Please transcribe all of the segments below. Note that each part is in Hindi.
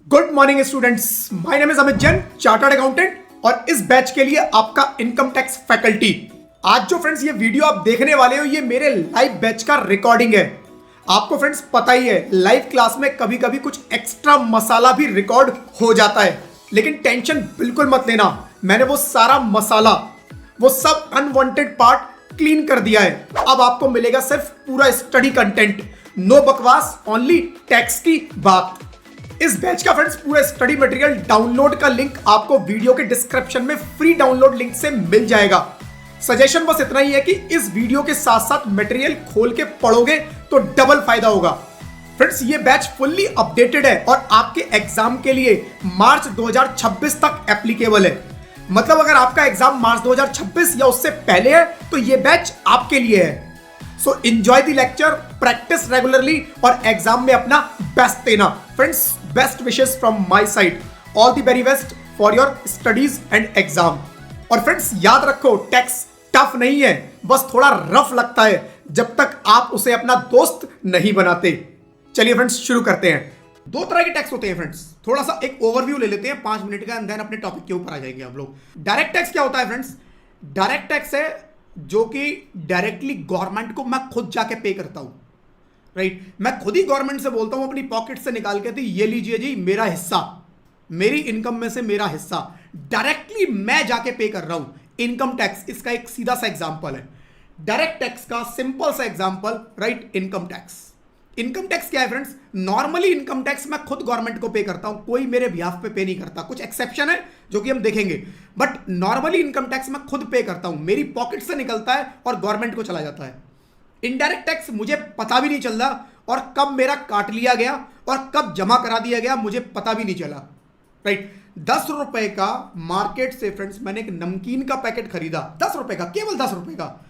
Good morning students, my name is Amit Jain, chartered accountant और इस बैच के लिए आपका इनकम टैक्स फैकल्टी। आज जो फ्रेंड्स ये वीडियो आप देखने वाले हो, ये मेरे लाइव बैच का रिकॉर्डिंग है। आपको फ्रेंड्स पता ही है, लाइव क्लास में कभी कभी कुछ एक्स्ट्रा मसाला भी रिकॉर्ड हो जाता है, लेकिन टेंशन बिल्कुल मत लेना। मैंने वो सारा मसाला, वो सब अनवांटेड पार्ट क्लीन कर दिया है। अब आपको मिलेगा सिर्फ पूरा स्टडी कंटेंट, नो बकवास, ओनली टैक्स की बात। इस बैच का फ्रेंड्स पूरा स्टडी मटेरियल डाउनलोड का लिंक आपको वीडियो के डिस्क्रिप्शन में फ्री डाउनलोड लिंक से मिल जाएगा। सजेशन बस इतना ही है कि इस वीडियो के साथ साथ मटेरियल खोल के पढ़ोगे तो डबल फायदा होगा। फ्रेंड्स ये बैच फुल्ली अपडेटेड है और आपके एग्जाम के लिए मार्च 2026 तक एप्लीकेबल है। मतलब अगर आपका एग्जाम मार्च 2026 या उससे पहले है तो ये बैच आपके लिए है। So enjoy the lecture, practice regularly और एग्जाम में अपना बेस्ट देना। Friends, best wishes from my side, all the very best for your studies and exam. और फ्रेंड्स याद रखो, टैक्स टफ नहीं है, बस थोड़ा रफ लगता है जब तक आप उसे अपना दोस्त नहीं बनाते। चलिए फ्रेंड्स शुरू करते हैं। दो तरह के टैक्स होते हैं फ्रेंड्स, थोड़ा सा एक ओवरव्यू ले लेते हैं 5 मिनट का, एंड देन अपने टॉपिक के ऊपर आ जाएंगे हम लोग। डायरेक्ट टैक्स क्या होता है फ्रेंड्स? डायरेक्ट टैक्स है जो कि डायरेक्टली गवर्नमेंट को मैं खुद जाके पे करता हूं, राइट? मैं खुद ही गवर्नमेंट से बोलता हूं अपनी पॉकेट से निकाल के, ये लीजिए जी मेरा हिस्सा, मेरी इनकम में से मेरा हिस्सा डायरेक्टली मैं जाके पे कर रहा हूं। इनकम टैक्स इसका एक सीधा सा एग्जांपल है। डायरेक्ट टैक्स का सिंपल सा example, right? Income tax. Income tax क्या है फ्रेंड्स? नॉर्मली इनकम टैक्स मैं खुद गवर्नमेंट को पे करता हूं, कोई मेरे बिहाफ पे नहीं करता। कुछ एक्सेप्शन है जो कि हम देखेंगे, बट नॉर्मली इनकम टैक्स मैं खुद पे करता हूं, मेरी पॉकेट से निकलता है और गवर्नमेंट को चला जाता है। इनडायरेक्ट टैक्स मुझे पता भी नहीं चल रहा और कब मेरा काट लिया गया और कब जमा करा दिया गया मुझे पता भी नहीं चला, राइट? 10 रुपए का मार्केट से फ्रेंड्स मैंने एक नमकीन का पैकेट खरीदा, 10 रुपए का, केवल 10 रुपए का।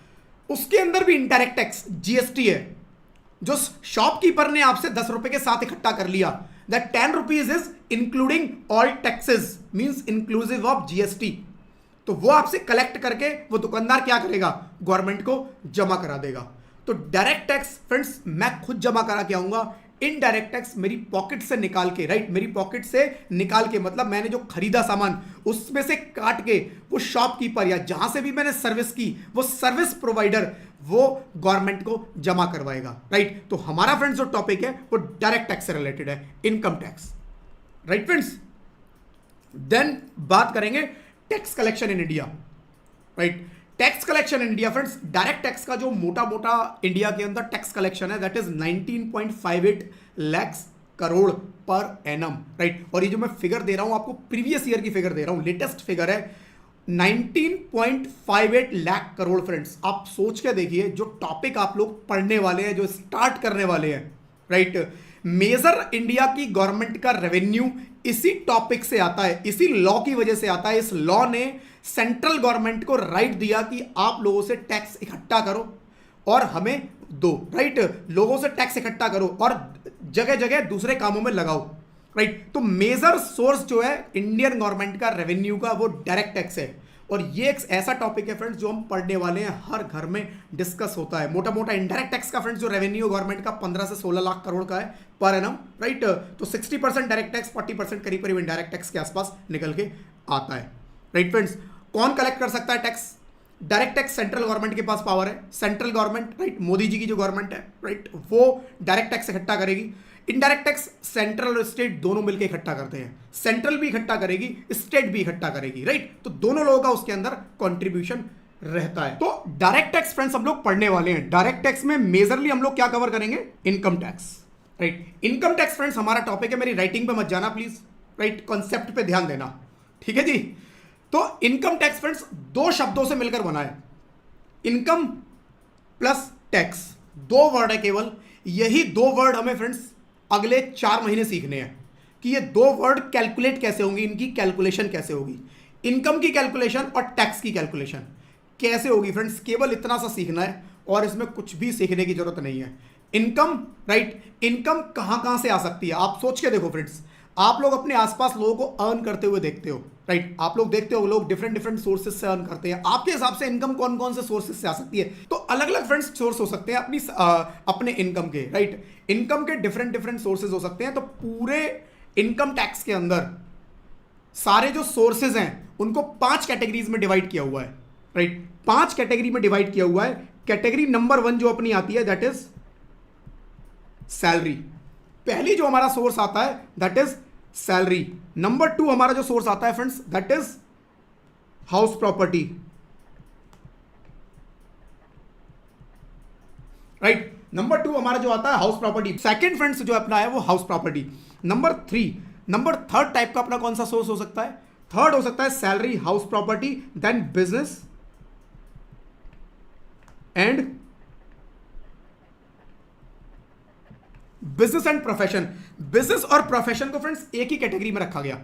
उसके अंदर भी इनडायरेक्ट टैक्स जीएसटी है, जो शॉपकीपर ने आपसे 10 रुपए के साथ इकट्ठा कर लिया। That 10 rupees is including all taxes, means inclusive of GST. तो वो आपसे कलेक्ट करके वो दुकानदार क्या करेगा? गवर्नमेंट को जमा करा देगा। तो डायरेक्ट टैक्स फ्रेंड्स मैं खुद जमा करा के आऊंगा। इनडायरेक्ट टैक्स मेरी पॉकेट से निकाल के, राइट? मेरी पॉकेट से निकाल के मतलब मैंने जो खरीदा सामान उसमें से काट के वो शॉपकीपर या जहां से भी मैंने सर्विस की वो सर्विस प्रोवाइडर वो गवर्नमेंट को जमा करवाएगा, राइट? तो हमारा फ्रेंड्स जो टॉपिक है वो डायरेक्ट टैक्स से रिलेटेड है, income tax, right friends? Then बात करेंगे tax collection in India, right? Tax collection in India friends, direct tax का जो मोटा मोटा इंडिया के अंदर टैक्स कलेक्शन है that is 19.58 lakh crore per annum, right? और ये जो मैं फिगर दे रहा हूं आपको प्रीवियस ईयर की फिगर दे रहा हूं, लेटेस्ट फिगर है 19.58 लाख करोड़। फ्रेंड्स आप सोच के देखिए, जो टॉपिक आप लोग पढ़ने वाले हैं, जो स्टार्ट करने वाले हैं, राइट? मेजर इंडिया की गवर्नमेंट का रेवेन्यू इसी टॉपिक से आता है, इसी लॉ की वजह से आता है। इस लॉ ने सेंट्रल गवर्नमेंट को राइट दिया कि आप लोगों से टैक्स इकट्ठा करो और हमें दो, राइट? लोगों से टैक्स इकट्ठा करो और जगह जगह दूसरे कामों में लगाओ, राइट? तो मेजर सोर्स जो है इंडियन गवर्नमेंट का रेवेन्यू का वो डायरेक्ट टैक्स है। और ये एक ऐसा टॉपिक है फ्रेंड्स जो हम पढ़ने वाले हैं, हर घर में डिस्कस होता है। मोटा मोटा इनडायरेक्ट टैक्स का फ्रेंड्स जो रेवेन्यू गवर्नमेंट का 15 से 16 लाख करोड़ का है पर एनम, राइट? तो 60% डायरेक्ट टैक्स, 40% करीब करीब इनडायरेक्ट टैक्स के आसपास निकल के आता है, राइट फ्रेंड्स? कौन कलेक्ट कर सकता है tax? Direct tax central government के पास पावर है। Central government, right, Modi ji की जो गवर्नमेंट है, राइट, वो डायरेक्ट टैक्स इकट्ठा करेगी। इनडायरेक्ट टैक्स सेंट्रल और स्टेट दोनों मिलकर इकट्ठा करते हैं। सेंट्रल भी इकट्ठा करेगी, स्टेट भी इकट्ठा करेगी, राइट? तो दोनों लोगों का उसके अंदर कंट्रीब्यूशन रहता है। तो डायरेक्ट टैक्स फ्रेंड्स हम लोग पढ़ने वाले हैं। डायरेक्ट टैक्स में मेजरली हम लोग क्या कवर करेंगे? Income tax, right? Income tax friends हमारा टॉपिक है। मेरी राइटिंग पे मत जाना प्लीज, राइट? कॉन्सेप्ट पे ध्यान देना, ठीक है जी? तो इनकम टैक्स फ्रेंड्स दो शब्दों से मिलकर बना है, इनकम प्लस टैक्स। दो वर्ड है केवल, यही दो वर्ड हमें फ्रेंड्स अगले 4 महीने सीखने हैं कि ये दो वर्ड कैलकुलेट कैसे होंगी, इनकी कैलकुलेशन कैसे होगी। इनकम की कैलकुलेशन और टैक्स की कैलकुलेशन कैसे होगी फ्रेंड्स, केवल इतना सा सीखना है और इसमें कुछ भी सीखने की जरूरत नहीं है। Income, right? इनकम कहां कहां से आ सकती है आप सोच के देखो फ्रेंड्स। आप लोग अपने आसपास लोगों को अर्न करते हुए देखते हो, राइट? आप लोग देखते हो लोग डिफरेंट डिफरेंट सोर्सेज से अर्न करते हैं। आपके हिसाब से इनकम कौन कौन से सोर्सेज से आ सकती है? तो अलग अलग फ्रेंड्स सोर्स हो सकते हैं अपने इनकम के, राइट? इनकम के डिफरेंट डिफरेंट सोर्सेज हो सकते हैं। तो पूरे इनकम टैक्स के अंदर सारे जो सोर्सेज हैं उनको 5 कैटेगरीज में डिवाइड किया हुआ है, राइट। 5 कैटेगरी में डिवाइड किया हुआ है। कैटेगरी नंबर 1 जो अपनी आती है दैट इज सैलरी। पहली जो हमारा सोर्स आता है दैट इज सैलरी। नंबर 2 हमारा जो सोर्स आता है friends that is house property, right. Number 2 हमारा जो आता है हाउस प्रॉपर्टी। सेकंड फ्रेंड्स जो अपना है वो house property. Number third type का अपना कौन सा सोर्स हो सकता है? थर्ड हो सकता है salary, house property, then business and profession. Business और प्रोफेशन को फ्रेंड्स एक ही कैटेगरी में रखा गया।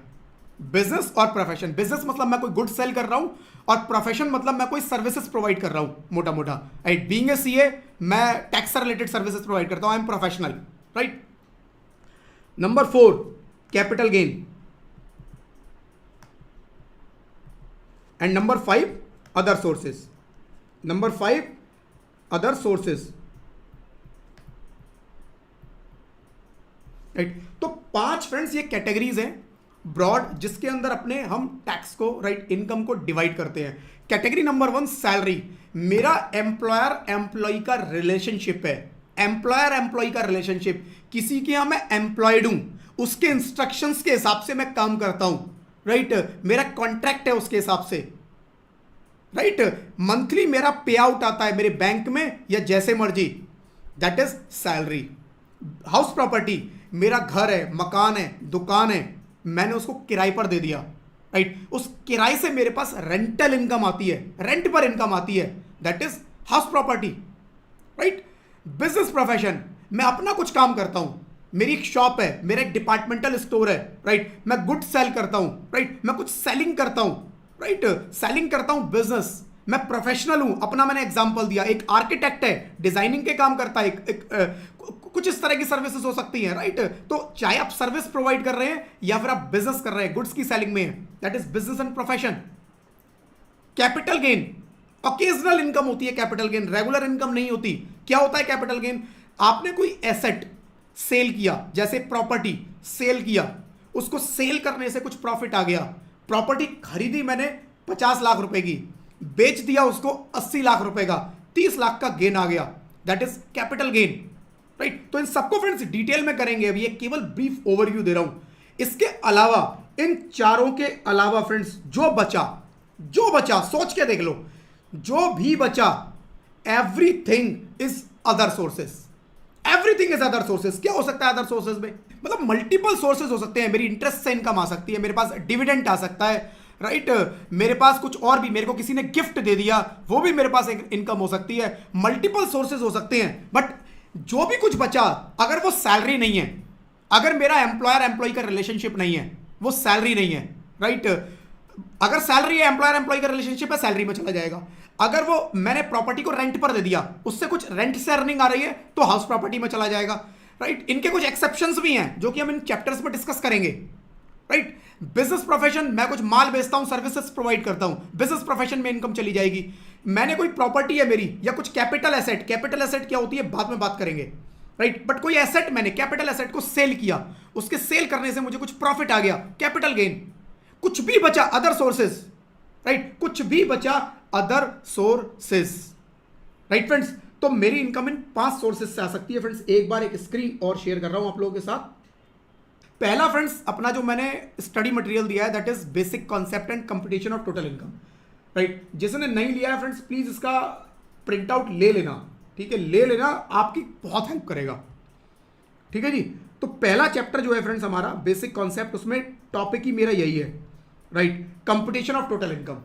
बिजनेस और प्रोफेशन, बिजनेस मतलब मैं कोई गुड सेल कर रहा हूं और प्रोफेशन मतलब मैं कोई सर्विसेज प्रोवाइड कर रहा हूं मोटा मोटा, राइट। बीइंग ए सीए मैं टैक्स से रिलेटेड सर्विसेज प्रोवाइड करता हूं, I am professional, right. Number 4 capital gain and number 5 other sources. Number 5 other sources, right. तो 5 फ्रेंड्स ये कैटेगरीज हैं ब्रॉड जिसके अंदर अपने हम टैक्स को, राइट, इनकम को डिवाइड करते हैं। कैटेगरी नंबर 1 सैलरी, मेरा एम्प्लॉयर एम्प्लॉय का रिलेशनशिप है। एम्प्लॉयर एम्प्लॉय का रिलेशनशिप, किसी के यहां मैं एम्प्लॉयड हूं, उसके इंस्ट्रक्शंस के हिसाब से मैं काम करता हूं, राइट। मेरा कॉन्ट्रैक्ट है उसके हिसाब से, राइट। मंथली मेरा पे आउट आता है मेरे बैंक में या जैसे मर्जी, that is salary. House property, मेरा घर है, मकान है, दुकान है, मैंने उसको किराए पर दे दिया, राइट। उस किराए से मेरे पास रेंटल इनकम आती है, रेंट पर इनकम आती है, that is house property, right. Business profession, मैं अपना कुछ काम करता हूं, मेरी एक शॉप है, मेरा एक डिपार्टमेंटल स्टोर है, राइट। मैं गुड सेल करता हूं, राइट, मैं कुछ सेलिंग करता हूं, राइट, सेलिंग करता हूं, बिजनेस। मैं प्रोफेशनल हूं, अपना मैंने एग्जांपल दिया, एक आर्किटेक्ट है, डिजाइनिंग के काम करता है, कुछ इस तरह की सर्विसेज हो सकती हैं, राइट। तो चाहे आप सर्विस प्रोवाइड कर रहे हैं या फिर आप बिजनेस कर रहे हैं, गुड्स की सेलिंग में है, that is business and profession. Capital gain, occasional income होती है कैपिटल गेन, रेगुलर इनकम नहीं होती। क्या होता है कैपिटल गेन? आपने कोई एसेट सेल किया, जैसे प्रॉपर्टी सेल किया, उसको सेल करने से कुछ प्रॉफिट आ गया। प्रॉपर्टी खरीदी मैंने 50 लाख रुपए की, बेच दिया उसको 80 लाख रुपए का, 30 लाख का गेन आ गया, that is capital gain, right. तो इन सबको फ्रेंड्स डिटेल में करेंगे, अभी ये केवल ब्रीफ ओवरव्यू दे रहा हूं। इसके अलावा, इन चारों के अलावा फ्रेंड्स जो बचा सोच के देख लो, जो भी बचा, everything is other sources. Everything is other sources. क्या हो सकता है अदर सोर्सेस में? मतलब मल्टीपल सोर्सेस हो सकते हैं। मेरी इंटरेस्ट से इनकम आ सकती है, मेरे पास डिविडेंड आ सकता है, राइट। मेरे पास कुछ और भी, मेरे को किसी ने गिफ्ट दे दिया, वो भी मेरे पास एक इनकम हो सकती है। मल्टीपल सोर्सेज हो सकते हैं। बट जो भी कुछ बचा, अगर वो सैलरी नहीं है, अगर मेरा एम्प्लॉयर एम्प्लॉय का रिलेशनशिप नहीं है, वो सैलरी नहीं है, राइट। अगर सैलरी है, एम्प्लॉयर एम्प्लॉय का रिलेशनशिप है, सैलरी में चला जाएगा। अगर वो मैंने प्रॉपर्टी को रेंट पर दे दिया, उससे कुछ रेंट से अर्निंग आ रही है, तो हाउस प्रॉपर्टी में चला जाएगा, राइट। इनके कुछ एक्सेप्शंस भी हैं जो कि हम इन चैप्टर्स में डिस्कस करेंगे, राइट। बिजनेस प्रोफेशन, मैं कुछ माल बेचता हूं, सर्विसेज प्रोवाइड करता हूं, बिजनेस प्रोफेशन में इनकम चली जाएगी। मैंने कोई प्रॉपर्टी है मेरी, या कुछ कैपिटल एसेट क्या होती है बाद में बात करेंगे, राइट। बट कोई एसेट, मैंने कैपिटल एसेट को सेल किया, उसके सेल करने से मुझे कुछ प्रॉफिट आ गया, कैपिटल गेन। कुछ भी बचा, अदर सोर्सेज, राइट, कुछ भी बचा, अदर सोर्सेज, राइट फ्रेंड्स। तो मेरी इनकम इन 5 सोर्सेज से आ सकती है फ्रेंड्स। एक बार एक स्क्रीन और शेयर कर रहा हूं आप लोगों के साथ। पहला फ्रेंड्स अपना जो मैंने स्टडी मटेरियल दिया है that is basic concept and computation of total income, right. जिसने नहीं लिया है फ्रेंड्स प्लीज इसका प्रिंट आउट ले लेना, ठीक है, ले लेना, आपकी बहुत हेल्प करेगा, ठीक है जी। तो पहला चैप्टर जो है फ्रेंड्स हमारा बेसिक कॉन्सेप्ट, उसमें टॉपिक ही मेरा यही है, right, computation of total income.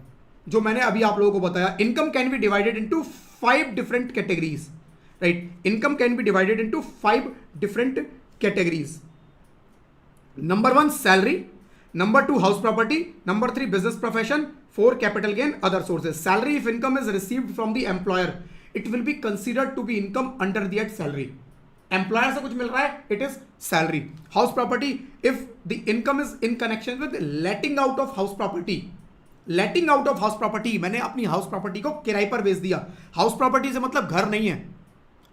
जो मैंने अभी आप लोगों को बताया, income can be divided into 5 different categories, right. Income can be divided into 5 different categories. Number 1 salary, number 2 house property, number 3 business profession, 4 capital gain, other sources. Salary, if income is received from the employer it will be considered to be income under that salary. Employer से कुछ मिल रहा है, it is salary. House property, if the income is in connection with letting out of house property. Letting out of house property, मैंने अपनी हाउस प्रॉपर्टी को किराए पर बेच दिया। हाउस प्रॉपर्टी से मतलब घर नहीं है,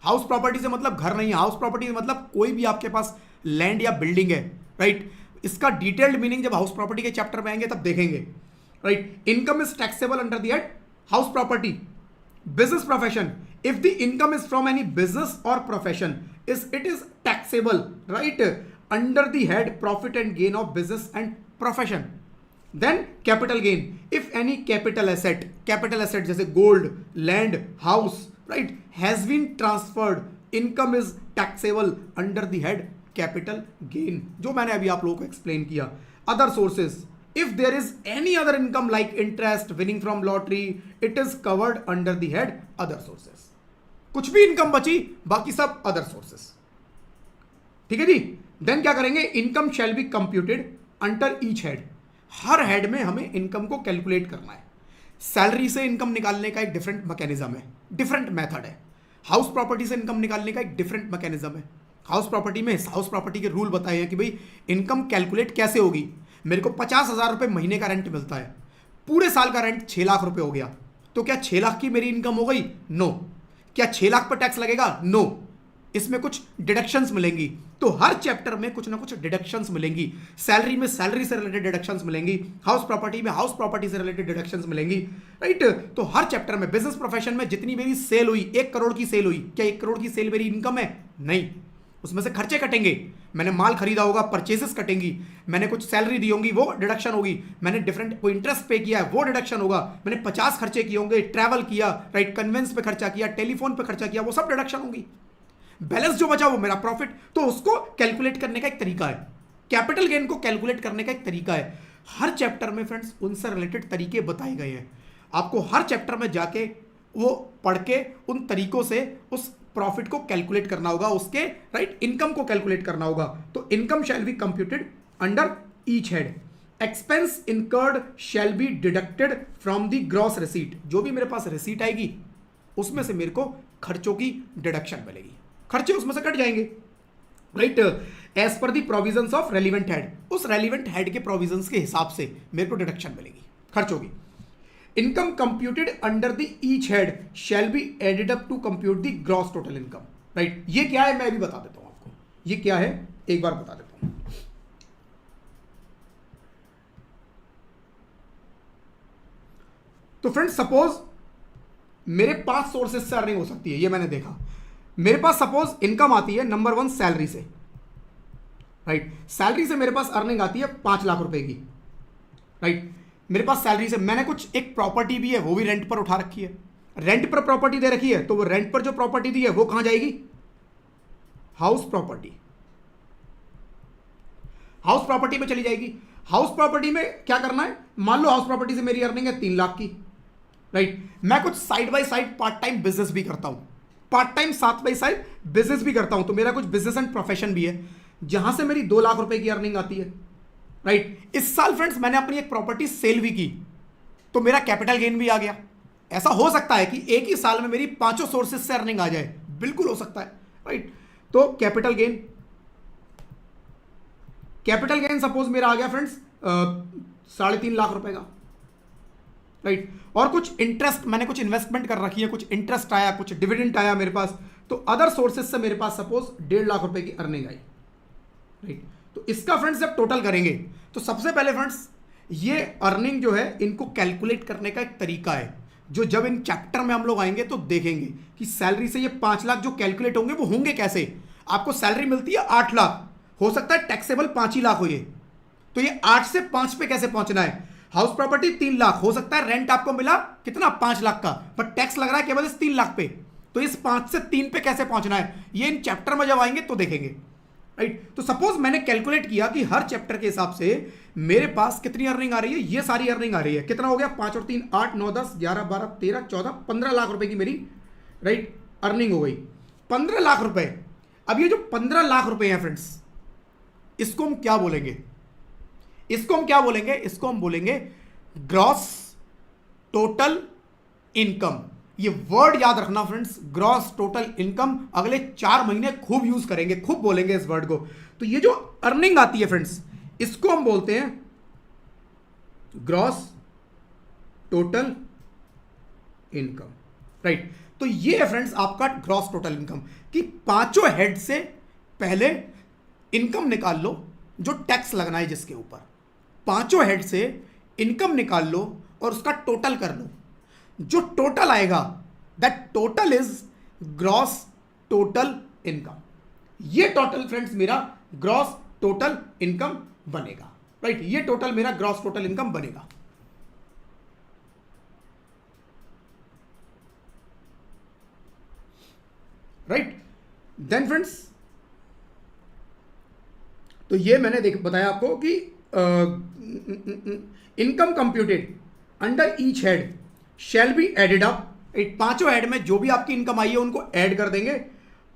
हाउस प्रॉपर्टी से मतलब घर नहीं है, हाउस प्रॉपर्टी से मतलब कोई भी आपके पास लैंड या बिल्डिंग है, राइट। इसका डिटेल्ड मीनिंग जब हाउस प्रॉपर्टी के चैप्टर में आएंगे तब देखेंगे, right. Income is taxable under the head house property. Business profession, if the income is from any business or profession, it is taxable, right, under the head profit and gain of business and profession. Then capital gain, if any capital asset जैसे gold, land, house, right, has been transferred, income is taxable under the head capital gain, जो मैंने अभी आप लोगों को एक्सप्लेन किया। other sources, if there is any other income like interest, winning from lottery, it is covered under the head other sources। कुछ भी इनकम बची, बाकी सब अदर सोर्सेस, ठीक है जी। देन क्या करेंगे, income shall be computed under each head. Her head में हमें इनकम को कैलकुलेट करना है। सैलरी से इनकम निकालने का एक डिफरेंट मैकेनिज्म है, डिफरेंट मेथड है। हाउस प्रॉपर्टी से इनकम निकालने का एक डिफरेंट मैकेनिज्म है। हाउस प्रॉपर्टी के रूल बताए हैं कि भाई इनकम कैलकुलेट कैसे होगी। मेरे को 50,000 रुपये महीने का रेंट मिलता है, पूरे साल का रेंट 6 लाख रुपए हो गया, तो क्या 6 लाख की मेरी इनकम हो गई? नो। क्या 6 लाख पर टैक्स लगेगा? नो। इसमें कुछ डिडक्शंस मिलेंगी, तो हर चैप्टर में कुछ ना कुछ डिडक्शंस मिलेंगी। सैलरी में सैलरी से रिलेटेड डिडक्शंस मिलेंगी, हाउस प्रॉपर्टी में हाउस प्रॉपर्टी से रिलेटेड डिडक्शंस मिलेंगी, राइट। तो हर चैप्टर में बिजनेस प्रोफेशन में जितनी मेरी सेल हुई, 1 करोड़ की सेल हुई, क्या 1 करोड़ की सेल मेरी इनकम है? नहीं। उसमें से खर्चे कटेंगे, मैंने माल खरीदा होगा, परचेजेस कटेंगी, मैंने कुछ सैलरी दी होंगी, वो डिडक्शन होगी, मैंने डिफरेंट कोई इंटरेस्ट पे किया है, वो डिडक्शन होगा, मैंने 50 खर्चे किए होंगे, ट्रैवल किया, राइट, कन्वेंस पे खर्चा किया, टेलीफोन पे खर्चा किया, वो सब डिडक्शन होगी। बैलेंस जो बचा वो मेरा प्रॉफिट। तो उसको कैलकुलेट करने का एक तरीका है, कैपिटल गेन को कैलकुलेट करने का एक तरीका है। हर चैप्टर में फ्रेंड्स उनसे रिलेटेड तरीके बताए गए हैं। आपको हर चैप्टर में जाके वो पढ़ के उन तरीकों से उस प्रॉफिट को कैलकुलेट करना होगा, उसके राइट इनकम को कैलकुलेट करना होगा। तो income shall be computed under each head. Expense incurred shall be deducted from the gross receipt. जो भी मेरे पास रिसीट आएगी उसमें से मेरे को खर्चों की डिडक्शन मिलेगी, खर्चे उसमें से कट जाएंगे, right, as per the provisions of relevant head. उस रेलिवेंट हेड के प्रोविजंस के हिसाब से मेरे को डिडक्शन मिलेगी खर्चों की। Income computed under the each head shall be added up to compute the gross total income, right. ये क्या है मैं भी बता देता हूं आपको, ये क्या है एक बार बता देता हूं। तो फ्रेंड्स सपोज मेरे 5 सोर्सेस से अर्निंग हो सकती है, ये मैंने देखा। मेरे पास सपोज इनकम आती है नंबर 1 सैलरी से, राइट। सैलरी से मेरे पास अर्निंग आती है 5 लाख रुपए की, राइट। मेरे पास सैलरी से मैंने कुछ एक प्रॉपर्टी भी है, वो भी रेंट पर उठा रखी है, रेंट पर प्रॉपर्टी दे रखी है, तो वो रेंट पर जो प्रॉपर्टी दी है वो कहां जाएगी? हाउस प्रॉपर्टी, हाउस प्रॉपर्टी में चली जाएगी। हाउस प्रॉपर्टी में क्या करना है, मान लो हाउस प्रॉपर्टी से मेरी अर्निंग है 3 लाख की, राइट। मैं कुछ side by side part time business भी करता हूं, पार्ट टाइम साथ बाय साइड बिजनेस भी करता हूं, तो मेरा कुछ बिजनेस एंड प्रोफेशन भी है जहां से मेरी 2 लाख रुपए की अर्निंग आती है, राइट। इस साल फ्रेंड्स मैंने अपनी एक प्रॉपर्टी सेल भी की, तो मेरा कैपिटल गेन भी आ गया। ऐसा हो सकता है कि एक ही साल में मेरी 5 सोर्सेज से अर्निंग आ जाए, बिल्कुल हो सकता है, राइट। तो कैपिटल गेन सपोज मेरा आ गया फ्रेंड्स 3.5 लाख रुपए का, राइट। और कुछ इंटरेस्ट, मैंने कुछ इन्वेस्टमेंट कर रखी है, कुछ इंटरेस्ट आया, कुछ डिविडेंड आया मेरे पास, तो अदर सोर्सेज से मेरे पास सपोज 1.5 लाख रुपए की अर्निंग आई, राइट। तो इसका फ्रेंड्स जब टोटल करेंगे तो सबसे पहले फ्रेंड्स ये अर्निंग जो है इनको कैलकुलेट करने का एक तरीका है, जो जब इन चैप्टर में हम लोग आएंगे तो देखेंगे कि सैलरी से ये 5 लाख जो कैलकुलेट होंगे वो होंगे कैसे। आपको सैलरी मिलती है 8 लाख, हो सकता है टैक्सेबल 5 ही लाख हो ये, तो ये 8 से 5 पे कैसे पहुंचना है। हाउस प्रॉपर्टी 3 लाख, हो सकता है रेंट आपको मिला कितना 5 लाख का, पर टैक्स लग रहा है केवल इस 3 लाख पे, तो इस 5 से 3 पे कैसे पहुंचना है ये इन चैप्टर में जब आएंगे तो देखेंगे, राइट। तो सपोज मैंने कैलकुलेट किया कि हर चैप्टर के हिसाब से मेरे पास कितनी अर्निंग आ रही है, ये सारी अर्निंग आ रही है, कितना हो गया 5 और 3 8 9 10 11 12 13 14 15 लाख रुपए की मेरी राइट अर्निंग हो गई, 15 लाख रुपए। अब ये जो 15 लाख रुपए हैं फ्रेंड्स, इसको हम क्या बोलेंगे, इसको हम बोलेंगे ग्रॉस टोटल इनकम। ये वर्ड याद रखना फ्रेंड्स, ग्रॉस टोटल इनकम अगले 4 महीने खूब यूज करेंगे, खूब बोलेंगे इस वर्ड को। तो ये जो अर्निंग आती है फ्रेंड्स, इसको हम बोलते हैं ग्रॉस टोटल इनकम, राइट। तो ये है फ्रेंड्स आपका ग्रॉस टोटल इनकम, कि पांचों हेड से पहले इनकम निकाल लो, जो टैक्स लगना है जिसके ऊपर, पांचों हेड से इनकम निकाल लो और उसका टोटल कर लो। जो टोटल आएगा that total is gross total income. ये टोटल फ्रेंड्स मेरा ग्रॉस टोटल इनकम बनेगा, राइट। ये टोटल मेरा ग्रॉस टोटल इनकम बनेगा। राइट, देन फ्रेंड्स, तो ये मैंने बताया आपको कि income computed under each head shall be added up. पांचों हेड में जो भी आपकी इनकम आई है उनको ऐड कर देंगे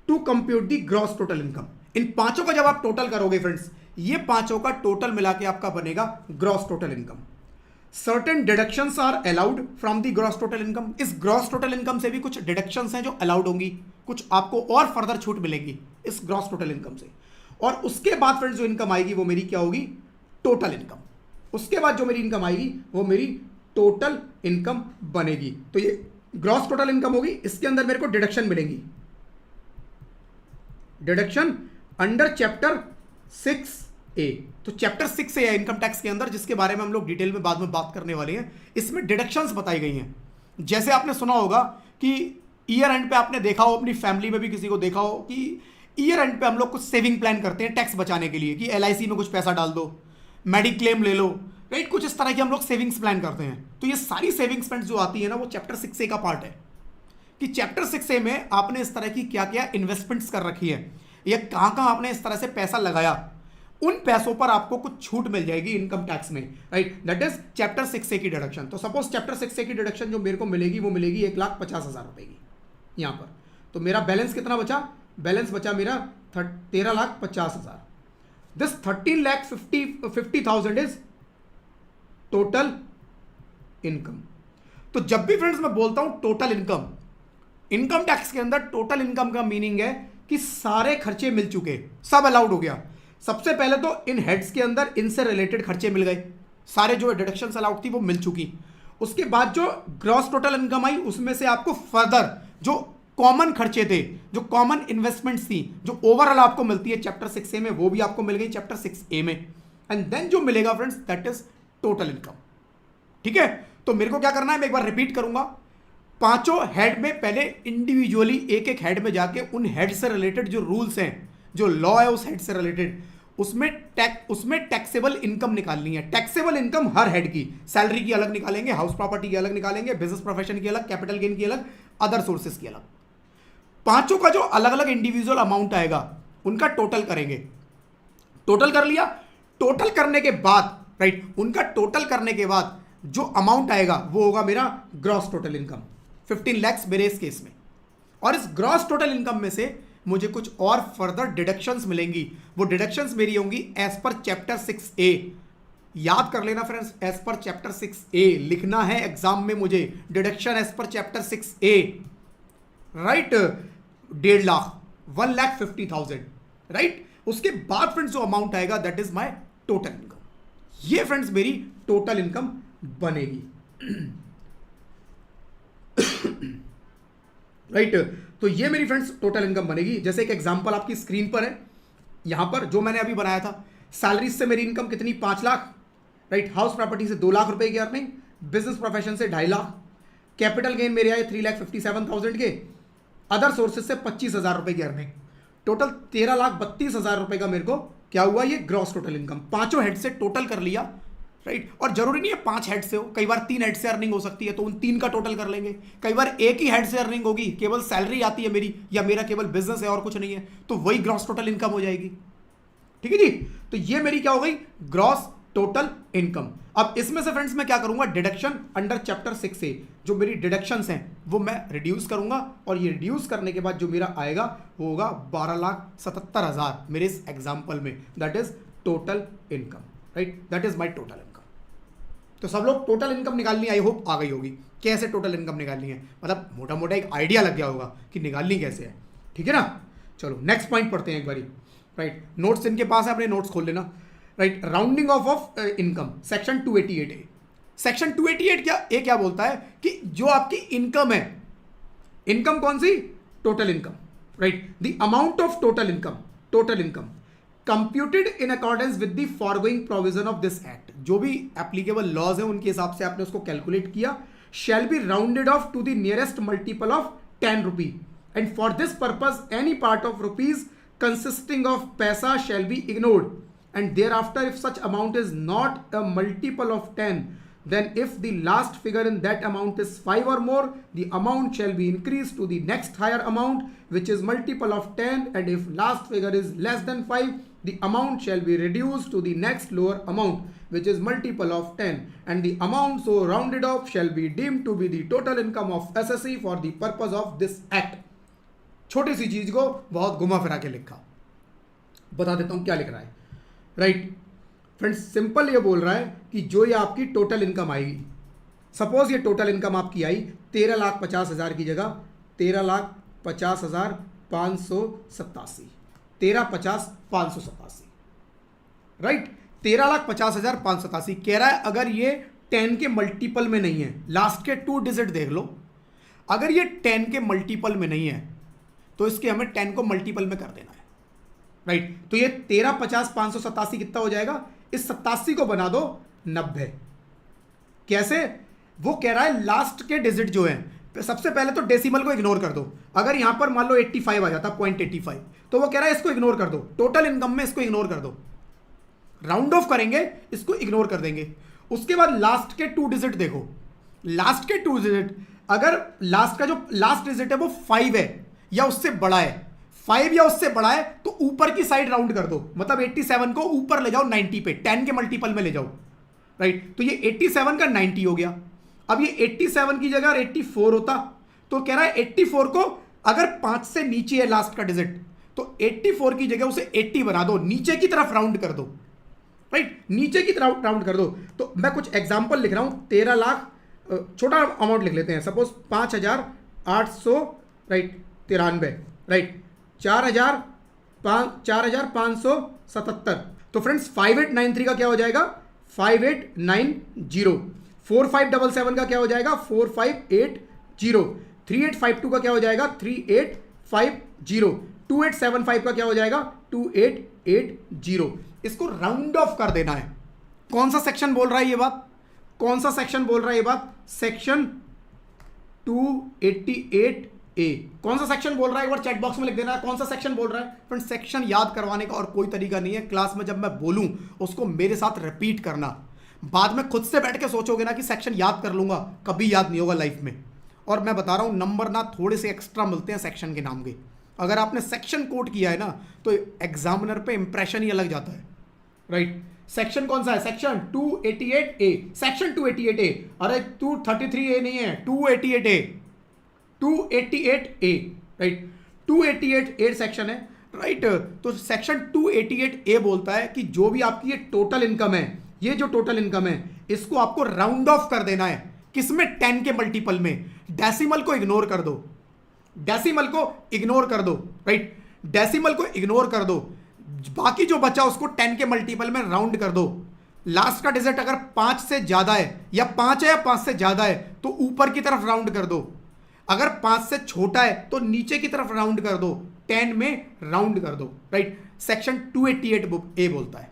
to compute the gross total income. इन पांचों का जब आप टोटल करोगे फ्रेंड्स, ये पांचों का टोटल मिला के आपका बनेगा gross total income. Certain deductions are allowed from the gross total income. इस ग्रॉस टोटल इनकम से भी कुछ डिडक्शंस हैं जो अलाउड होंगी, कुछ आपको और फर्दर छूट मिलेगी इस ग्रॉस टोटल इनकम से। और उसके बाद फ्रेंड्स जो इनकम आएगी वो मेरी क्या होगी, टोटल इनकम। उसके बाद जो मेरी इनकम आएगी वो मेरी टोटल इनकम बनेगी। तो ये ग्रॉस टोटल इनकम होगी, इसके अंदर मेरे को डिडक्शन मिलेंगी, डिडक्शन अंडर चैप्टर 6A। तो चैप्टर 6A है इनकम टैक्स के अंदर, जिसके बारे में हम लोग डिटेल में बाद में बात करने वाले हैं। इसमें डिडक्शंस बताई गई हैं। जैसे आपने सुना होगा कि ईयर एंड पे आपने देखा हो, अपनी फैमिली में भी किसी को देखा हो कि ईयर एंड पे हम लोग कुछ सेविंग प्लान करते हैं टैक्स बचाने के लिए, कि LIC में कुछ पैसा डाल दो, मेडिक्लेम ले लो, राइट। कुछ इस तरह की हम लोग सेविंग्स प्लान करते हैं। तो ये सारी सेविंग्स प्लान जो आती है ना, वो चैप्टर 6A का पार्ट है, कि चैप्टर 6A में आपने इस तरह की क्या क्या इन्वेस्टमेंट्स कर रखी है, या कहाँ कहाँ आपने इस तरह से पैसा लगाया, उन पैसों पर आपको कुछ छूट मिल जाएगी इनकम टैक्स में, right. That is chapter 6A की डिडक्शन। तो सपोज चैप्टर 6A की डिडक्शन जो मेरे को मिलेगी वो मिलेगी 1,50,000 रुपए की यहाँ पर। तो मेरा बैलेंस कितना बचा, बैलेंस बचा मेरा 13,50,000। This 13,50,000 is total income. तो जब भी फ्रेंड्स मैं बोलता हूं टोटल इनकम, इनकम टैक्स के अंदर टोटल इनकम का मीनिंग है कि सारे खर्चे मिल चुके, सब अलाउड हो गया। सबसे पहले तो इन हेड्स के अंदर इनसे रिलेटेड खर्चे मिल गए, सारे जो डिडक्शंस अलाउड थी वो मिल चुकी। उसके बाद जो ग्रॉस टोटल इनकम आई उसमें से आपको फर्दर जो कॉमन खर्चे थे, जो कॉमन इन्वेस्टमेंट्स थी, जो ओवरऑल आपको मिलती है चैप्टर 6A में, वो भी आपको मिल गई चैप्टर 6A में। एंड देन जो मिलेगा friends that is total income. ठीक है, तो मेरे को क्या करना है, मैं एक बार रिपीट करूंगा। पांचों हेड में पहले इंडिविजुअली एक एक हेड में जाके उन हेड से रिलेटेड जो रूल्स हैं, जो लॉ है उस हेड से रिलेटेड, उसमें टैक्सेबल इनकम निकालनी है। टैक्सेबल इनकम हर हेड की, सैलरी की अलग निकालेंगे, हाउस प्रॉपर्टी की अलग निकालेंगे, बिजनेस प्रोफेशन की अलग, कैपिटल गेन की अलग, अदर सोर्सेज की अलग। पांचों का जो अलग अलग इंडिविजुअल अमाउंट आएगा उनका टोटल करेंगे। टोटल कर लिया, टोटल करने के बाद, राइट, उनका टोटल करने के बाद जो अमाउंट आएगा वो होगा मेरा ग्रॉस टोटल इनकम, 15 लाख मेरे इस केस में। और इस ग्रॉस टोटल इनकम में से मुझे कुछ और फर्दर डिडक्शंस मिलेंगी। वो डिडक्शंस मेरी होंगी एज पर चैप्टर 6A। याद कर लेना friends, as per chapter 6A लिखना है एग्जाम में मुझे, deduction as per chapter 6A, right. 1.5 lakh, 1,50,000, right. उसके बाद फ्रेंड्स जो अमाउंट आएगा that is my total income. ये फ्रेंड्स मेरी टोटल इनकम बनेगी, राइट। तो ये मेरी फ्रेंड्स टोटल इनकम बनेगी। जैसे एक एग्जांपल आपकी स्क्रीन पर है, यहां पर जो मैंने अभी बनाया था, सैलरी से मेरी इनकम कितनी, 5 लाख, राइट। हाउस प्रॉपर्टी से 2 लाख रुपए की अर्निंग, बिजनेस प्रोफेशन से 2.5 लाख, कैपिटल गेन मेरे आए 3,57,000 के, अदर सोर्सेज से 25,000 रुपए की अर्निंग। टोटल 13,32,000 रुपए का मेरे को क्या हुआ, ये ग्रॉस टोटल इनकम। पांचों हेड से टोटल कर लिया, राइट। और जरूरी नहीं है 5 हेड से हो, कई बार 3 हेड से अर्निंग हो सकती है, तो उन 3 का टोटल कर लेंगे। कई बार एक ही हेड से अर्निंग होगी, केवल सैलरी आती है मेरी, या मेरा केवल बिजनेस है और कुछ नहीं है, तो वही ग्रॉस टोटल इनकम हो जाएगी। ठीक है जी, तो ये मेरी क्या हो गई, ग्रॉस टोटल इनकम। अब इसमें से फ्रेंड्स मैं क्या करूंगा, डिडक्शन अंडर चैप्टर 6A, जो मेरी डिडक्शंस हैं वो मैं रिड्यूस करूंगा, और ये रिड्यूस करने के बाद जो मेरा आएगा वो होगा 12,77,000 मेरे इस एग्जाम्पल में। That is total income, right, that is my total income. तो सब लोग टोटल इनकम निकालनी आई होप आ गई होगी, कैसे टोटल इनकम निकालनी है, मतलब मोटा मोटा एक आइडिया लग गया होगा कि निकालनी कैसे है। ठीक है ना, चलो नेक्स्ट पॉइंट पढ़ते हैं एक बारी, राइट। नोट्स इनके पास है, अपने नोट्स खोल लेना, right. Rounding off income, section 288A। Section 288 क्या बोलता है कि जो आपकी इनकम है, इनकम कौन सी, total income, right. The amount of total income, total income computed in accordance with the foregoing provision of this act, जो भी एप्लीकेबल लॉज है उनके हिसाब से आपने उसको कैलकुलेट किया, shall be rounded off to the nearest multiple of 10 rupee, and for this purpose any part of rupees consisting of paisa shall be ignored, and thereafter if such amount is not a multiple of 10, then if the last figure in that amount is 5 or more, the amount shall be increased to the next higher amount which is multiple of 10, and if last figure is less than 5, the amount shall be reduced to the next lower amount which is multiple of 10, and the amount so rounded off shall be deemed to be the total income of SSE for the purpose of this act. छोटी सी चीज को बहुत घुमा फिरा के लिखा, बता देता हूं क्या लिख रहा है। राइट फ्रेंड्स, सिंपल ये बोल रहा है कि जो ये आपकी टोटल इनकम आएगी, सपोज ये टोटल इनकम आपकी आई 13,50,000 की जगह 13,50,587, 13,50,587, राइट 13,50,587 कह रहा है। अगर ये 10 के मल्टीपल में नहीं है, लास्ट के 2 डिजिट देख लो, अगर ये 10 के मल्टीपल में नहीं है तो इसके हमें 10 को मल्टीपल में कर देना है। राइट, तो ये 13,50,587 कितना हो जाएगा, इस 87 को बना दो 90। कैसे, वो कह रहा है लास्ट के डिजिट जो है, सबसे पहले तो डेसिमल को इग्नोर कर दो। अगर यहां पर मान लो 85 आ जाता, 0.85, तो वो कह रहा है इसको इग्नोर कर दो, टोटल इनकम में इसको इग्नोर कर दो, राउंड ऑफ करेंगे, इसको इग्नोर कर देंगे। उसके बाद लास्ट के 2 डिजिट देखो, लास्ट के 2 डिजिट, अगर लास्ट का जो लास्ट डिजिट है वो 5 है या उससे बड़ा है, 5 या उससे बड़ा है, तो ऊपर की साइड राउंड कर दो, मतलब 87 को ऊपर ले जाओ 90 पे, 10 के मल्टीपल में ले जाओ। राइट, तो ये 87 का 90 हो गया। अब ये 87 की जगह 84 होता, तो कह रहा है 84 को अगर 5 से नीचे है लास्ट का डिजिट, तो 84 की जगह उसे 80 बना दो, नीचे की तरफ राउंड कर दो। राइट, नीचे की तरफ राउंड कर दो। तो मैं कुछ एग्जाम्पल लिख रहा हूं, 13 लाख, छोटा अमाउंट लिख लेते हैं, सपोज 5,800, राइट 93, राइट 4,577। तो फ्रेंड्स 5893 का क्या हो जाएगा, 5890। 4577 का क्या हो जाएगा, 4580। 3852 का क्या हो जाएगा, 3850। 2875 का क्या हो जाएगा, 2880। इसको राउंड ऑफ कर देना है। कौन सा सेक्शन बोल रहा है ये बात, कौन सा सेक्शन बोल रहा है ये बात, सेक्शन 288A। कौन सा सेक्शन बोल रहा है, एक बार चैट बॉक्स में लिख देना है कौन सा सेक्शन बोल रहा है। फ्रेंड, सेक्शन याद करवाने का और कोई तरीका नहीं है, क्लास में जब मैं बोलूं उसको मेरे साथ रिपीट करना। बाद में खुद से बैठ के सोचोगे ना कि सेक्शन याद कर लूंगा, कभी याद नहीं होगा लाइफ में। और मैं बता रहा हूं, नंबर ना थोड़े से एक्स्ट्रा मिलते हैं सेक्शन के नाम के। अगर आपने सेक्शन कोड किया है ना, तो एग्जामिनर पे इंप्रेशन ही अलग जाता है। राइट, सेक्शन कौन सा है, सेक्शन 288A, सेक्शन 288A। अरे 233A नहीं है, 288A, 288A। Right, 288A section है। राइट, तो सेक्शन 288A बोलता है कि जो भी आपकी ये टोटल इनकम है, ये जो टोटल इनकम है, इसको आपको राउंड ऑफ कर देना है। किसमें, 10 के मल्टीपल में। डेसिमल को इग्नोर कर दो, डेसिमल को इग्नोर कर दो। राइट, डेसिमल को इग्नोर कर दो, बाकी जो बचा उसको 10 के मल्टीपल में राउंड कर दो। लास्ट का डिजिट अगर 5 से ज्यादा है, या 5 है या 5 से ज्यादा है, तो ऊपर की तरफ राउंड कर दो। अगर 5 से छोटा है तो नीचे की तरफ राउंड कर दो, 10 में राउंड कर दो। राइट, सेक्शन 288A बोलता है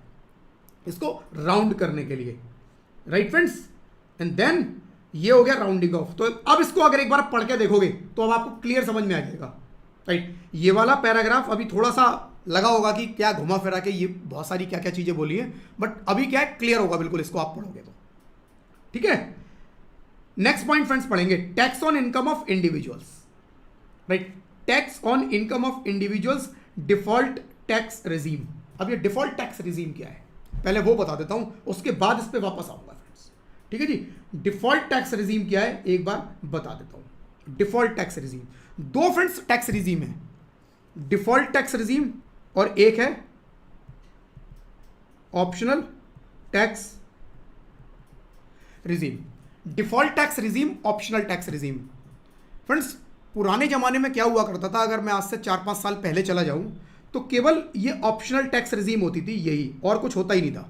इसको राउंड करने के लिए। राइट फ्रेंड्स, एंड देन ये हो गया राउंडिंग ऑफ। तो अब इसको अगर एक बार पढ़ के देखोगे तो अब आपको क्लियर समझ में आ जाएगा। राइट, ये वाला पैराग्राफ अभी थोड़ा सा लगा होगा कि क्या घुमा फिरा के ये बहुत सारी क्या क्या चीजें बोली है, बट अभी क्या है, क्लियर होगा बिल्कुल इसको आप पढ़ोगे तो। ठीक है, नेक्स्ट पॉइंट फ्रेंड्स पढ़ेंगे, tax on income of individuals. Right, tax on income of individuals, default tax regime. अब ये डिफॉल्ट टैक्स रिजीम क्या है, पहले वो बता देता हूं, उसके बाद इस पे वापस आऊंगा फ्रेंड्स। ठीक है जी, डिफॉल्ट टैक्स रिजीम क्या है एक बार बता देता हूं। डिफॉल्ट टैक्स रिजीम, दो फ्रेंड्स टैक्स रिजीम है, डिफॉल्ट टैक्स रिजीम और एक है optional tax regime. Default tax regime, optional tax regime. Friends, पुराने जमाने में क्या हुआ करता था, अगर मैं आज से 4-5 साल पहले चला जाऊं तो केवल ये ऑप्शनल टैक्स रिजीम होती थी, यही, और कुछ होता ही नहीं था।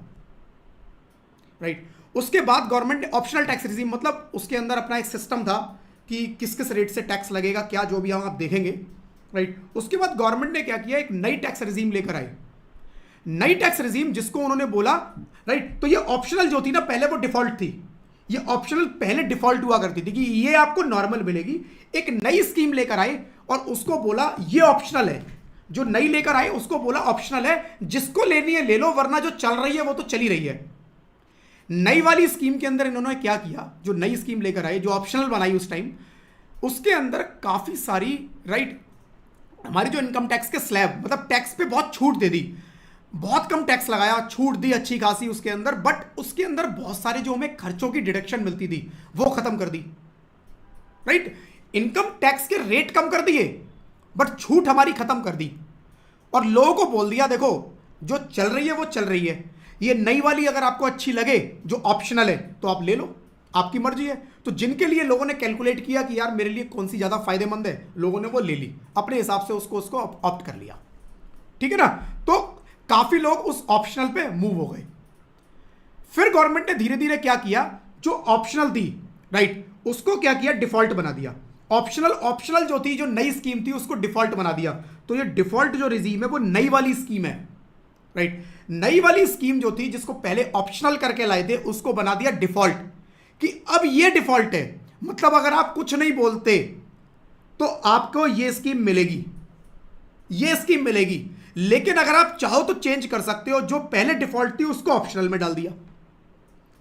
राइट, उसके बाद गवर्नमेंट ने ऑप्शनल टैक्स रिजीम, मतलब उसके अंदर अपना एक सिस्टम था कि किस किस रेट से टैक्स लगेगा, क्या जो भी हम आप देखेंगे। राइट, उसके बाद गवर्नमेंट ने क्या किया, एक नई टैक्स रिजीम लेकर आई। नई टैक्स रिजीम जिसको उन्होंने बोला, राइट, तो ये ऑप्शनल जो थी ना पहले वो डिफॉल्ट थी, ये ऑप्शनल पहले डिफॉल्ट हुआ करती थी कि ये आपको नॉर्मल मिलेगी। एक नई स्कीम लेकर आए और उसको बोला ये ऑप्शनल है, जो नई लेकर आए उसको बोला ऑप्शनल है, जिसको लेनी है ले लो वरना जो चल रही है वो तो चली रही है। नई वाली स्कीम के अंदर इन्होंने क्या किया, जो नई स्कीम लेकर आए जो ऑप्शनल बनाई उस टाइम, उसके अंदर काफी सारी, राइट, हमारी जो इनकम टैक्स के स्लैब मतलब टैक्स पे बहुत छूट दे दी, बहुत कम टैक्स लगाया, छूट दी अच्छी खासी उसके अंदर, बट उसके अंदर बहुत सारे जो हमें खर्चों की डिडक्शन मिलती थी वो खत्म कर दी, राइट। इनकम टैक्स के रेट कम कर दिए बट छूट हमारी खत्म कर दी और लोगों को बोल दिया देखो जो चल रही है वो चल रही है, ये नई वाली अगर आपको अच्छी लगे जो ऑप्शनल है तो आप ले लो, आपकी मर्जी है। तो जिनके लिए लोगों ने कैलकुलेट किया कि यार मेरे लिए कौन सी ज्यादा फायदेमंद है, लोगों ने वो ले ली अपने हिसाब से, उसको ऑप्ट कर लिया, ठीक है ना। तो काफी लोग उस ऑप्शनल पे मूव हो गए। फिर गवर्नमेंट ने धीरे धीरे क्या किया, जो ऑप्शनल थी, राइट, उसको क्या किया, डिफॉल्ट बना दिया। ऑप्शनल जो थी, जो नई स्कीम थी, उसको डिफॉल्ट बना दिया। तो ये डिफॉल्ट जो रिजीम है वो नई वाली स्कीम है, राइट। नई वाली स्कीम जो थी जिसको पहले ऑप्शनल करके लाए थे उसको बना दिया डिफॉल्ट, कि अब ये डिफॉल्ट है, मतलब अगर आप कुछ नहीं बोलते तो आपको ये स्कीम मिलेगी, ये स्कीम मिलेगी, लेकिन अगर आप चाहो तो चेंज कर सकते हो। जो पहले डिफॉल्ट थी उसको ऑप्शनल में डाल दिया।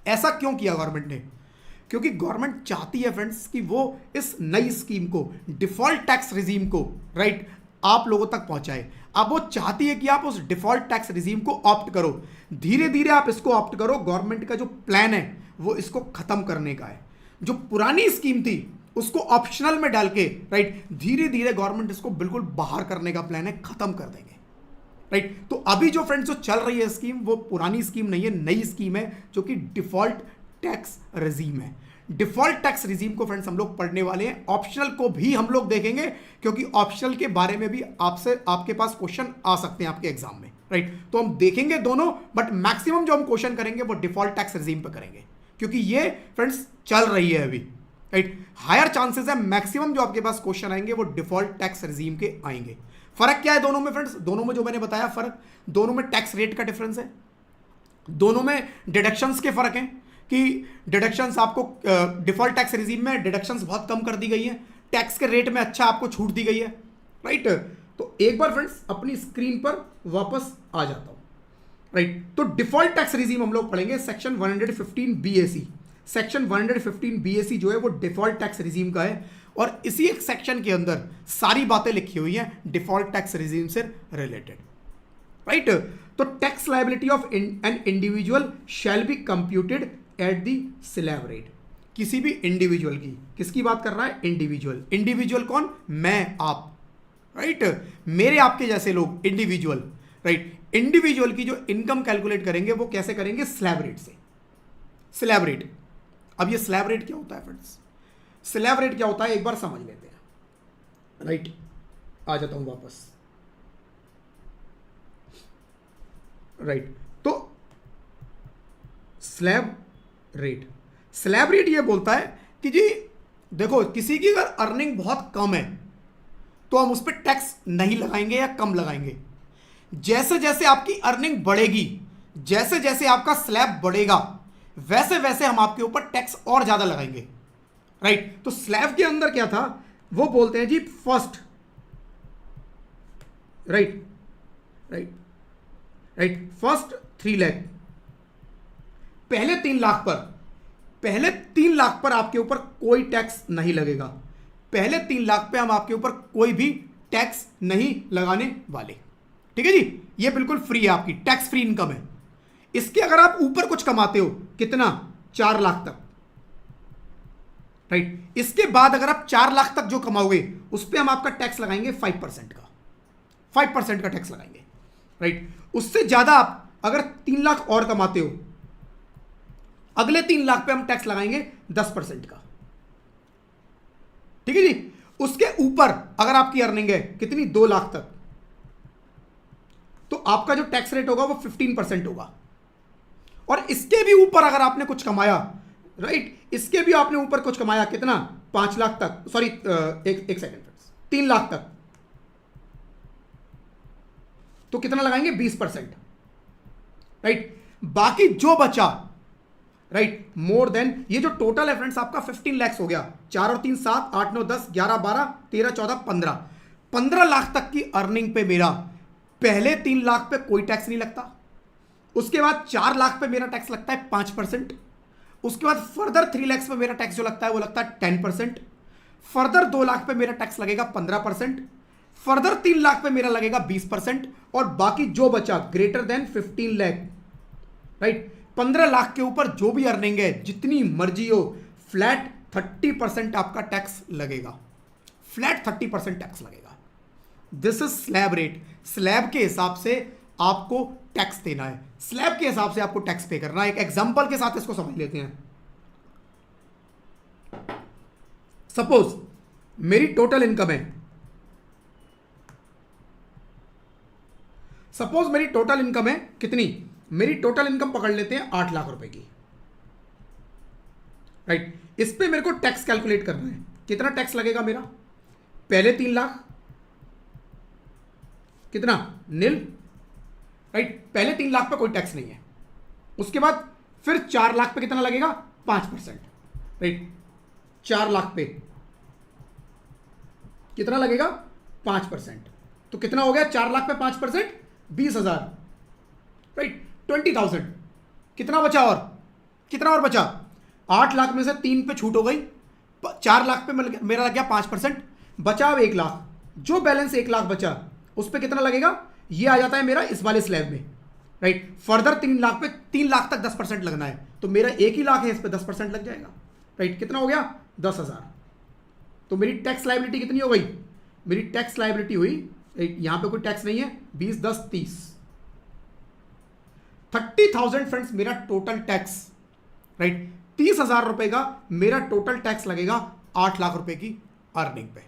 ऐसा क्यों किया गवर्नमेंट ने? क्योंकि गवर्नमेंट चाहती है फ्रेंड्स कि वो इस नई स्कीम को, डिफॉल्ट टैक्स रिजीम को, राइट, आप लोगों तक पहुंचाए। अब वो चाहती है कि आप उस डिफॉल्ट टैक्स रिजीम को ऑप्ट करो, धीरे धीरे आप इसको ऑप्ट करो। गवर्नमेंट का जो प्लान है वो इसको खत्म करने का है। जो पुरानी स्कीम थी उसको ऑप्शनल में डाल के, राइट, धीरे धीरे गवर्नमेंट इसको बिल्कुल बाहर करने का प्लान है, खत्म कर देंगे, राइट। तो अभी जो फ्रेंड्स जो चल रही है स्कीम वो पुरानी स्कीम नहीं है, नई स्कीम है जो कि डिफॉल्ट टैक्स रिजीम है। डिफॉल्ट टैक्स रिजीम को फ्रेंड्स हम लोग पढ़ने वाले हैं, ऑप्शनल को भी हम लोग देखेंगे क्योंकि ऑप्शनल के बारे में भी आपके पास क्वेश्चन आ सकते हैं आपके एग्जाम में, राइट। तो हम देखेंगे दोनों, बट मैक्सिमम जो हम क्वेश्चन करेंगे वो डिफॉल्ट टैक्स रिजीम पे करेंगे क्योंकि ये फ्रेंड्स चल रही है अभी, राइट। हायर चांसेस है मैक्सिमम जो आपके पास क्वेश्चन आएंगे वो डिफॉल्ट टैक्स रिजीम के आएंगे। फर्क क्या है दोनों में फ्रेंड्स? दोनों में जो मैंने बताया फर्क, दोनों में टैक्स रेट का डिफरेंस है, दोनों में डिडक्शंस के फर्क हैं कि डिडक्शंस आपको डिफॉल्ट टैक्स रिजीम में डिडक्शंस बहुत कम कर दी गई है, टैक्स के रेट में अच्छा आपको छूट दी गई है, राइट। तो एक बार फ्रेंड्स अपनी स्क्रीन पर वापस आ जाता हूं, राइट। तो डिफॉल्ट टैक्स रिजीम हम लोग पढ़ेंगे सेक्शन 115 बीएसी। सेक्शन 115 बीएसी जो है वो डिफॉल्ट टैक्स रिजीम का है और इसी एक सेक्शन के अंदर सारी बातें लिखी हुई हैं डिफॉल्ट टैक्स रिजीम से रिलेटेड, राइट। तो tax liability of an individual shall be computed at the slab rate. किसी भी इंडिविजुअल की, किसकी बात कर रहा है? इंडिविजुअल। इंडिविजुअल कौन? मैं, आप, राइट, मेरे आपके जैसे लोग, इंडिविजुअल, राइट। इंडिविजुअल की जो इनकम कैलकुलेट करेंगे वो कैसे करेंगे? स्लैब रेट से। स्लैब रेट, अब ये स्लैब रेट क्या होता है फ्रेंड्स? स्लैब रेट क्या होता है एक बार समझ लेते हैं, राइट। आ जाता हूं वापस, राइट। तो स्लैब रेट, स्लैब रेट ये बोलता है कि जी देखो किसी की अगर अर्निंग बहुत कम है तो हम उस पर टैक्स नहीं लगाएंगे या कम लगाएंगे। जैसे जैसे आपकी अर्निंग बढ़ेगी, जैसे जैसे आपका स्लैब बढ़ेगा, वैसे वैसे हम आपके ऊपर टैक्स और ज्यादा लगाएंगे, राइट। तो स्लैब के अंदर क्या था वो बोलते हैं जी first, right, right, right, first 3 lakh, पहले 3 लाख पर, पहले 3 लाख पर आपके ऊपर कोई टैक्स नहीं लगेगा। पहले 3 लाख पे हम आपके ऊपर कोई भी टैक्स नहीं लगाने वाले, ठीक है जी। ये बिल्कुल फ्री है, आपकी टैक्स फ्री इनकम है। इसके अगर आप ऊपर कुछ कमाते हो, कितना? 4 लाख तक, राइट। इसके बाद अगर आप 4 लाख तक जो कमाओगे उस पर हम आपका टैक्स लगाएंगे 5% का, 5% का टैक्स लगाएंगे, राइट। उससे ज्यादा आप अगर 3 लाख और कमाते हो, अगले 3 लाख पे हम टैक्स लगाएंगे 10% का, ठीक है जी। उसके ऊपर अगर आपकी अर्निंग है कितनी? 2 लाख तक, तो आपका जो टैक्स रेट होगा वो 15% होगा। और इसके भी ऊपर अगर आपने कुछ कमाया, राइट, इसके भी आपने ऊपर कुछ कमाया, कितना? 5 लाख तक, सॉरी एक सेकेंड, 3 लाख तक, तो कितना लगाएंगे? 20%, राइट। बाकी जो बचा, राइट, मोर देन, ये जो टोटल है फ्रेंड्स आपका 15 लैक्स हो गया। 4 और 3 7, 8 9 10 11 12 13 14 15, 15 लाख तक की अर्निंग पे मेरा पहले 3 लाख पे कोई टैक्स नहीं लगता। उसके बाद 4 लाख पे मेरा टैक्स लगता है 5%। उसके बाद फर्दर 3 लाख पे मेरा टैक्स जो लगता है वो लगता है 10%। फर्दर 2 लाख पे मेरा टैक्स लगेगा 15%। फर्दर 3 लाख पे मेरा लगेगा 20%। और बाकी जो बचा greater than 15 lakh, right, 15 lakh के ऊपर जो भी अर्निंग है जितनी मर्जी हो, फ्लैट 30% आपका टैक्स लगेगा। फ्लैट 30% टैक्स लगेगा। This is slab rate. Slab के हिसाब से आपको टैक्स देना है, स्लैब के हिसाब से आपको टैक्स पे करना है। एक एग्जांपल के साथ इसको समझ लेते हैं। सपोज मेरी टोटल इनकम है, सपोज मेरी टोटल इनकम है कितनी, मेरी टोटल इनकम पकड़ लेते हैं 8 लाख रुपए की, राइट। इस पे मेरे को टैक्स कैलकुलेट करना है। कितना टैक्स लगेगा मेरा, पहले 3 लाख कितना, नील, राइट, पहले 3 लाख पे कोई टैक्स नहीं है। उसके बाद फिर 4 लाख पे कितना लगेगा, 5%, राइट। 4 लाख पे कितना लगेगा, 5%। तो कितना हो गया 4 लाख पे 5%, 20,000, राइट, 20,000। कितना बचा, और कितना और बचा, 8 लाख में से 3 पे छूट हो गई, 4 लाख पे मेरा लग गया 5%, बचा अब 1 लाख। जो बैलेंस 1 लाख बचा उस पे कितना लगेगा, ये आ जाता है मेरा इस वाले स्लैब में, राइट। फर्दर 3 लाख पे, 3 लाख तक 10% लगना है, तो मेरा 1 ही लाख है, इस पे 10% लग जाएगा, राइट। कितना हो गया, 10,000। तो मेरी टैक्स लायबिलिटी कितनी हो गई, मेरी टैक्स लायबिलिटी हुई, यहां पे कोई टैक्स नहीं है, 20 10 30, 30,000 फ्रेंड्स मेरा टोटल टैक्स, राइट। 30,000 रुपए का मेरा टोटल टैक्स लगेगा 8 लाख रुपए की अर्निंग पे,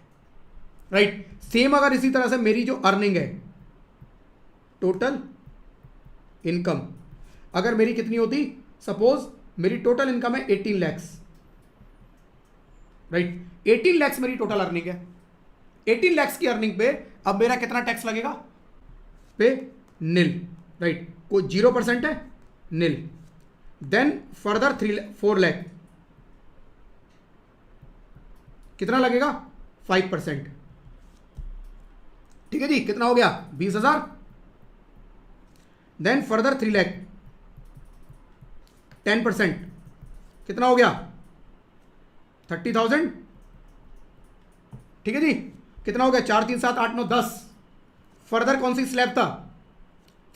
राइट। सेम अगर इसी तरह से मेरी जो अर्निंग है, टोटल इनकम अगर मेरी कितनी होती, सपोज मेरी टोटल इनकम है 18 लैक्स, राइट। 18 लैक्स मेरी टोटल अर्निंग है। 18 लैक्स की अर्निंग पे अब मेरा कितना टैक्स लगेगा, पे नील, राइट, कोई 0% है, नील। देन फर्दर 4 लाख कितना लगेगा, 5%, ठीक है जी। कितना हो गया, 20,000। देन फर्दर 3 लाख, 10%, कितना हो गया, 30,000, ठीक है जी। कितना हो गया, 4 3 7 8 9 10। फर्दर कौन सी स्लैब था,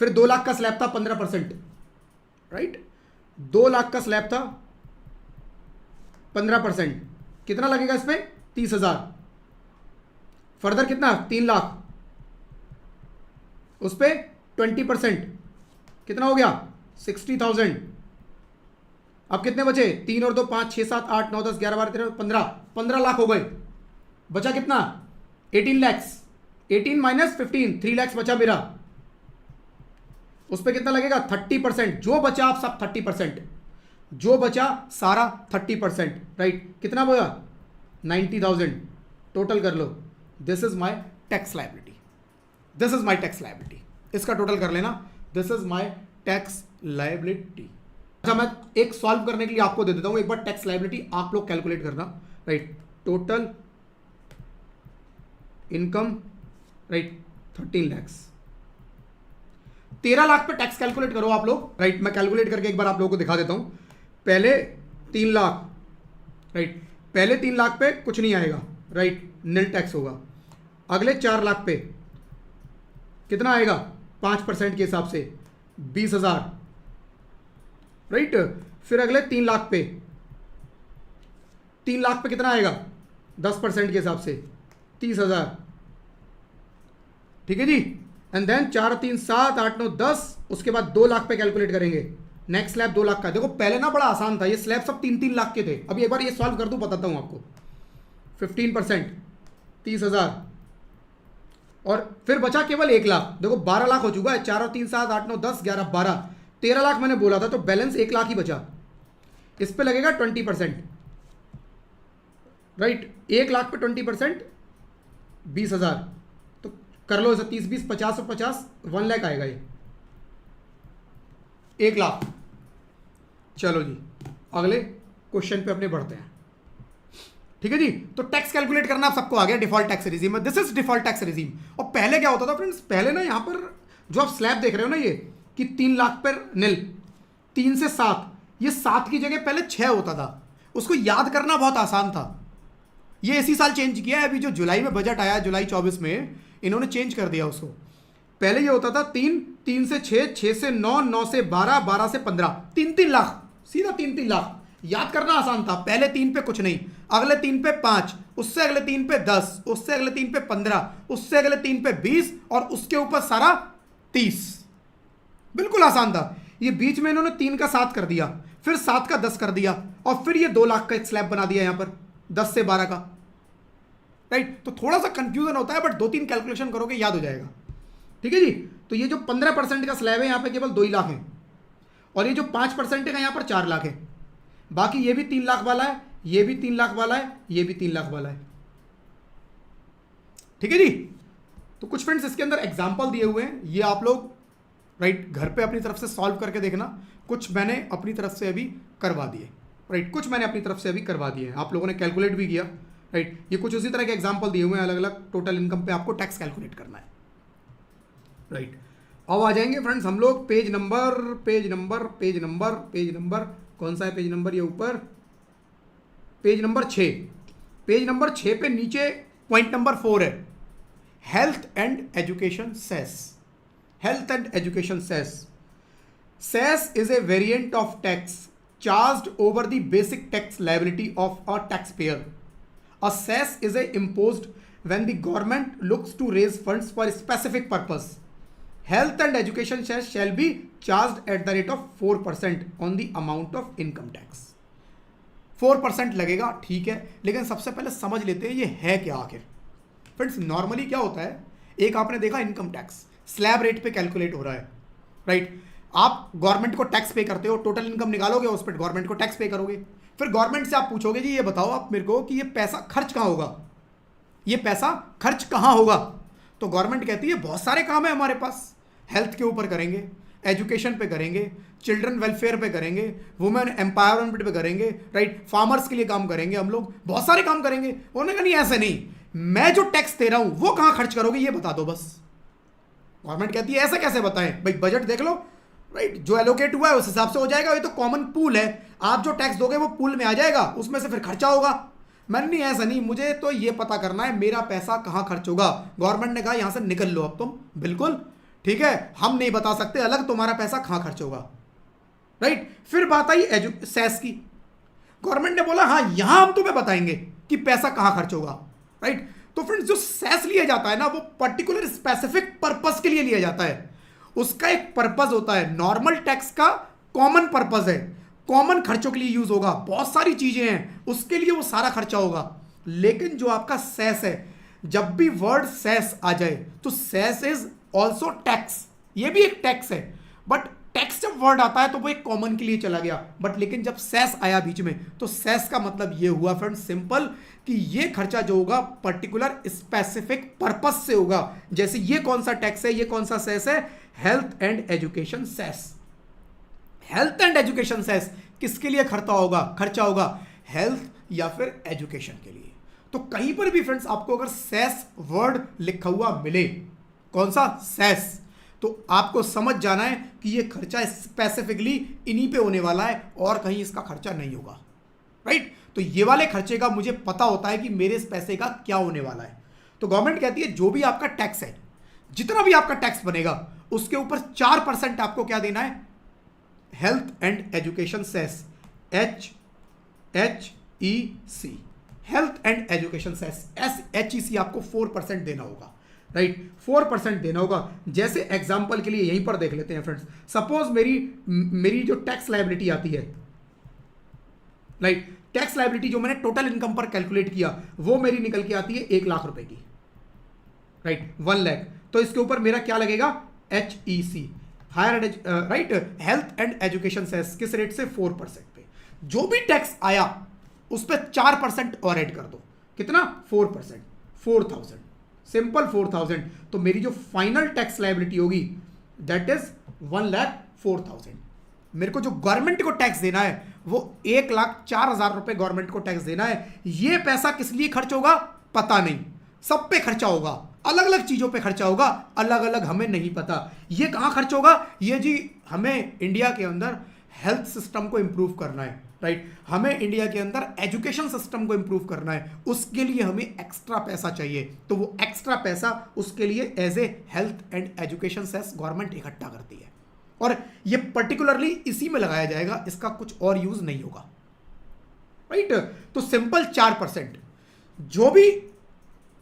फिर 2 लाख का स्लैब था, 15%, राइट। 2 लाख का स्लैब था, 15%, कितना लगेगा इस पे, 30,000। फर्दर कितना, 3 लाख, उस पे 20%, कितना हो गया, 60,000। अब कितने बचे, 3 और 2 5 6 7 8 9 10 11 12 13 15, 15 लाख हो गए। बचा कितना, 18 लैक्स, 18 माइनस 15, 3 लैक्स बचा मेरा। उस पर कितना लगेगा, 30%। जो बचा आप सब 30%, जो बचा सारा 30%, राइट। कितना बोला, 90,000। टोटल कर लो, this is my tax liability, this is my tax liability. इसका टोटल कर लेना, this is my tax liability. अच्छा, मैं एक सॉल्व करने के लिए आपको दे देता हूं, एक बार टैक्स लायबिलिटी आप लोग कैलकुलेट करना, right. Total income, right, 13 lakhs, 13 lakh पे टैक्स कैलकुलेट करो आप लोग, राइट। मैं कैलकुलेट करके एक बार आप लोगों को दिखा देता हूं। पहले 3 लाख, राइट, पहले 3 लाख पे कुछ नहीं आएगा, राइट, नील टैक्स होगा। अगले 4 लाख पे कितना आएगा, 5% के हिसाब से 20,000, राइट। फिर अगले 3 लाख पे, 3 लाख पे कितना आएगा, 10% के हिसाब से 30,000, ठीक है जी। एंड देन 4 3 7 8 9 10, उसके बाद 2 लाख पे कैलकुलेट करेंगे। नेक्स्ट स्लैब 2 लाख का। देखो पहले ना बड़ा आसान था, ये स्लैब सब 3 लाख के थे। अभी एक बार ये सॉल्व कर दूं, बताता हूं आपको। 15%, 30,000, और फिर बचा केवल 1 लाख। देखो 12 लाख हो चुका है, 4 और 3 7 8 9 10 11 12, 13 लाख मैंने बोला था, तो बैलेंस 1 लाख ही बचा। इस पे लगेगा 20%, राइट। 1 लाख पे 20%, 20,000। तो कर लो इसे, 30 20 50 और 50, 1 लाख आएगा ये, 1,00,000। चलो जी, अगले क्वेश्चन पे अपने बढ़ते हैं। ठीक है जी, तो टैक्स कैलकुलेट करना आप सबको आ गया डिफॉल्ट टैक्स रिजीम में। This is default tax regime. और पहले क्या होता था फ्रेंड्स, पहले ना यहां पर जो आप स्लैब देख रहे हो ना, ये कि 3 लाख पर निल, 3 से 7, ये 7 की जगह पहले 6 होता था। उसको याद करना बहुत आसान था। ये इसी साल चेंज किया है, अभी जो जुलाई में बजट आया, जुलाई 24 में इन्होंने चेंज कर दिया उसको। पहले ये होता था 3, 3 से 6, 6 से 9, 9 से 12, 12 से 15, 3-3 लाख, सीधा 3-3 लाख। याद करना आसान था। पहले 3 पे कुछ नहीं, अगले 3 पे 5, उससे अगले 3 पे 10, उससे अगले 3 पे 15, उससे अगले 3 पे 20 और उसके ऊपर सारा 30। बिल्कुल आसान था। ये बीच में इन्होंने 3 का 7 कर दिया, फिर 7 का 10 कर दिया, और फिर ये 2 लाख का एक स्लैब बना दिया यहां पर 10 से 12 का। राइट, तो थोड़ा सा कंफ्यूजन होता है, बट 2-3 कैलकुलेशन करोगे याद हो जाएगा। ठीक है जी, तो ये जो 15% का स्लैब है यहां पे केवल 2 ही लाख है, और ये जो 5% का यहां पर 4 लाख है। बाकी ये भी 3 लाख वाला है, ये भी 3 लाख वाला है, ये भी 3 लाख वाला है। ठीक है जी, तो कुछ फ्रेंड्स इसके अंदर एग्जाम्पल दिए हुए हैं, ये आप लोग राइट घर पे अपनी तरफ से सॉल्व करके देखना। कुछ मैंने अपनी तरफ से अभी करवा दिए, राइट, कुछ मैंने अपनी तरफ से अभी करवा दिए हैं, आप लोगों ने कैलकुलेट भी किया। राइट, ये कुछ उसी तरह के एग्जाम्पल दिए हुए हैं, अलग अलग टोटल इनकम पे आपको टैक्स कैलकुलेट करना है। राइट, अब आ जाएंगे फ्रेंड्स हम लोग पेज नंबर कौन सा है पेज नंबर, ये ऊपर पेज नंबर 6। पेज नंबर 6 पे नीचे पॉइंट नंबर 4 है, health and education cess. Health and education cess. Cess is a variant of tax charged over the basic tax liability of a tax payer. A cess is a imposed when the government looks to raise funds for a specific purpose. Health and education cess shall be charged at the rate of 4% on the amount of income tax. 4% लगेगा, ठीक है, लेकिन सबसे पहले समझ लेते हैं ये है क्या आखिर। फ्रेंड्स नॉर्मली क्या होता है, एक आपने देखा इनकम टैक्स स्लैब रेट पे कैलकुलेट हो रहा है। राइट, आप गवर्नमेंट को टैक्स पे करते हो, टोटल इनकम निकालोगे, उस पर गवर्नमेंट को टैक्स पे करोगे। फिर गवर्नमेंट से आप पूछोगे जी ये बताओ आप मेरे को कि ये पैसा खर्च कहाँ होगा, ये पैसा खर्च कहाँ होगा। तो गवर्नमेंट कहती है बहुत सारे काम है हमारे पास, हेल्थ के ऊपर करेंगे, एजुकेशन पे करेंगे, चिल्ड्रन वेलफेयर पे करेंगे, वुमेन एम्पावरमेंट पे करेंगे, राइट, फार्मर्स के लिए काम करेंगे, हम लोग बहुत सारे काम करेंगे। उन्होंने कहा नहीं ऐसे नहीं, मैं जो टैक्स दे रहा हूं वो कहां खर्च करोगे ये बता दो बस। गवर्नमेंट कहती है ऐसा कैसे बताएं भाई, बजट देख लो, राइट, जो एलोकेट हुआ है उस हिसाब से हो जाएगा, ये तो कॉमन पूल है, आप जो टैक्स दोगे वो पूल में आ जाएगा, उसमें से फिर खर्चा होगा। मैंने नहीं ऐसा नहीं, मुझे तो ये पता करना है मेरा पैसा कहां खर्च होगा। गवर्नमेंट ने कहा यहां से निकल लो अब तुम, बिल्कुल ठीक है, हम नहीं बता सकते अलग तुम्हारा पैसा कहां खर्च होगा। राइट, फिर बात आई सेस की। गवर्नमेंट ने बोला हाँ यहां हम तुम्हें बताएंगे कि पैसा कहां खर्च होगा। राइट, तो फ्रेंड्स जो सेस लिया जाता है ना वो पर्टिकुलर स्पेसिफिक पर्पस के लिए लिया जाता है, उसका एक पर्पस होता है। नॉर्मल टैक्स का कॉमन पर्पस है, कॉमन खर्चों के लिए यूज होगा, बहुत सारी चीजें हैं उसके लिए वो सारा खर्चा होगा। लेकिन जो आपका सेस है, जब भी वर्ड सेस आ जाए तो सेस इज ऑल्सो टैक्स, ये भी एक टैक्स है, बट टैक्स जब वर्ड आता है तो वो एक कॉमन के लिए चला गया। बट लेकिन जब सेस आया बीच में तो सेस का मतलब ये हुआ फ्रेंड सिंपल कि ये खर्चा जो होगा पर्टिकुलर स्पेसिफिक पर्पस से होगा। जैसे ये कौन सा टैक्स है, ये कौन सा सेस है, health and education cess. Health and education cess किसके लिए खर्चा होगा, हेल्थ या फिर एजुकेशन के लिए। तो कहीं पर भी फ्रेंड्स आपको अगर सेस वर्ड लिखा हुआ मिले, कौन सा सेस, तो आपको समझ जाना है कि ये खर्चा स्पेसिफिकली इन्हीं पे होने वाला है और कहीं इसका खर्चा नहीं होगा। राइट, तो ये वाले खर्चे का मुझे पता होता है कि मेरे इस पैसे का क्या होने वाला है। तो गवर्नमेंट कहती है जो भी आपका टैक्स है, जितना भी आपका टैक्स बनेगा उसके ऊपर 4% आपको क्या देना है, health and education cess, HEC, health and education cess, HEC आपको 4% देना होगा। राइट, 4% देना होगा। जैसे एग्जांपल के लिए यहीं पर देख लेते हैं फ्रेंड्स, सपोज मेरी जो टैक्स लायबिलिटी आती है, राइट, टैक्स लायबिलिटी जो मैंने टोटल इनकम पर कैलकुलेट किया वो मेरी निकल के आती है 1 लाख रुपए की। राइट, 1 लाख, तो इसके ऊपर मेरा क्या लगेगा, HEC, higher right, health and education cess, किस रेट से, 4% पे। जो भी टैक्स आया उस पर 4% और ऐड कर दो, कितना, 4%, 4000, सिंपल 4000। तो मेरी जो फाइनल टैक्स लायबिलिटी होगी दैट इज 1,04,000। मेरे को जो गवर्नमेंट को टैक्स देना है वो 1,04,000 रुपए गवर्नमेंट को टैक्स देना है। ये पैसा किस लिए खर्च होगा पता नहीं, सब पे खर्चा होगा, अलग अलग चीजों पे खर्चा होगा, अलग अलग हमें नहीं पता ये कहां खर्च होगा। ये जी हमें इंडिया के अंदर हेल्थ सिस्टम को इंप्रूव करना है, राइट, हमें इंडिया के अंदर एजुकेशन सिस्टम को इंप्रूव करना है, उसके लिए हमें एक्स्ट्रा पैसा चाहिए। तो वो एक्स्ट्रा पैसा उसके लिए as a health and education cess government इकट्ठा करती है और ये पर्टिकुलरली इसी में लगाया जाएगा, इसका कुछ और यूज नहीं होगा, राइट। तो सिंपल 4% जो भी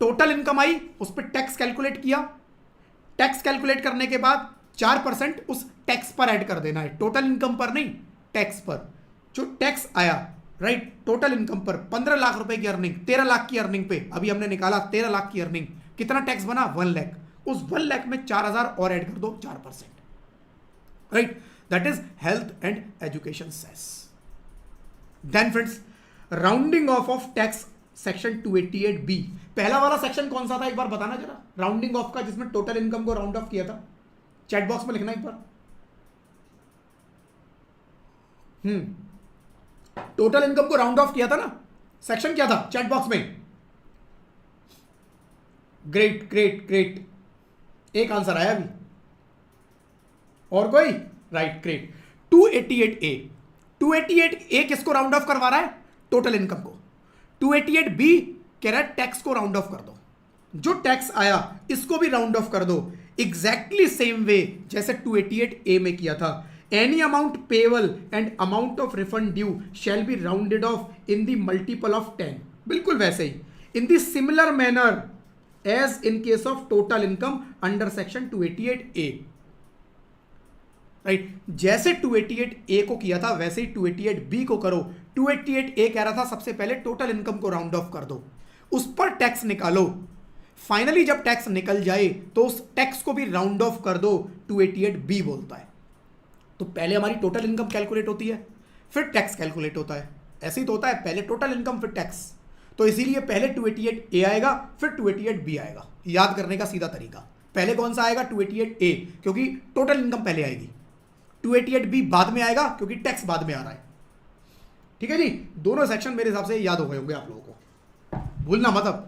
टोटल इनकम आई उस पर टैक्स कैलकुलेट किया, टैक्स कैलकुलेट करने के बाद 4% उस टैक्स पर ऐड कर देना है, टोटल इनकम पर नहीं, टैक्स पर। जो टैक्स आया, राइट, टोटल इनकम पर 15 लाख रुपए की अर्निंग, 13 लाख की अर्निंग पे अभी हमने निकाला 13 लाख की अर्निंग, कितना टैक्स बना 1 लाख, उस 1 लाख में 4,000 और ऐड कर दो 4%, right, that is health and education cess. Then friends rounding off tax section 288B, पहला वाला सेक्शन कौन सा था एक बार बताना जरा, राउंडिंग ऑफ का, जिसमें टोटल इनकम को राउंड ऑफ किया था, चैट बॉक्स में लिखना एक बार। टोटल इनकम को राउंड ऑफ किया था ना, सेक्शन क्या था चैट बॉक्स में। ग्रेट ग्रेट ग्रेट, एक आंसर आया अभी, और कोई, राइट, ग्रेट। 288A, 288A किसको राउंड ऑफ करवा रहा है, टोटल इनकम को। 288B कह रहा है टैक्स को राउंड ऑफ कर दो, जो टैक्स आया इसको भी राउंड ऑफ कर दो, एग्जैक्टली सेम वे जैसे 288A में किया था। Any amount payable and amount of refund due shall be rounded off in the multiple of 10, बिल्कुल वैसे ही, in the similar manner as in case of total income under section 288A, right, जैसे 288A को किया था वैसे ही 288B को करो। 288A कह रहा था सबसे पहले टोटल इनकम को राउंड ऑफ कर दो, उस पर टैक्स निकालो, फाइनली जब टैक्स निकल जाए तो उस टैक्स को भी राउंड ऑफ कर दो, 288B बोलता है। तो पहले हमारी टोटल इनकम कैलकुलेट होती है, फिर टैक्स कैलकुलेट होता है, ऐसे ही तो होता है, पहले टोटल इनकम फिर टैक्स। तो इसीलिए पहले 288A आएगा फिर 288B आएगा, याद करने का सीधा तरीका। पहले कौन सा आएगा 288A, क्योंकि टोटल इनकम पहले आएगी, 288B बाद में आएगा क्योंकि टैक्स बाद में आ रहा है। ठीक है जी, दोनों सेक्शन मेरे हिसाब से याद हो गए होंगे आप लोगों को, भूलना मत। अब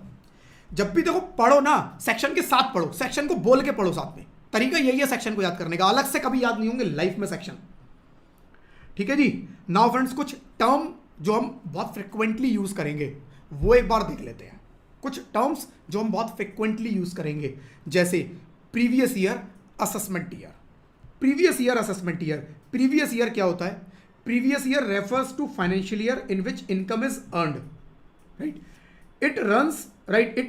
जब भी देखो पढ़ो ना, सेक्शन के साथ पढ़ो, सेक्शन को बोल के पढ़ो साथ में, तरीका यही है सेक्शन को याद करने का, अलग से कभी याद नहीं होंगे लाइफ में सेक्शन। ठीक है जी। नाउ फ्रेंड्स कुछ टर्म जो हम बहुत फ्रिक्वेंटली यूज करेंगे वो एक बार देख लेते हैं। कुछ टर्म्स जो हम बहुत फ्रिक्वेंटली यूज करेंगे, जैसे previous year, assessment year. Previous year, assessment year. Previous year क्या होता है, previous year refers to financial year in which income is earned, right, it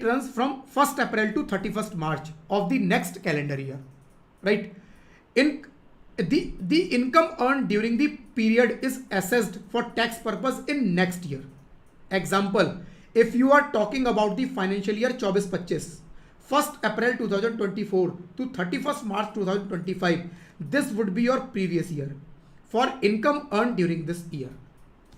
runs from 1st April to 31st March of the next calendar year, right. In the income earned during the period is assessed for tax purpose in next year. Example, if you are talking about the financial year 24-25, 1st April 2024 to 31st March 2025, this would be your previous year for income earned during this year.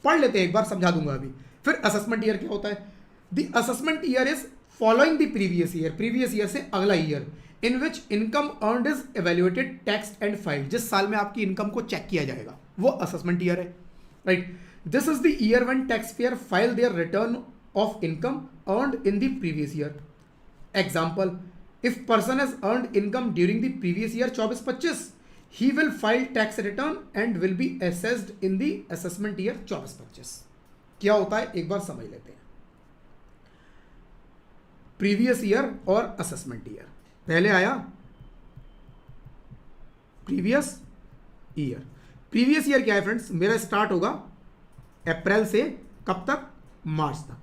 पढ़ लेते हैं एक बार, समझा दूंगा अभी। फिर असेसमेंट ईयर क्या होता है, The assessment year is following the previous year, previous year से अगला year, in which income earned is evaluated, taxed and filed, जिस साल में आपकी इनकम को चेक किया जाएगा वो असेसमेंट ईयर है, right. This is the year when taxpayer file their return of income earned in the previous year. Example, if person has earned income during the previous year 24-25, he will file tax return and will be assessed in the assessment year 24-25. क्या होता है एक बार समझ लेते हैं। प्रीवियस ईयर और असेसमेंट ईयर, पहले आया प्रीवियस ईयर। प्रीवियस ईयर क्या है फ्रेंड्स, मेरा स्टार्ट होगा अप्रैल से कब तक, मार्च तक।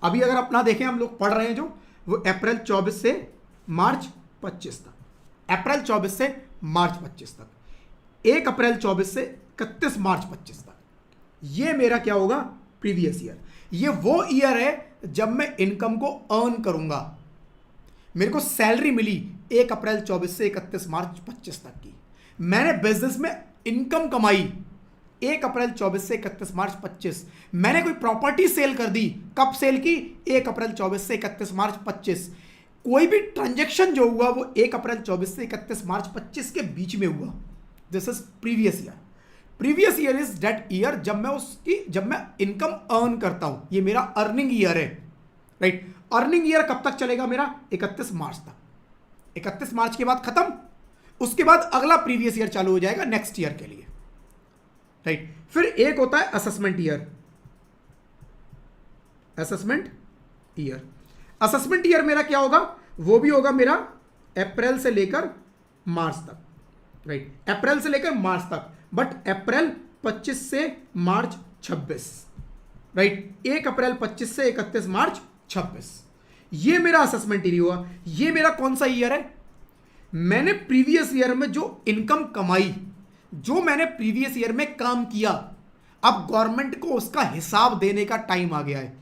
अभी अगर अपना देखें, हम लोग पढ़ रहे हैं जो, वो अप्रैल 24 से मार्च 25 तक, अप्रैल 24 से मार्च 25 तक, 1 अप्रैल 24 से 31 मार्च 25 तक, ये मेरा क्या होगा प्रीवियस ईयर। ये वो ईयर है जब मैं इनकम को अर्न करूंगा, मेरे को सैलरी मिली 1 अप्रैल 24 से 31 मार्च 25 तक की, मैंने बिजनेस में इनकम कमाई 1 अप्रैल 24 से 31 मार्च 25, मैंने कोई प्रॉपर्टी सेल कर दी, कब सेल की, 1 अप्रैल 24 से 31 मार्च 25, कोई भी ट्रांजैक्शन जो हुआ वो 1 अप्रैल 24 से 31 मार्च 25 के बीच में हुआ, this is previous year. Previous year is that year जब मैं इनकम अर्न करता हूं, ये मेरा अर्निंग ईयर है, राइट। अर्निंग ईयर कब तक चलेगा मेरा? 31 मार्च तक। 31 मार्च के बाद खत्म, उसके बाद अगला प्रीवियस ईयर चालू हो जाएगा नेक्स्ट ईयर के लिए, राइट। फिर एक होता है असेसमेंट ईयर। असेसमेंट ईयर मेरा क्या होगा? वो भी होगा मेरा अप्रैल से लेकर मार्च तक, राइट। अप्रैल से लेकर मार्च तक, बट अप्रैल 25 से मार्च 26, राइट। 1 अप्रैल 25 से 31 मार्च 26, ये मेरा असेसमेंट ईयर हुआ। ये मेरा कौन सा ईयर है? मैंने प्रीवियस ईयर में जो इनकम कमाई, जो मैंने प्रीवियस ईयर में काम किया, अब गवर्नमेंट को उसका हिसाब देने का टाइम आ गया है,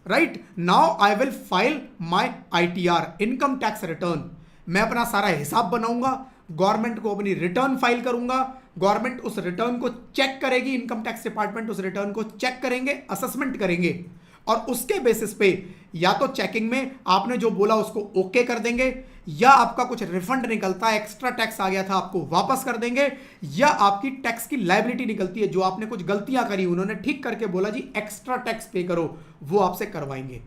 right. Now I will file my ITR, income tax return. मैं अपना सारा हिसाब बनाऊंगा, गवर्नमेंट को अपनी रिटर्न फाइल करूंगा, गवर्नमेंट उस रिटर्न को चेक करेगी, इनकम टैक्स डिपार्टमेंट उस रिटर्न को चेक करेंगे, असेसमेंट करेंगे, और उसके बेसिस पे या तो चेकिंग में आपने जो बोला उसको ओके कर देंगे, या आपका कुछ रिफंड निकलता है, एक्स्ट्रा टैक्स आ गया था आपको वापस कर देंगे, या आपकी टैक्स की लायबिलिटी निकलती है, जो आपने कुछ गलतियां करी उन्होंने ठीक करके बोला जी एक्स्ट्रा टैक्स पे करो, वो आपसे करवाएंगे।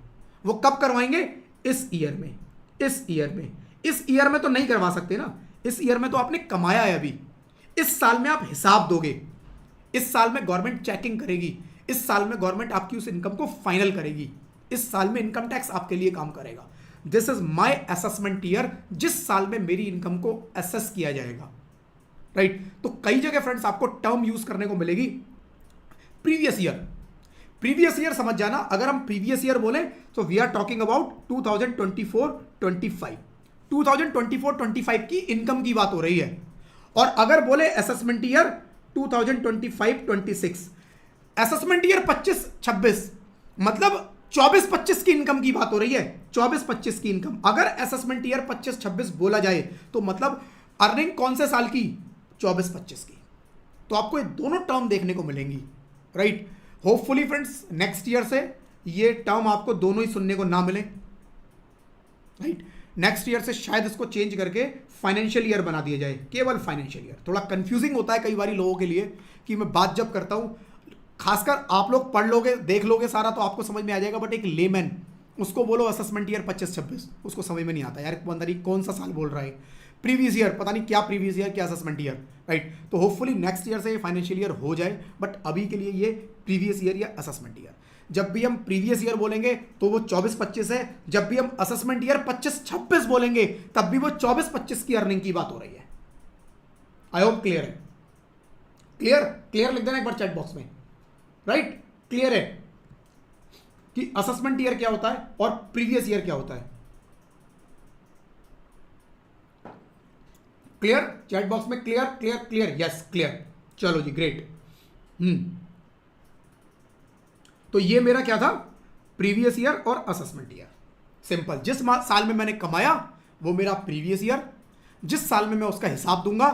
वो कब करवाएंगे? इस ईयर में। इस ईयर में तो नहीं करवा सकते ना, इस ईयर में तो आपने कमाया है अभी। इस साल में आप हिसाब दोगे, इस साल में गवर्नमेंट चेकिंग करेगी, इस साल में गवर्नमेंट आपकी उस इनकम को फाइनल करेगी, इस साल में इनकम टैक्स आपके लिए काम करेगा। This is my assessment year, जिस साल में मेरी इनकम को असेस किया जाएगा, राइट। तो कई जगह फ्रेंड्स आपको टर्म यूज करने को मिलेगी प्रीवियस ईयर समझ जाना। अगर हम प्रीवियस ईयर बोले तो वी आर टॉकिंग अबाउट 2024-25 2024-25 की इनकम की बात हो रही है। और अगर बोले असेसमेंट ईयर 2025-26, असेसमेंट ईयर 25-26 मतलब 24-25 की इनकम की बात हो रही है। 24-25 की इनकम, अगर असेसमेंट ईयर 25-26 बोला जाए तो मतलब अर्निंग कौन से साल की? 24-25 की। तो आपको ये दोनों टर्म देखने को मिलेंगी, right. Hopefully friends next year से ये टर्म आपको दोनों ही सुनने को ना मिले, राइट। नेक्स्ट ईयर से शायद इसको चेंज करके फाइनेंशियल ईयर बना दिया जाए, केवल फाइनेंशियल ईयर। थोड़ा कंफ्यूजिंग होता है कई बार लोगों के लिए कि मैं बात जब करता हूं, खासकर आप लोग पढ़ लोगे देख लोगे सारा तो आपको समझ में आ जाएगा, बट एक लेमैन उसको बोलो असेसमेंट ईयर 25-26, उसको समझ में नहीं आता यार, बंदा नहीं कौन सा साल बोल रहा है, प्रीवियस ईयर पता नहीं क्या प्रीवियस ईयर क्या असेसमेंट ईयर, राइट। तो होपफुली नेक्स्ट ईयर से ये फाइनेंशियल ईयर हो जाए, बट अभी के लिए ये प्रीवियस ईयर या असेसमेंट ईयर। जब भी हम प्रीवियस ईयर बोलेंगे तो वो 24-25 है, जब भी हम असेसमेंट ईयर 25-26 बोलेंगे तब भी वो 24-25 की अर्निंग की बात हो रही है। आई होप क्लियर है। क्लियर लिख देना एक बार चैट बॉक्स में, राइट। क्लियर है कि असेसमेंट ईयर क्या होता है और प्रीवियस ईयर क्या होता है। क्लियर? चैट बॉक्स में क्लियर, यस क्लियर। चलो जी, ग्रेट। तो ये मेरा क्या था? प्रीवियस ईयर और असेसमेंट ईयर। सिंपल, जिस साल में मैंने कमाया वो मेरा प्रीवियस ईयर, जिस साल में मैं उसका हिसाब दूंगा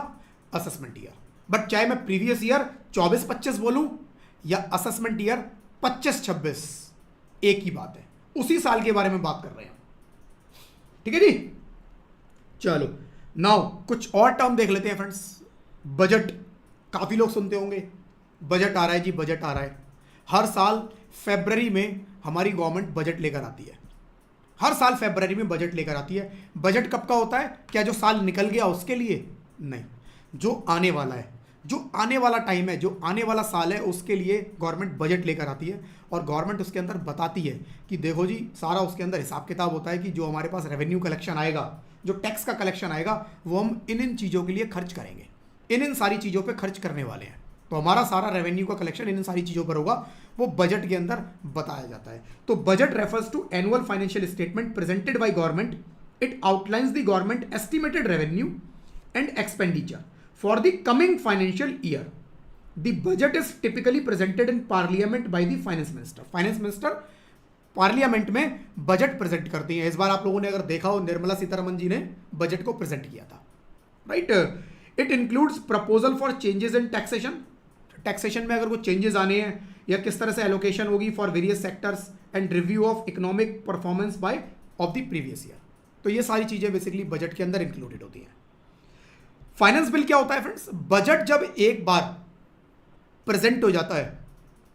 असेसमेंट ईयर। बट चाहे मैं प्रीवियस ईयर 24-25 बोलूं या असेसमेंट ईयर 25-26, एक ही बात है, उसी साल के बारे में बात कर रहे हैं, ठीक है जी। चलो नाउ कुछ और टर्म देख लेते हैं फ्रेंड्स। बजट, काफी लोग सुनते होंगे बजट आ रहा है जी, बजट आ रहा है। हर साल फरवरी में हमारी गवर्नमेंट बजट लेकर आती है, हर साल फरवरी में बजट लेकर आती है। बजट कब का होता है? क्या जो साल निकल गया उसके लिए? नहीं, जो आने वाला है, जो आने वाला टाइम है, जो आने वाला साल है उसके लिए गवर्नमेंट बजट लेकर आती है। और गवर्नमेंट उसके अंदर बताती है कि देखो जी, सारा उसके अंदर हिसाब किताब होता है कि जो हमारे पास रेवेन्यू कलेक्शन आएगा, जो टैक्स का कलेक्शन आएगा, वो हम इन चीज़ों के लिए खर्च करेंगे, इन सारी चीज़ों पर खर्च करने वाले हैं। तो हमारा सारा रेवेन्यू का कलेक्शन इन सारी चीज़ों पर होगा, वो बजट के अंदर बताया जाता है। तो budget refers to annual financial statement presented by government. It outlines the government estimated revenue and expenditure for the coming financial year. The budget is typically presented in parliament by the finance minister. Finance minister parliament में बजट प्रेजेंट करती हैं। इस बार आप लोगों ने अगर देखा हो, निर्मला सीतारमण जी ने बजट को प्रेजेंट किया था, right. It includes proposal for changes in taxation. Taxation में अगर कुछ चेंजेस आने हैं या किस तरह से एलोकेशन होगी for various sectors, and review of economic performance by of the previous year. तो ये सारी चीजें बेसिकली बजट के अंदर इंक्लूडेड होती हैं। फाइनेंस बिल क्या होता है फ्रेंड्स? बजट जब एक बार प्रेजेंट हो जाता है,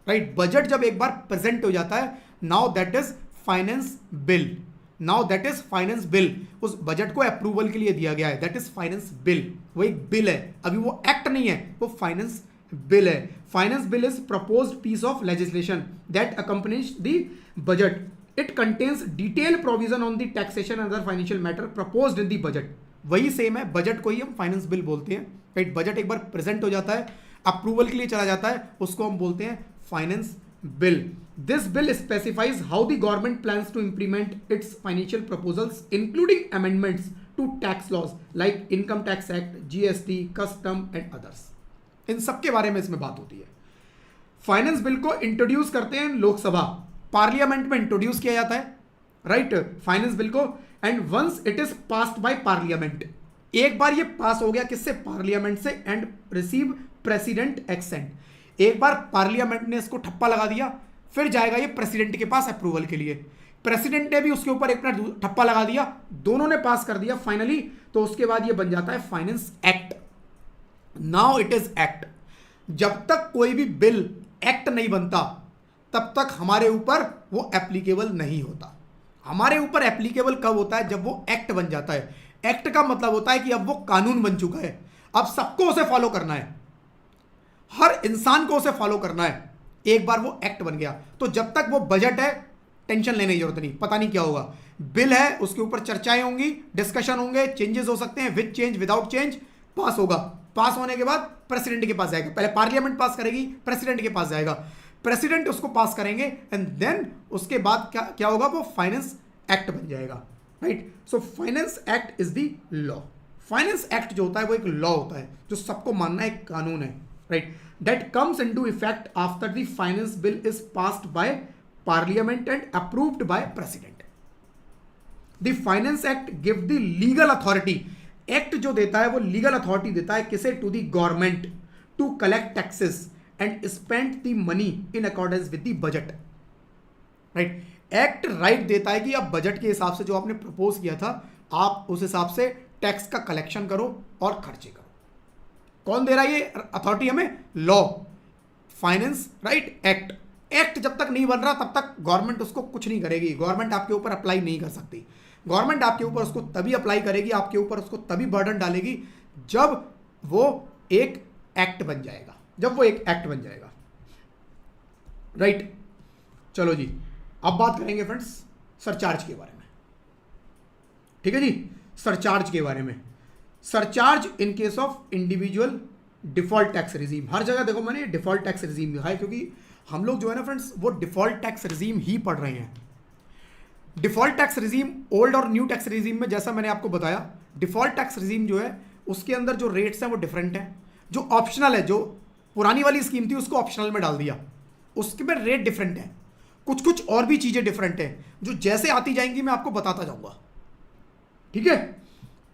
राइट, बजट जब एक बार प्रेजेंट हो जाता है, now that is finance bill, now that is finance bill, उस बजट को अप्रूवल के लिए दिया गया है, दैट इज फाइनेंस बिल, वो एक बिल है, अभी वो एक्ट नहीं है, वो फाइनेंस बिल है। Finance bill is proposed piece of legislation that accompanies the budget, it contains detail provision on the taxation and other financial matter proposed in the budget, वही सेम है, बजट को ही हम फाइनेंस बिल बोलते हैं, राइट, बजट एक बार प्रेजेंट हो जाता है, अप्रूवल के लिए चला जाता है, उसको हम बोलते हैं finance bill. This bill specifies how the government plans to implement its financial proposals, including amendments to tax laws like Income Tax Act, GST, Custom and others. इन सब के बारे में इसमें बात होती है। फाइनेंस बिल को इंट्रोड्यूस करते हैं लोकसभा, पार्लियामेंट में इंट्रोड्यूस किया जाता है, राइट, फाइनेंस बिल को, and once it is passed by parliament, एक बार ये पास हो गया किससे, पार्लियामेंट से, एंड रिसीव प्रेसिडेंट एक्सेंट, एक बार पार्लियामेंट ने इसको ठप्पा लगा दिया, फिर जाएगा ये प्रेसिडेंट के पास अप्रूवल के लिए, प्रेसिडेंट ने भी उसके ऊपर एक ठप्पा लगा दिया, दोनों ने पास कर दिया फाइनली, तो उसके बाद ये बन जाता है finance act. Now it is act. जब तक कोई भी बिल एक्ट नहीं बनता तब तक हमारे ऊपर वो एप्लीकेबल नहीं होता। हमारे ऊपर एप्लीकेबल कब होता है, जब वो एक्ट बन जाता है। एक्ट का मतलब होता है कि अब वो कानून बन चुका है, अब सबको उसे फॉलो करना है, हर इंसान को उसे फॉलो करना है। एक बार वो एक्ट बन गया तो जब तक वो बजट है टेंशन लेने की जरूरत नहीं, पता नहीं क्या होगा, बिल है उसके ऊपर चर्चाएं होंगी, डिस्कशन होंगे, चेंजेस हो सकते हैं, विद चेंज विदाउट चेंज, पास होगा, पास होने के बाद प्रेसिडेंट के पास जाएगा, पहले पार्लियामेंट पास करेगी, प्रेसिडेंट के पास जाएगा, प्रेसिडेंट उसको पास करेंगे, एंड देन उसके बाद क्या होगा, वो फाइनेंस एक्ट बन जाएगा, right. So finance act is the law. Finance act जो होता है वो एक लॉ होता है जो सबको मानना एक कानून है, right, that comes into effect after the finance bill is passed by parliament and approved by president. The finance act give the legal authority, act जो देता है वो legal authority देता है किसे, to the government to collect taxes and spend the money in accordance with the budget, right. Act right देता है कि आप बजट के हिसाब से जो आपने प्रपोज किया था आप उस हिसाब से टैक्स का कलेक्शन करो और खर्चे करो। कौन दे रहा है ये अथॉरिटी हमें, law, finance, right, act. Act जब तक नहीं बन रहा तब तक गवर्नमेंट उसको कुछ नहीं करेगी, गवर्नमेंट आपके ऊपर अप्लाई नहीं कर सकती, गवर्नमेंट आपके ऊपर उसको तभी अप्लाई करेगी, आपके ऊपर उसको तभी बर्डन डालेगी जब वो एक एक्ट बन जाएगा, जब वो एक एक्ट बन जाएगा, राइट। चलो जी, अब बात करेंगे फ्रेंड्स सरचार्ज के बारे में, ठीक है जी, सरचार्ज के बारे में। Surcharge in case of individual default tax regime, हर जगह देखो मैंने डिफॉल्ट टैक्स रिजीम लिखा है क्योंकि हम लोग जो है ना फ्रेंड्स वो डिफॉल्ट टैक्स रिजीम ही पढ़ रहे हैं। डिफॉल्ट टैक्स रिजीम ओल्ड और न्यू टैक्स रिजीम में, जैसा मैंने आपको बताया, डिफॉल्ट टैक्स रिजीम जो है उसके अंदर जो रेट्स हैं वो डिफरेंट हैं, जो ऑप्शनल है, जो पुरानी वाली स्कीम थी उसको ऑप्शनल में डाल दिया, उसके में रेट डिफरेंट है, कुछ कुछ और भी चीज़ें डिफरेंट हैं जो जैसे आती जाएंगी मैं आपको बताता जाऊंगा, ठीक है।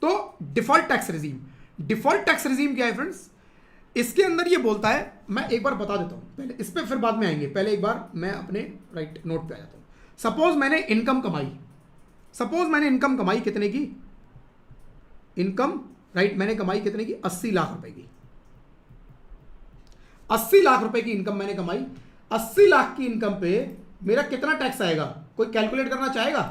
तो default tax regime, default tax regime क्या है फ्रेंड्स, इसके अंदर ये बोलता है, मैं एक बार बता देता हूं पहले, इस पर फिर बाद में आएंगे, पहले एक बार मैं अपने राइट नोट पे आ जाता हूं। सपोज मैंने इनकम कमाई, सपोज मैंने इनकम कमाई कितने की, इनकम, राइट, मैंने कमाई कितने की, 80 लाख रुपए की, 80 लाख रुपए की इनकम मैंने कमाई। 80 लाख की इनकम पे मेरा कितना टैक्स आएगा, कोई कैलकुलेट करना चाहेगा,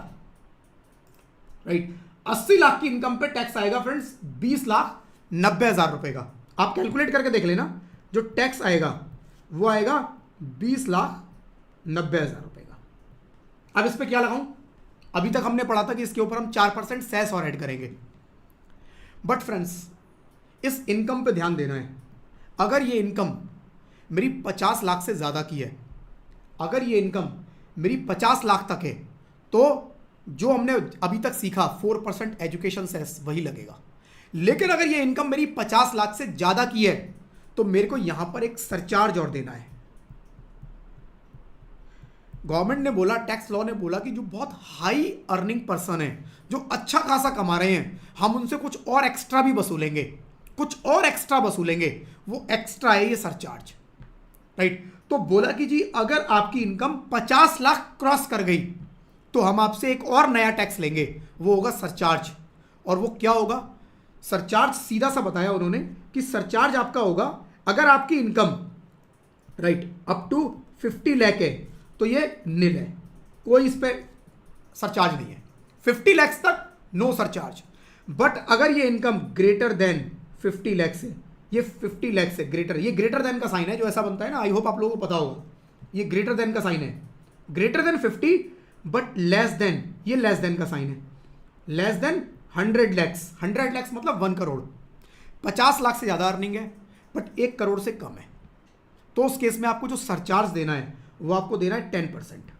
राइट। 80 लाख की इनकम पे टैक्स आएगा फ्रेंड्स 20,90,000 रुपए का। आप कैलकुलेट करके देख लेना, जो टैक्स आएगा वो आएगा 20,90,000 रुपए का। अब इस पे क्या लगाऊं, अभी तक हमने पढ़ा था कि इसके ऊपर हम 4% सेस और ऐड करेंगे, बट फ्रेंड्स इस इनकम पे ध्यान देना है। अगर ये इनकम मेरी 50 लाख से ज़्यादा की है, अगर ये इनकम मेरी 50 लाख तक है, तो जो हमने अभी तक सीखा 4% एजुकेशन सेस वही लगेगा। लेकिन अगर ये इनकम मेरी 50 लाख से ज़्यादा की है तो मेरे को यहां पर एक सरचार्ज और देना है। गवर्नमेंट ने बोला, टैक्स लॉ ने बोला कि जो बहुत हाई अर्निंग पर्सन है, जो अच्छा खासा कमा रहे हैं, हम उनसे कुछ और एक्स्ट्रा भी वसूलेंगे, कुछ और एक्स्ट्रा वसूलेंगे, वो एक्स्ट्रा है ये सरचार्ज, राइट। तो बोला कि जी अगर आपकी इनकम 50 लाख क्रॉस कर गई तो हम आपसे एक और नया टैक्स लेंगे, वो होगा सरचार्ज। और वो क्या होगा, सरचार्ज सीधा सा बताया उन्होंने कि सरचार्ज आपका होगा अगर आपकी income right, up to 50 lakh है तो ये नील है, कोई इस पर सरचार्ज नहीं है। 50 लाख तक नो सरचार्ज। बट अगर ये इनकम ग्रेटर देन 50 लाख से, ये 50 लाख से ग्रेटर, ये ग्रेटर देन का साइन है जो ऐसा बनता है ना, आई होप आप लोगों को पता होगा, ये ग्रेटर देन का साइन है, greater then 50 but less then, ये लेस देन का साइन है, लेस देन 100 लैक्स, 100 लैक्स मतलब 1 करोड़, 50 लाख से ज़्यादा अर्निंग है बट 1 करोड़ से कम है, तो उस केस में आपको जो सरचार्ज देना है वो आपको देना है 10%।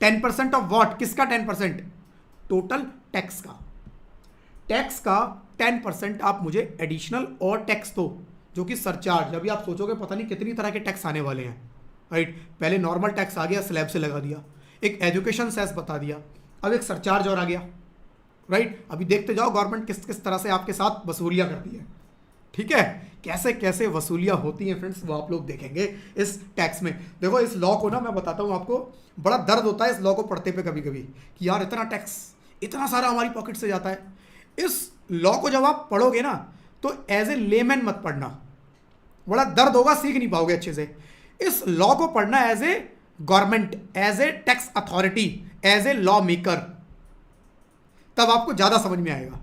10% ऑफ व्हाट, किसका 10%? टोटल टैक्स का। टैक्स का 10% आप मुझे एडिशनल और टैक्स दो जो कि सरचार्ज। अभी आप सोचोगे पता नहीं कितनी तरह के टैक्स आने वाले हैं, राइट। पहले नॉर्मल टैक्स आ गया, स्लैब से लगा दिया, एक एजुकेशन सेस बता दिया, अब एक सरचार्ज और आ गया, राइट। अभी देखते जाओ गवर्नमेंट किस किस तरह से आपके साथ वसूलियाँ करती है, ठीक है, कैसे कैसे वसूलियाँ होती हैं फ्रेंड्स, वो आप लोग देखेंगे इस टैक्स में। देखो इस लॉ को ना मैं बताता हूँ आपको, बड़ा दर्द होता है इस लॉ को पढ़ते पे कभी कभी कि यार इतना टैक्स, इतना सारा हमारी पॉकेट से जाता है। इस लॉ को जब आप पढ़ोगे ना तो एज ए लेमैन मत पढ़ना, बड़ा दर्द होगा, सीख नहीं पाओगे अच्छे से। इस लॉ को पढ़ना as a government, as a tax authority, as a law maker, तब आपको ज़्यादा समझ में आएगा,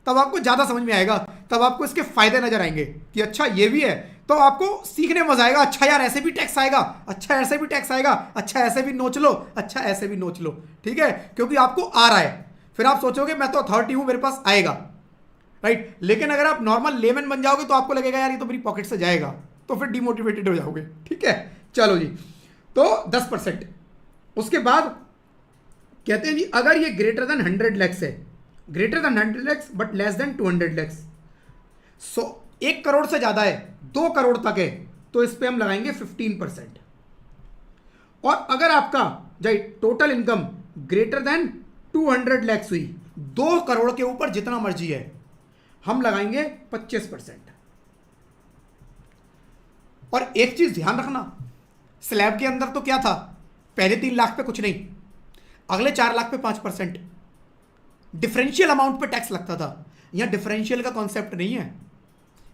तब आपको ज़्यादा समझ में आएगा, तब आपको इसके फायदे नजर आएंगे कि अच्छा ये भी है, तो आपको सीखने में मजा आएगा। अच्छा यार ऐसे भी टैक्स आएगा, अच्छा ऐसे भी टैक्स आएगा, अच्छा ऐसे भी नोच लो, अच्छा ऐसे भी नोच लो, ठीक है, क्योंकि आपको आ रहा है। फिर आप सोचोगे मैं तो अथॉरिटी हूं, मेरे पास आएगा, राइट। लेकिन अगर आप नॉर्मल लेमैन बन जाओगे तो आपको लगेगा यार ये तो मेरी पॉकेट से जाएगा, तो फिर डिमोटिवेटेड हो जाओगे, ठीक है। चलो जी, तो 10%। उसके बाद कहते हैं जी अगर ये ग्रेटर देन 100 लैक्स है, greater than 100 lakhs but less than 200 lakhs, so 1 crore से ज्यादा है, 2 करोड़ तक है, तो इस पे हम लगाएंगे 15%। और अगर आपका total income greater then 200 lakhs हुई, 2 करोड़ के ऊपर जितना मर्जी है, हम लगाएंगे 25%। और एक चीज ध्यान रखना, स्लैब के अंदर तो क्या था, पहले 3 लाख पे कुछ नहीं, अगले 4 लाख पे 5%, डिफरेंशियल अमाउंट पे टैक्स लगता था। यहां डिफरेंशियल का कॉन्सेप्ट नहीं है,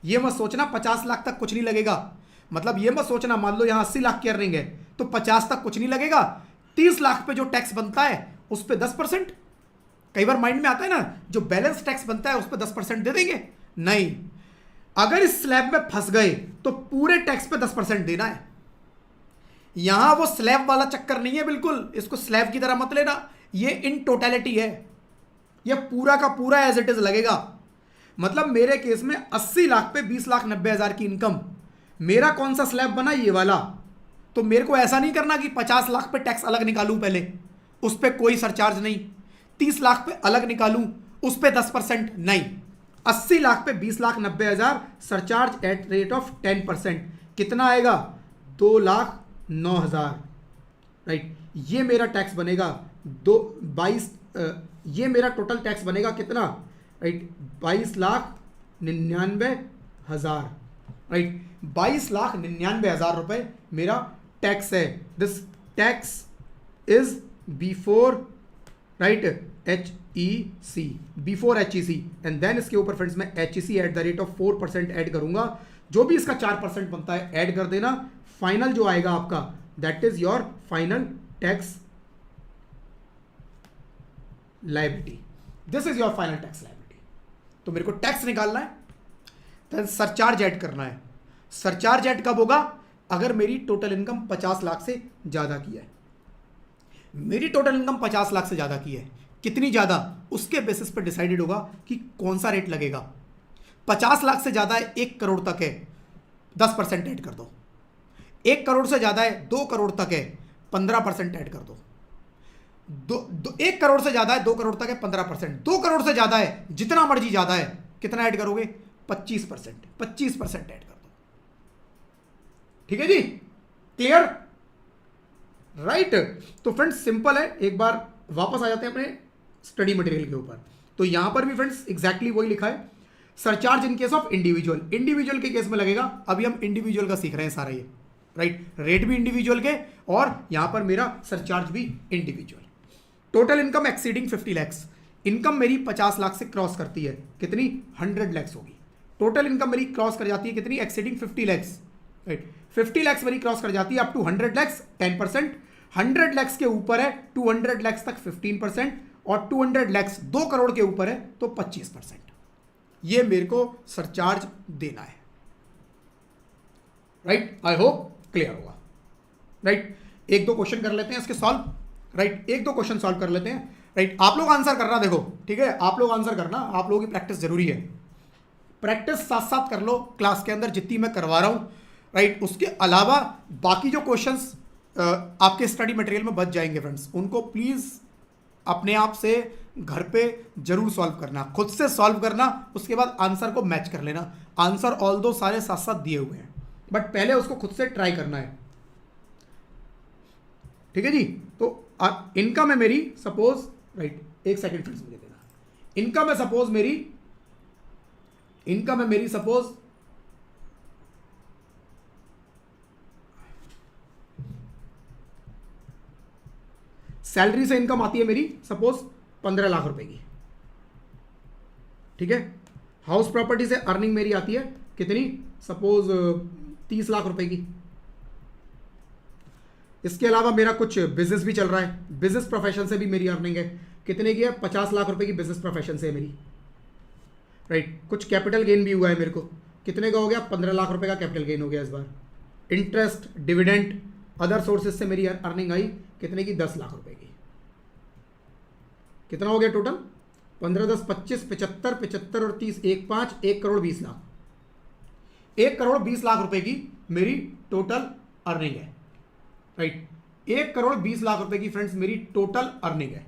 ये मत सोचना 50 लाख तक कुछ नहीं लगेगा, मतलब ये मत सोचना मान लो यहां 80 लाख की अर्निंग है तो 50 तक कुछ नहीं लगेगा, 30 लाख पे जो टैक्स बनता है उस पे 10%। कई बार माइंड में आता है ना जो बैलेंस टैक्स बनता है उस पे 10% दे देंगे, नहीं, अगर इस स्लैब में फंस गए तो पूरे टैक्स पे 10% देना है। यहां वो स्लैब वाला चक्कर नहीं है, बिल्कुल इसको स्लैब की तरह मत लेना, ये इन टोटलिटी है, ये पूरा का पूरा एज इट इज लगेगा। मतलब मेरे केस में 80 लाख पे 20,90,000 की इनकम, मेरा कौन सा स्लैब बना, ये वाला, तो मेरे को ऐसा नहीं करना कि 50 लाख पे टैक्स अलग निकालूं पहले, उस पर कोई सरचार्ज नहीं, 30 लाख पे अलग निकालूं उस पर 10% नहीं, 80 लाख पे 20,90,000 सरचार्ज एट रेट ऑफ 10%, कितना आएगा 2,09,000, राइट। ये मेरा टैक्स बनेगा 22, ये मेरा टोटल टैक्स बनेगा कितना, राइट, 22,99,000, राइट, 22,99,000 रुपए मेरा टैक्स है। This tax is before, right, HEC, before HEC, and then इसके ऊपर फ्रेंड्स मैं HEC at the rate of 4% add करूंगा, जो भी इसका 4% बनता है ऐड कर देना, फाइनल जो आएगा आपका that is your final tax liability, this is your final tax liability. तो मेरे को टैक्स निकालना है, देन सरचार्ज ऐड करना है। सरचार्ज ऐड कब होगा, अगर मेरी टोटल इनकम 50 लाख से ज्यादा की है, मेरी टोटल इनकम 50 लाख से ज्यादा की है, कितनी ज्यादा, उसके बेसिस पर डिसाइडेड होगा कि कौन सा रेट लगेगा। 50 लाख से ज्यादा है, 1 करोड़ तक है, 10% ऐड कर दो, 1 करोड़ से ज्यादा है, 2 करोड़ तक है, 15% ऐड कर दो, 1 करोड़ से ज्यादा है, 2 करोड़ तक है, 15%, 2 करोड़ से ज्यादा है, जितना मर्जी ज्यादा है, कितना ऐड करोगे, 25%, 25% ऐड कर दो, ठीक है जी, क्लियर, राइट। तो फ्रेंड्स सिंपल है, एक बार वापस आ जाते हैं अपने स्टडी मटेरियल के ऊपर। तो यहां पर भी फ्रेंड्स एग्जैक्टली वही लिखा है, surcharge in case of individual, individual के केस में लगेगा, अभी हम इंडिविजुअल का सीख रहे हैं सारा ये, राइट, रेट भी इंडिविजुअल के और यहां पर मेरा सरचार्ज भी individual. Total income exceeding 50 lakhs, income मेरी 50 लाख से क्रॉस करती है, कितनी, 100 लैक्स होगी। टोटल इनकम मेरी क्रॉस कर जाती है कितनी, exceeding 50 lakhs, right. 50 lakhs money cross कर जाती है अप टू 100 लैक्स 10%, 100 लैक्स के ऊपर है 200 लैक्स तक 15%, और 200 लैक्स 2 करोड़ के ऊपर है तो 25%। ये मेरे को सरचार्ज देना है। राइट, आई होप क्लियर होगा। राइट, एक दो क्वेश्चन कर लेते हैं इसके सॉल्व। राइट, एक दो क्वेश्चन सॉल्व कर लेते हैं। राइट, आप लोग आंसर करना, देखो ठीक है, आप लोग आंसर करना, आप लोगों की प्रैक्टिस जरूरी है। प्रैक्टिस साथ साथ कर लो क्लास के अंदर जितनी मैं करवा रहा हूं। राइट, उसके अलावा बाकी जो क्वेश्चंस आपके स्टडी मटेरियल में बच जाएंगे फ्रेंड्स, उनको प्लीज अपने आप से घर पे जरूर सॉल्व करना, खुद से सॉल्व करना, उसके बाद आंसर को मैच कर लेना। आंसर ऑल दो सारे साथ साथ दिए हुए हैं, बट पहले उसको खुद से ट्राई करना है। ठीक है जी। तो इनकम है मेरी सपोज, राइट एक सेकंड फ्रेंड्स मुझे देना, इनकम है सपोज मेरी, इनकम है मेरी सपोज सैलरी से इनकम आती है मेरी सपोज 15 लाख रुपए की। ठीक है, हाउस प्रॉपर्टी से अर्निंग मेरी आती है कितनी, सपोज 30 लाख रुपए की। इसके अलावा मेरा कुछ बिजनेस भी चल रहा है, बिजनेस प्रोफेशन से भी मेरी अर्निंग है, कितने की है, 50 लाख रुपए की बिजनेस प्रोफेशन से है मेरी। राइट, कुछ कैपिटल गेन भी हुआ है मेरे को, कितने का हो गया, 15 लाख रुपए का कैपिटल गेन हो गया इस बार। इंटरेस्ट, डिविडेंड, अदर सोर्सेज से मेरी अर्निंग आई कितने की, 10 लाख रुपए की। कितना हो गया टोटल, 15 10 25 75 75 और 30 1 5 1 करोड़ 20 लाख, 1 करोड़ 20 लाख रुपए की मेरी टोटल अर्निंग है। राइट, 1 करोड़ 20 लाख रुपए की फ्रेंड्स मेरी टोटल अर्निंग है।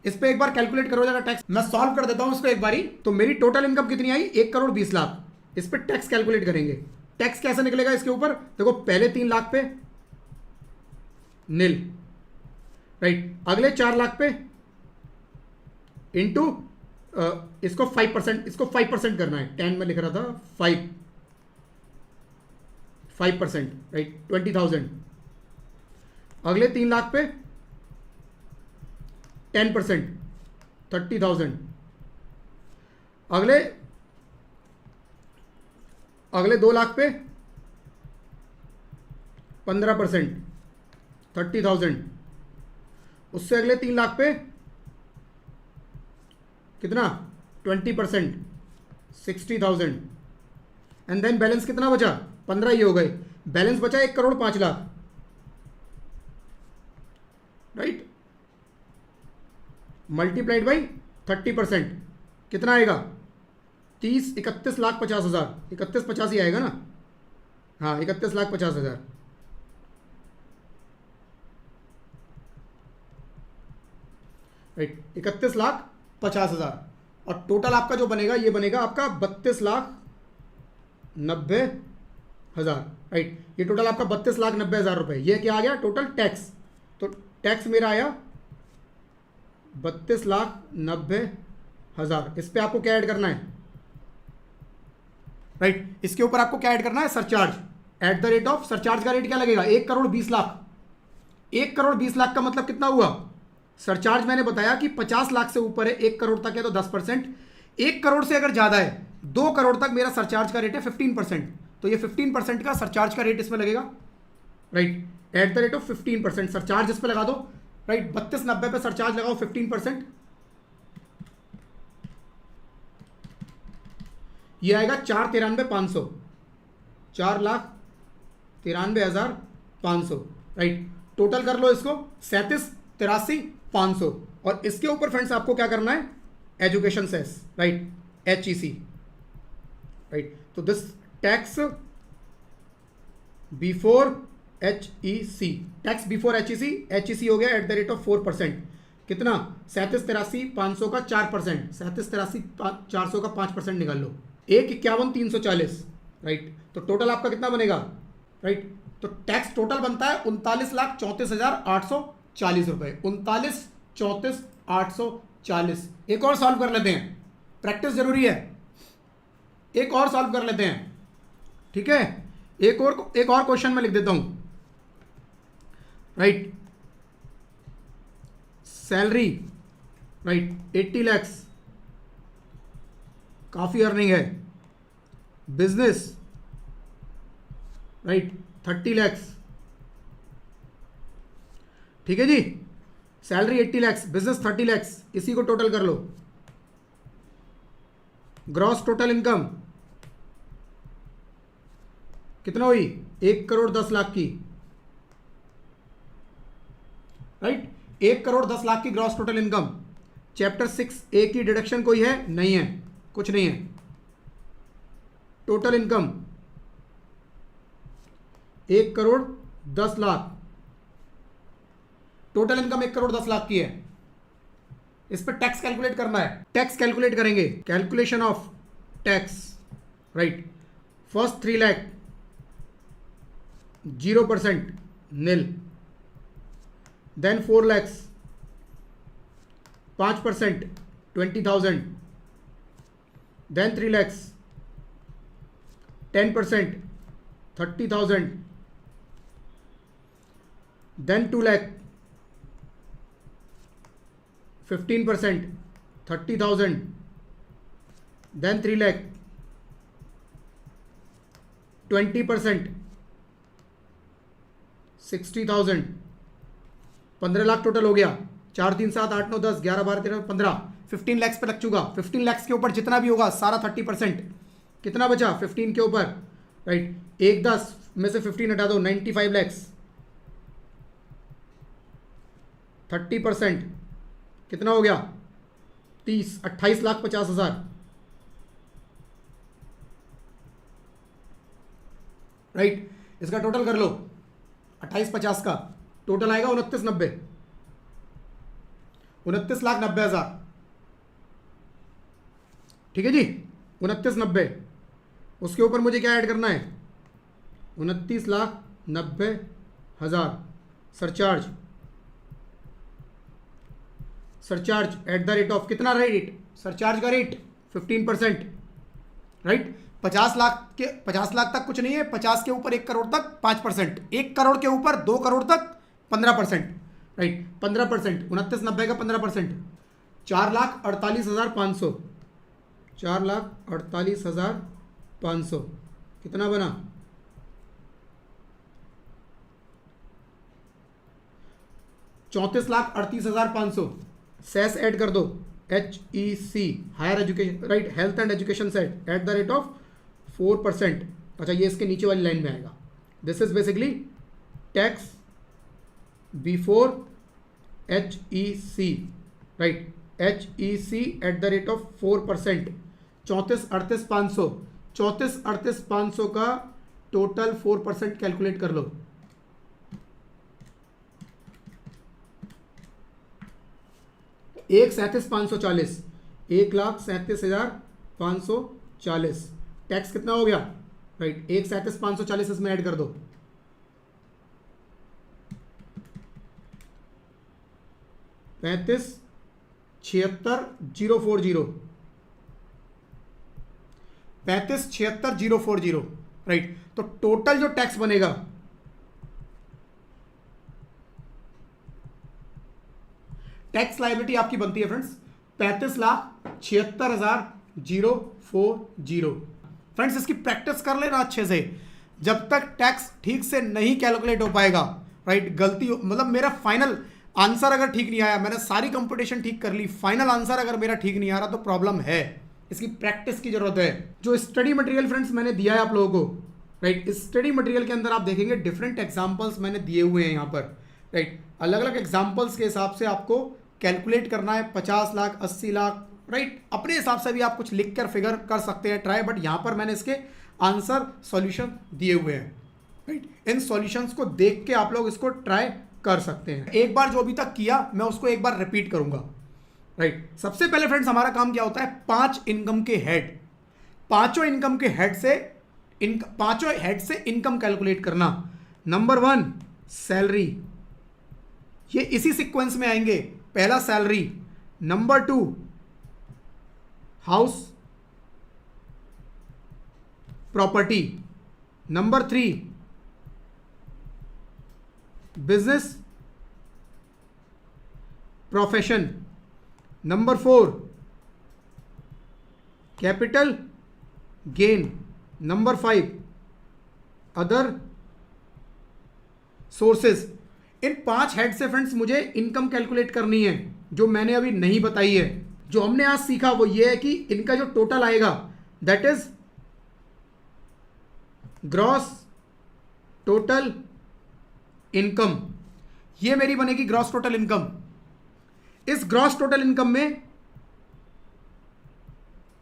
इस पे एक बार कैलकुलेट करो जरा टैक्स, मैं सॉल्व कर देता हूं इसको एक बारी। तो मेरी टोटल इनकम कितनी आई, 1 करोड़ 20 लाख। इस पे टैक्स कैलकुलेट करेंगे, टैक्स कैसे निकलेगा इसके ऊपर, देखो पहले 3 लाख पे नील, राइट, अगले 4 लाख पे इंटू इसको 5%, इसको 5% करना है, 10 में लिख रहा था 5%, राइट 20,000। अगले 3 लाख पे 10%, 30,000। अगले 2 लाख पे 15%, 30,000। उससे अगले 3 लाख पे कितना, 20%, 60,000। एंड देन बैलेंस कितना बचा, 15 ही हो गए, बैलेंस बचा 1 crore 5 lakh. Right, multiplied by 30%, कितना आएगा, 30 31 लाख 50 हज़ार, 31 50 ही आएगा ना, हाँ 31 लाख 50 हज़ार। राइट, 31 लाख 50 हज़ार, और टोटल आपका जो बनेगा ये बनेगा आपका 32 लाख 90 हज़ार। राइट, ये टोटल आपका 32 लाख 90 हज़ार रुपये। ये क्या आ गया टोटल टैक्स, तो टैक्स मेरा आया 32 लाख 90 हज़ार। इस पे आपको क्या ऐड करना है, राइट, इसके ऊपर आपको क्या ऐड करना है, surcharge. Eight the rate of, surcharge का रेट क्या लगेगा, 1 करोड़ 20 लाख। 1 करोड़ 20 लाख का मतलब कितना हुआ, सरचार्ज मैंने बताया कि 50 लाख से ऊपर है, 1 करोड़ तक है तो 10%, 1 करोड़ से अगर ज़्यादा है 2 करोड़ तक मेरा सरचार्ज का रेट है 15%, तो ये 15% का सरचार्ज का रेट इसमें लगेगा। Right, eight the rate of 15% surcharge इस पर लगा दो। राइट, 3290 पे सरचार्ज लगाओ 15%, ये आएगा 4,93,500, 4,93,500। राइट, टोटल कर लो इसको 37,83,500, और इसके ऊपर फ्रेंड्स आपको क्या करना है, education cess, right, HEC। Right, तो this tax before HEC, tax before HEC, HEC हो गया एट द रेट ऑफ 4%, कितना, 37,83,500 का 4%, 37,83,400 का 5% निकाल लो, 1,51,340। राइट, तो टोटल आपका कितना बनेगा, राइट, तो टैक्स टोटल बनता है 39,34,840 रुपए, 39,34,840। एक और सॉल्व कर लेते हैं, प्रैक्टिस जरूरी है, एक और सॉल्व कर लेते हैं। ठीक है, एक और क्वेश्चन मैं लिख देता हूं। राइट, सैलरी, राइट 80 लैक्स, काफी अर्निंग है। बिजनेस राइट, 30 लैक्स, ठीक है जी। सैलरी 80 लैक्स, बिजनेस 30 लैक्स, इसी को टोटल कर लो। ग्रॉस टोटल इनकम कितना हुई? 1,10,00,000 की, राइट, 1,10,00,000 की gross total income. Chapter 6A की डिडक्शन कोई है? नहीं है, कुछ नहीं है। टोटल इनकम 1,10,00,000, टोटल इनकम 1,10,00,000 की है। इस पर टैक्स कैलकुलेट करना है, टैक्स कैलकुलेट करेंगे। Calculation of tax, right. First 3 lakh 0% nil, then 4 lakhs 5% 20,000, then 3 lakhs 10% 30,000, then 2 lakh 15% 30,000, then 3 lakh 20% 60,000, 15 lakh total हो गया। 4 3 7 8 9 10 11 12 13 15, 15 लैक्स पे लग चुका। 15 लैक्स के ऊपर जितना भी होगा सारा 30%, कितना बचा 15 के ऊपर, राइट। 1,10 में से 15 हटा दो, 95 लैक्स, 30% कितना हो गया 30, 28,50,000, राइट। इसका टोटल कर लो, 28,50 का टोटल आएगा 29,90, 29,90,000, ठीक है जी। 29,90, उसके ऊपर मुझे क्या ऐड करना है? 29,90,000 surcharge, surcharge at the rate of कितना रेट? सरचार्ज का रेट 15%, राइट। 50 लाख तक कुछ नहीं है, 50 के ऊपर 1 करोड़ तक 5%, 1 करोड़ के ऊपर 2 करोड़ तक 15%, राइट। 15%, 29,90 का 15%, 4,48,500, 4,48,500 कितना बना? 34,38,500। सेस ऐड कर दो, HEC higher education, right, health and education cess at the rate of 4%। अच्छा, ये इसके नीचे वाली लाइन में आएगा। This is basically tax before HEC, right, HEC at the rate of 4%। 34,38,500, 34,38,500 का टोटल 4% कैलकुलेट कर लो। एक 37,540, 1,37,540 टैक्स कितना हो गया, राइट। 1,37,540 इसमें ऐड कर दो, 35,76,040, 35,76,040, राइट। तो टोटल जो टैक्स बनेगा टैक्स लायबिलिटी आपकी बनती है फ्रेंड्स 35,76,040। फ्रेंड्स इसकी प्रैक्टिस कर लेना अच्छे से, जब तक टैक्स ठीक से नहीं कैलकुलेट हो पाएगा, राइट, गलती मतलब मेरा फाइनल आंसर अगर ठीक नहीं आया, मैंने सारी कंप्यूटेशन ठीक कर ली, फाइनल आंसर अगर मेरा ठीक नहीं आ रहा तो प्रॉब्लम है। इसकी प्रैक्टिस की जरूरत है। जो स्टडी मटेरियल फ्रेंड्स मैंने दिया है आप लोगों को, राइट, इस स्टडी मटेरियल के अंदर आप देखेंगे डिफरेंट एग्जांपल्स मैंने दिए हुए हैं यहाँ पर, राइट। अलग अलग एग्जांपल्स के हिसाब से आपको कैलकुलेट करना है। 50 लाख 80 लाख, राइट, अपने हिसाब से भी आप कुछ लिख कर फिगर कर सकते हैं ट्राई, बट यहाँ पर मैंने इसके आंसर सॉल्यूशन दिए हुए हैं, राइट। इन सॉल्यूशंस को देख के आप लोग इसको ट्राई कर सकते हैं। एक बार जो अभी तक किया मैं उसको एक बार रिपीट करूंगा, राइट। सबसे पहले फ्रेंड्स हमारा काम क्या होता है? 5 इनकम के हेड, पांचों इनकम के हेड से पांचों हेड से इनकम कैलकुलेट करना। नंबर 1 सैलरी, ये इसी सीक्वेंस में आएंगे। पहला salary, number 2 house property, number 3 business profession, number 4 capital gain, number 5 other sources. इन 5 हेड से फ्रेंड्स मुझे इनकम कैलकुलेट करनी है, जो मैंने अभी नहीं बताई है। जो हमने आज सीखा वो ये है कि इनका जो टोटल आएगा that is gross total income. ये मेरी बनेगी ग्रॉस टोटल इनकम। इस ग्रॉस टोटल इनकम में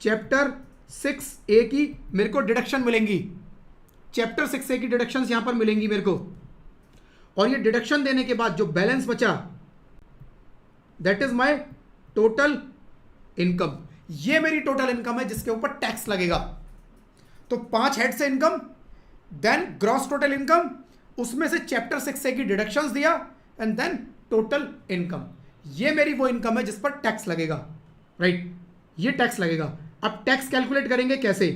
चैप्टर 6A की मेरे को डिडक्शन मिलेंगी। चैप्टर 6A की डिडक्शंस यहां पर मिलेंगी मेरे को, और ये डिडक्शन देने के बाद जो बैलेंस बचा that is my total income. ये मेरी टोटल इनकम है जिसके ऊपर टैक्स लगेगा। तो 5 हेड से income, then gross total income, उसमें से चैप्टर 6A की डिडक्शंस दिया, एंड देन टोटल इनकम। ये मेरी वो इनकम है जिस पर टैक्स लगेगा, राइट? ये टैक्स लगेगा। अब टैक्स कैलकुलेट करेंगे कैसे?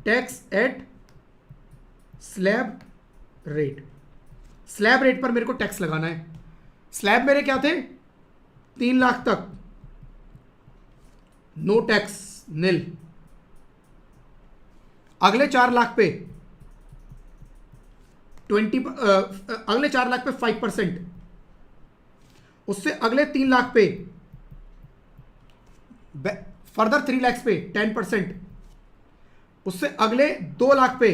Tax at slab rate. Slab rate पर मेरे को टैक्स लगाना है। स्लैब मेरे क्या थे? 3 लाख तक नो टैक्स, निल। अगले 4 लाख पे 5%। उससे अगले 3 लाख पे, फर्दर 3 लाख पे 10%। उससे अगले 2 लाख पे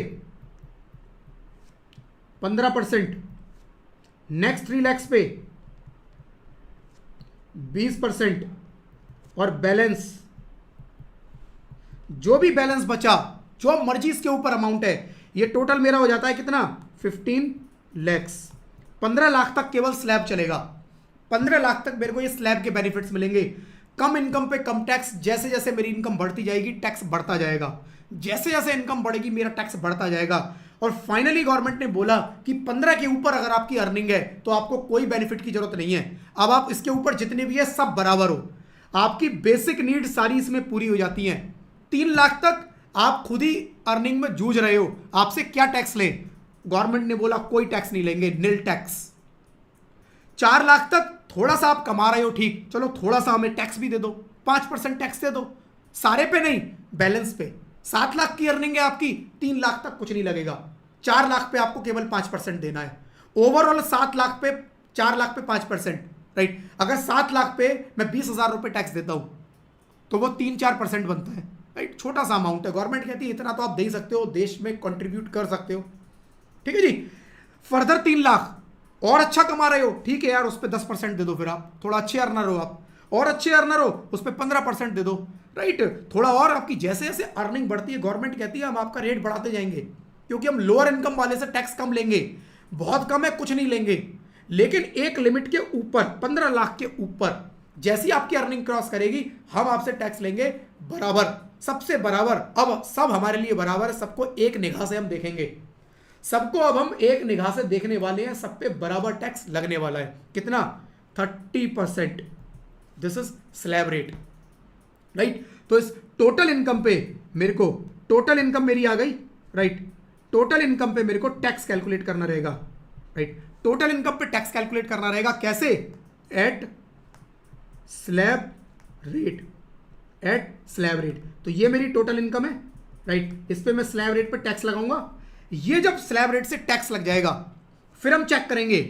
15%। नेक्स्ट 3 लाख पे 20%। और बैलेंस, जो भी बैलेंस बचा, जो मर्जी इसके ऊपर अमाउंट है, ये टोटल मेरा हो जाता है कितना? 15 लाख। 15 लाख तक केवल स्लैब चलेगा। 15 लाख तक मेरे को ये स्लैब के बेनिफिट्स मिलेंगे। कम इनकम पे कम टैक्स। जैसे जैसे मेरी इनकम बढ़ती जाएगी टैक्स बढ़ता जाएगा। जैसे जैसे इनकम बढ़ेगी मेरा टैक्स बढ़ता जाएगा। और फाइनली गवर्नमेंट ने बोला कि 15 के ऊपर अगर आपकी अर्निंग है तो आपको कोई बेनिफिट की जरूरत नहीं है। अब आप इसके ऊपर जितने भी है सब बराबर हो। आपकी बेसिक नीड सारी इसमें पूरी हो जाती हैं। 3 लाख तक आप खुद ही अर्निंग में जूझ रहे हो, आपसे क्या टैक्स लें? गवर्नमेंट ने बोला कोई टैक्स नहीं लेंगे, निल टैक्स। 4 लाख तक थोड़ा सा आप कमा रहे हो, ठीक, चलो थोड़ा सा हमें टैक्स भी दे दो, 5% टैक्स दे दो, सारे पे नहीं, बैलेंस पे। 7 लाख की अर्निंग है आपकी, 3 लाख तक कुछ नहीं लगेगा। 4 लाख पे आपको केवल 5% देना है। ओवरऑल 7 लाख पे 4 लाख पे 5%, राइट? अगर 7 लाख पे मैं 20,000 रुपये टैक्स देता हूं तो वो 3-4% बनता है, राइट? छोटा सा अमाउंट है। गवर्नमेंट कहती है इतना तो आप दे सकते हो, देश में कंट्रीब्यूट कर सकते हो, ठीक है जी। फर्दर 3 लाख और अच्छा कमा रहे हो, ठीक है यार, उस पर 10% दे दो। फिर आप थोड़ा अच्छे अर्नर हो, आप और अच्छे अर्नर हो, उस पर 15% दे दो, राइट? थोड़ा और आपकी जैसे जैसे अर्निंग बढ़ती है गवर्नमेंट कहती है हम आपका रेट बढ़ाते जाएंगे, क्योंकि हम लोअर इनकम वाले से टैक्स कम लेंगे। बहुत कम है, कुछ नहीं लेंगे, लेकिन एक लिमिट के ऊपर, 15 लाख के ऊपर जैसी आपकी अर्निंग क्रॉस करेगी हम आपसे टैक्स लेंगे बराबर, सबसे बराबर। अब सब हमारे लिए बराबर है, सबको एक निगाह से हम देखेंगे, सबको अब हम एक निगाह से देखने वाले हैं, सब पे बराबर टैक्स लगने वाला है। कितना? 30%। This is slab rate, right? तो इस टोटल इनकम पे मेरे को, टोटल इनकम मेरी आ गई, राइट? टोटल इनकम पे मेरे को टैक्स कैलकुलेट करना रहेगा, राइट? टोटल इनकम पे टैक्स कैलकुलेट करना रहेगा कैसे? At slab rate, at slab rate. तो ये मेरी टोटल इनकम है, राइट? इस पे मैं स्लैब रेट पे टैक्स लगाऊंगा। ये जब स्लैब रेट से टैक्स लग जाएगा फिर हम चेक करेंगे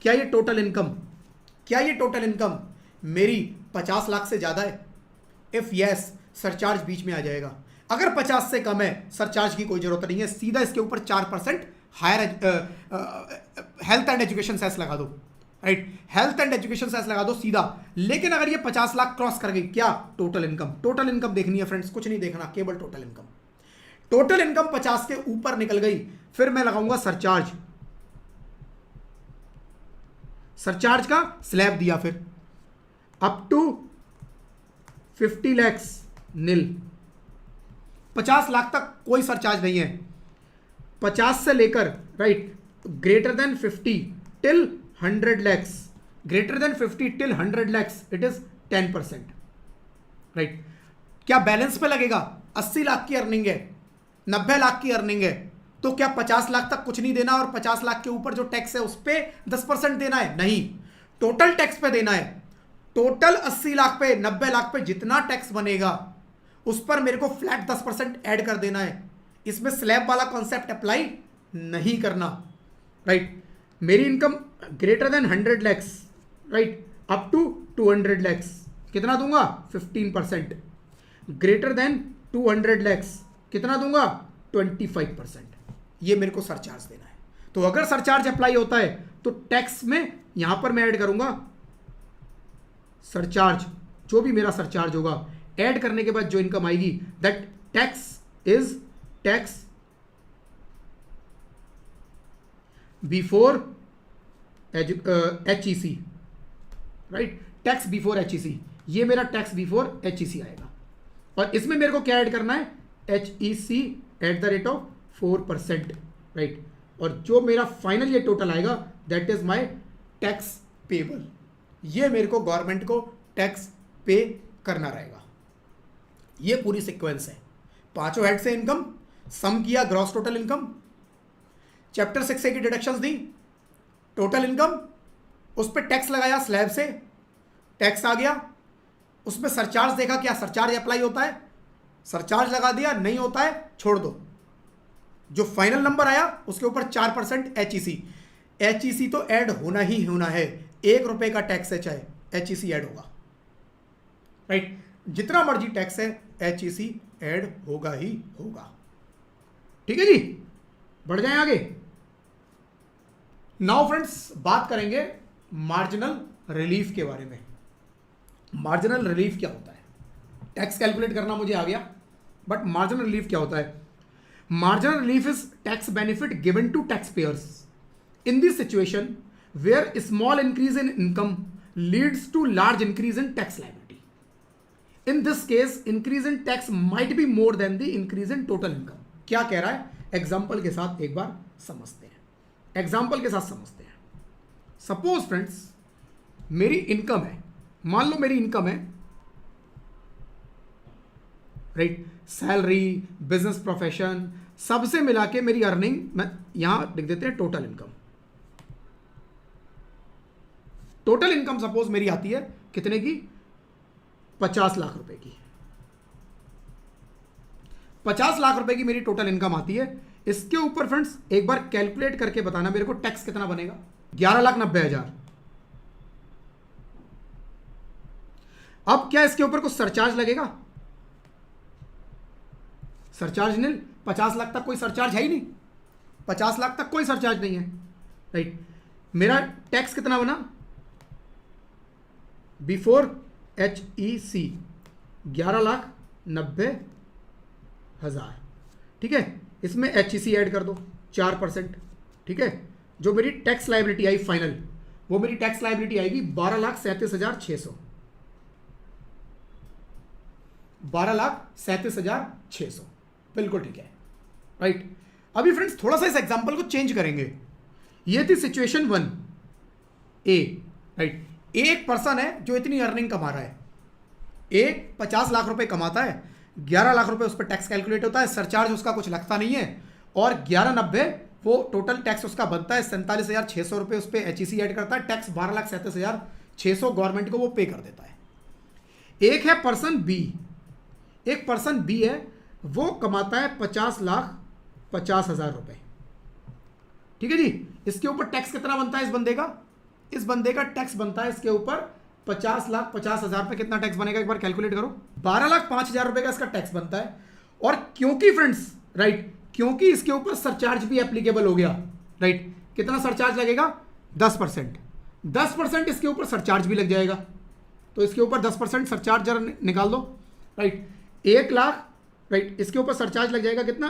क्या ये टोटल इनकम मेरी 50 लाख से ज्यादा है। इफ यस, सरचार्ज बीच में आ जाएगा। अगर 50 से कम है, सरचार्ज की कोई जरूरत नहीं है, सीधा इसके ऊपर 4% higher health and education cess लगा दो, right? Health and education cess लगा दो सीधा। लेकिन अगर ये 50 लाख क्रॉस कर गई, क्या? टोटल इनकम देखनी है फ्रेंड्स, कुछ नहीं देखना, केवल टोटल इनकम। टोटल इनकम 50 के ऊपर निकल गई, फिर मैं लगाऊंगा सरचार्ज। सरचार्ज का स्लैब दिया, फिर अप टू 50 लाख निल। 50 लाख तक कोई सरचार्ज नहीं है। 50 से लेकर, right, greater than 50 till 100 lakhs, greater than 50 till 100 lakhs it is 10%, right? क्या बैलेंस पे लगेगा? 80 लाख की अर्निंग है, 90 लाख की अर्निंग है, तो क्या 50 लाख तक कुछ नहीं देना और 50 लाख के ऊपर जो टैक्स है उस पर 10% देना है? नहीं, टोटल टैक्स पे देना है। टोटल 80 लाख पे, 90 लाख पे जितना टैक्स बनेगा उस पर मेरे को फ्लैट 10% ऐड कर देना है। इसमें स्लैब वाला कॉन्सेप्ट अप्लाई नहीं करना, राइट? मेरी income greater than 100 lakhs, right, up to 200 lakhs, कितना दूंगा 15%। ग्रेटर देन 200 लैक्स कितना दूंगा 25%। ये मेरे को सरचार्ज देना है। तो अगर सरचार्ज अप्लाई होता है तो टैक्स में यहां पर मैं ऐड करूंगा सरचार्ज, जो भी मेरा सरचार्ज होगा ऐड करने के बाद जो इनकम आएगी that tax is tax before HEC, right, tax before HEC, ये मेरा टैक्स बिफोर HEC आएगा। और इसमें मेरे को क्या ऐड करना है HEC at the rate of 4%, right. और जो मेरा फाइनल ये टोटल आएगा that is my tax payable. ये मेरे को गवर्नमेंट को टैक्स पे करना रहेगा। ये पूरी सीक्वेंस है। पांचों हेड से इनकम, सम किया gross total income, chapter 6A की डिडक्शंस दी, टोटल इनकम, उस पर टैक्स लगाया स्लैब से, टैक्स आ गया, उसमें सरचार्ज देखा क्या सरचार्ज अप्लाई होता है, सरचार्ज लगा दिया, नहीं होता है छोड़ दो। जो फाइनल नंबर आया उसके ऊपर 4% HEC तो ऐड होना ही होना है। 1 रुपए का टैक्स है चाहे HEC ऐड होगा, राइट। जितना मर्जी टैक्स है HEC ऐड होगा ही होगा। ठीक है जी, बढ़ जाएं आगे। नाउ फ्रेंड्स बात करेंगे मार्जिनल रिलीफ के बारे में। मार्जिनल रिलीफ क्या होता है? टैक्स कैलकुलेट करना मुझे आ गया, बट मार्जिनल रिलीफ क्या होता है? Marginal relief is tax benefit given to tax payers in this situation where small increase in income leads to large increase in tax liability. In this case increase in tax might be more than the increase in total income. क्या कह रहा है? एग्जाम्पल के साथ एक बार समझते हैं। एग्जाम्पल के साथ समझते हैं। सपोज फ्रेंड्स मेरी इनकम है, मान लो मेरी इनकम है, राइट, सैलरी, बिजनेस प्रोफेशन, सबसे मिला के मेरी अर्निंग, मैं यहां लिख देते हैं total income. Total income suppose मेरी आती है कितने की? 50 लाख रुपए की। 50 लाख रुपए की मेरी टोटल इनकम आती है। इसके ऊपर फ्रेंड्स एक बार कैलकुलेट करके बताना मेरे को टैक्स कितना बनेगा। 11,90,000। अब क्या इसके ऊपर कुछ सरचार्ज लगेगा? सरचार्ज नहीं, 50 लाख तक कोई सरचार्ज है ही नहीं। 50 लाख तक कोई सरचार्ज नहीं है, राइट। मेरा टैक्स कितना बना बिफोर HEC? 11,90,000, ठीक है। इसमें HEC ऐड कर दो 4%, ठीक है। जो मेरी टैक्स लायबिलिटी आई फाइनल, वो मेरी टैक्स लायबिलिटी आएगी 12,37,600। 12,37,600, बिल्कुल ठीक है, राइट। अभी फ्रेंड्स थोड़ा सा इस एग्जांपल को चेंज करेंगे। ये थी सिचुएशन 1A, राइट। एक पर्सन है जो इतनी अर्निंग कमा रहा है, एक 50 लाख रुपए कमाता है, 11 लाख रुपए उस पर टैक्स कैलकुलेट होता है, सरचार्ज उसका कुछ लगता नहीं है, और 11,90 वो टोटल टैक्स उसका बनता है 47,600 रुपए, उस पर HEC ऐड करता है, टैक्स 12,37,600 गवर्नमेंट को वो पे कर देता है। एक है पर्सन बी, एक पर्सन बी है, वो कमाता है 50,50,000 रुपए, ठीक है जी। इसके ऊपर टैक्स कितना बनता है इस बंदे का? इस बंदे का टैक्स बनता है इसके ऊपर 50,50,000 पे कितना टैक्स बनेगा एक बार कैलकुलेट करो। 12,05,000 रुपए का इसका टैक्स बनता है। और क्योंकि फ्रेंड्स, राइट, क्योंकि इसके ऊपर सरचार्ज भी एप्लीकेबल हो गया, राइट, कितना सरचार्ज लगेगा? 10%। 10% इसके ऊपर सरचार्ज भी लग जाएगा, तो इसके ऊपर 10% सरचार्ज जरा निकाल दो, राइट। 1 लाख, राइट, इसके ऊपर सरचार्ज लग जाएगा कितना?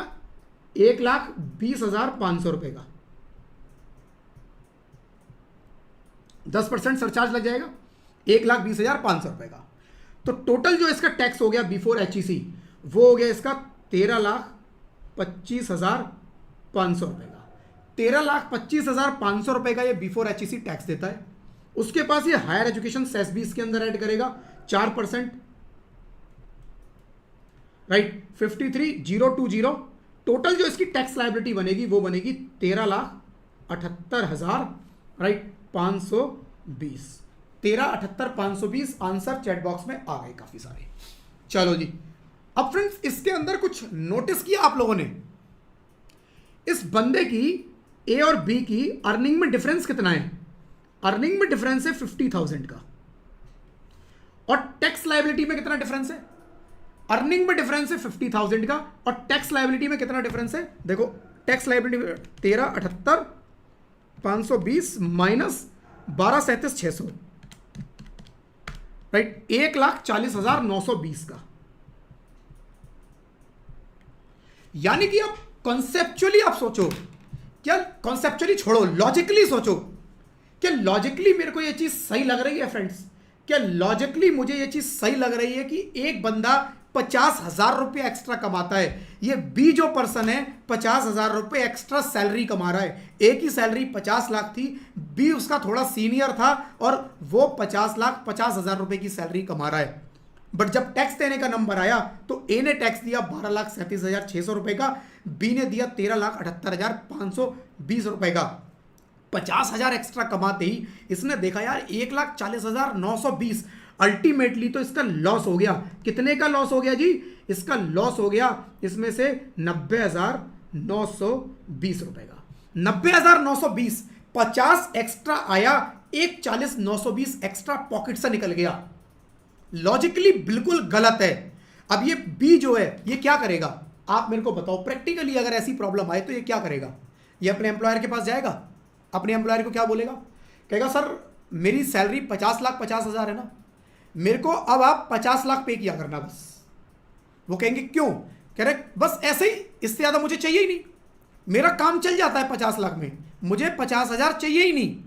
1,20,500 रुपए का 10% सरचार्ज लग जाएगा, 1,20,500 रुपए का। तो टोटल जो इसका टैक्स हो गया बिफोर HEC वो हो गया इसका 13,25,500 रुपए का। 13,25,500 रुपए का ये बिफोर HEC टैक्स देता है। उसके पास ये हायर एजुकेशन सेस भी इसके अंदर ऐड करेगा 4%, राइट, 53,020। टोटल जो इसकी टैक्स लायबिलिटी बनेगी वो बनेगी 13,78,000, राइट, 520। 13,78,520 आंसर चैट बॉक्स में आ गए काफी सारे। चलो जी, अब फ्रेंड्स इसके अंदर कुछ नोटिस किया आप लोगों ने? इस बंदे की ए और बी की अर्निंग में डिफरेंस कितना है? अर्निंग में डिफरेंस है 50,000 का। और टैक्स लायबिलिटी में कितना डिफरेंस है? अर्निंग में डिफरेंस है 50,000 का और टैक्स लायबिलिटी में कितना डिफरेंस है? देखो टैक्स लायबिलिटी 13,78 520 माइनस 12,37,600, राइट, 1,40,920 का। यानी कि अब कॉन्सेप्चुअली आप सोचो, क्या कॉन्सेप्चुअली छोड़ो, लॉजिकली सोचो, क्या लॉजिकली मेरे को यह चीज सही लग रही है फ्रेंड्स? क्या लॉजिकली मुझे यह चीज सही लग रही है कि एक बंदा 50,000 रुपये एक्स्ट्रा कमाता है, ये बी जो पर्सन है 50,000 रुपये एक्स्ट्रा सैलरी कमा रहा है। ए की सैलरी 50 लाख थी, बी उसका थोड़ा सीनियर था और वो 50,50,000 रुपये की सैलरी कमा रहा है। बट जब टैक्स देने का नंबर आया तो ए ने टैक्स दिया 12,37,600 रुपए का, बी ने दिया 13,78,520 रुपए का। 50,000 एक्स्ट्रा कमाते ही इसने देखा यार 1,40,920, अल्टीमेटली तो इसका लॉस हो गया। कितने का लॉस हो गया जी? इसका लॉस हो गया इसमें से 90,920 रुपए का। 90,920, 50 एक्स्ट्रा आया, 1,40,920 एक्स्ट्रा पॉकेट से निकल गया। लॉजिकली बिल्कुल गलत है। अब ये बी जो है ये क्या करेगा? आप मेरे को बताओ, प्रैक्टिकली अगर ऐसी प्रॉब्लम आए तो ये क्या करेगा? ये अपने एम्प्लॉयर के पास जाएगा, अपने एम्प्लॉयर को क्या बोलेगा? कहेगा सर मेरी सैलरी 50,50,000 है ना, मेरे को अब आप 50 लाख पे किया करना बस। वो कहेंगे क्यों? कह रहे बस ऐसे ही, इससे ज़्यादा मुझे चाहिए ही नहीं, मेरा काम चल जाता है 50 लाख में, मुझे 50,000 चाहिए ही नहीं।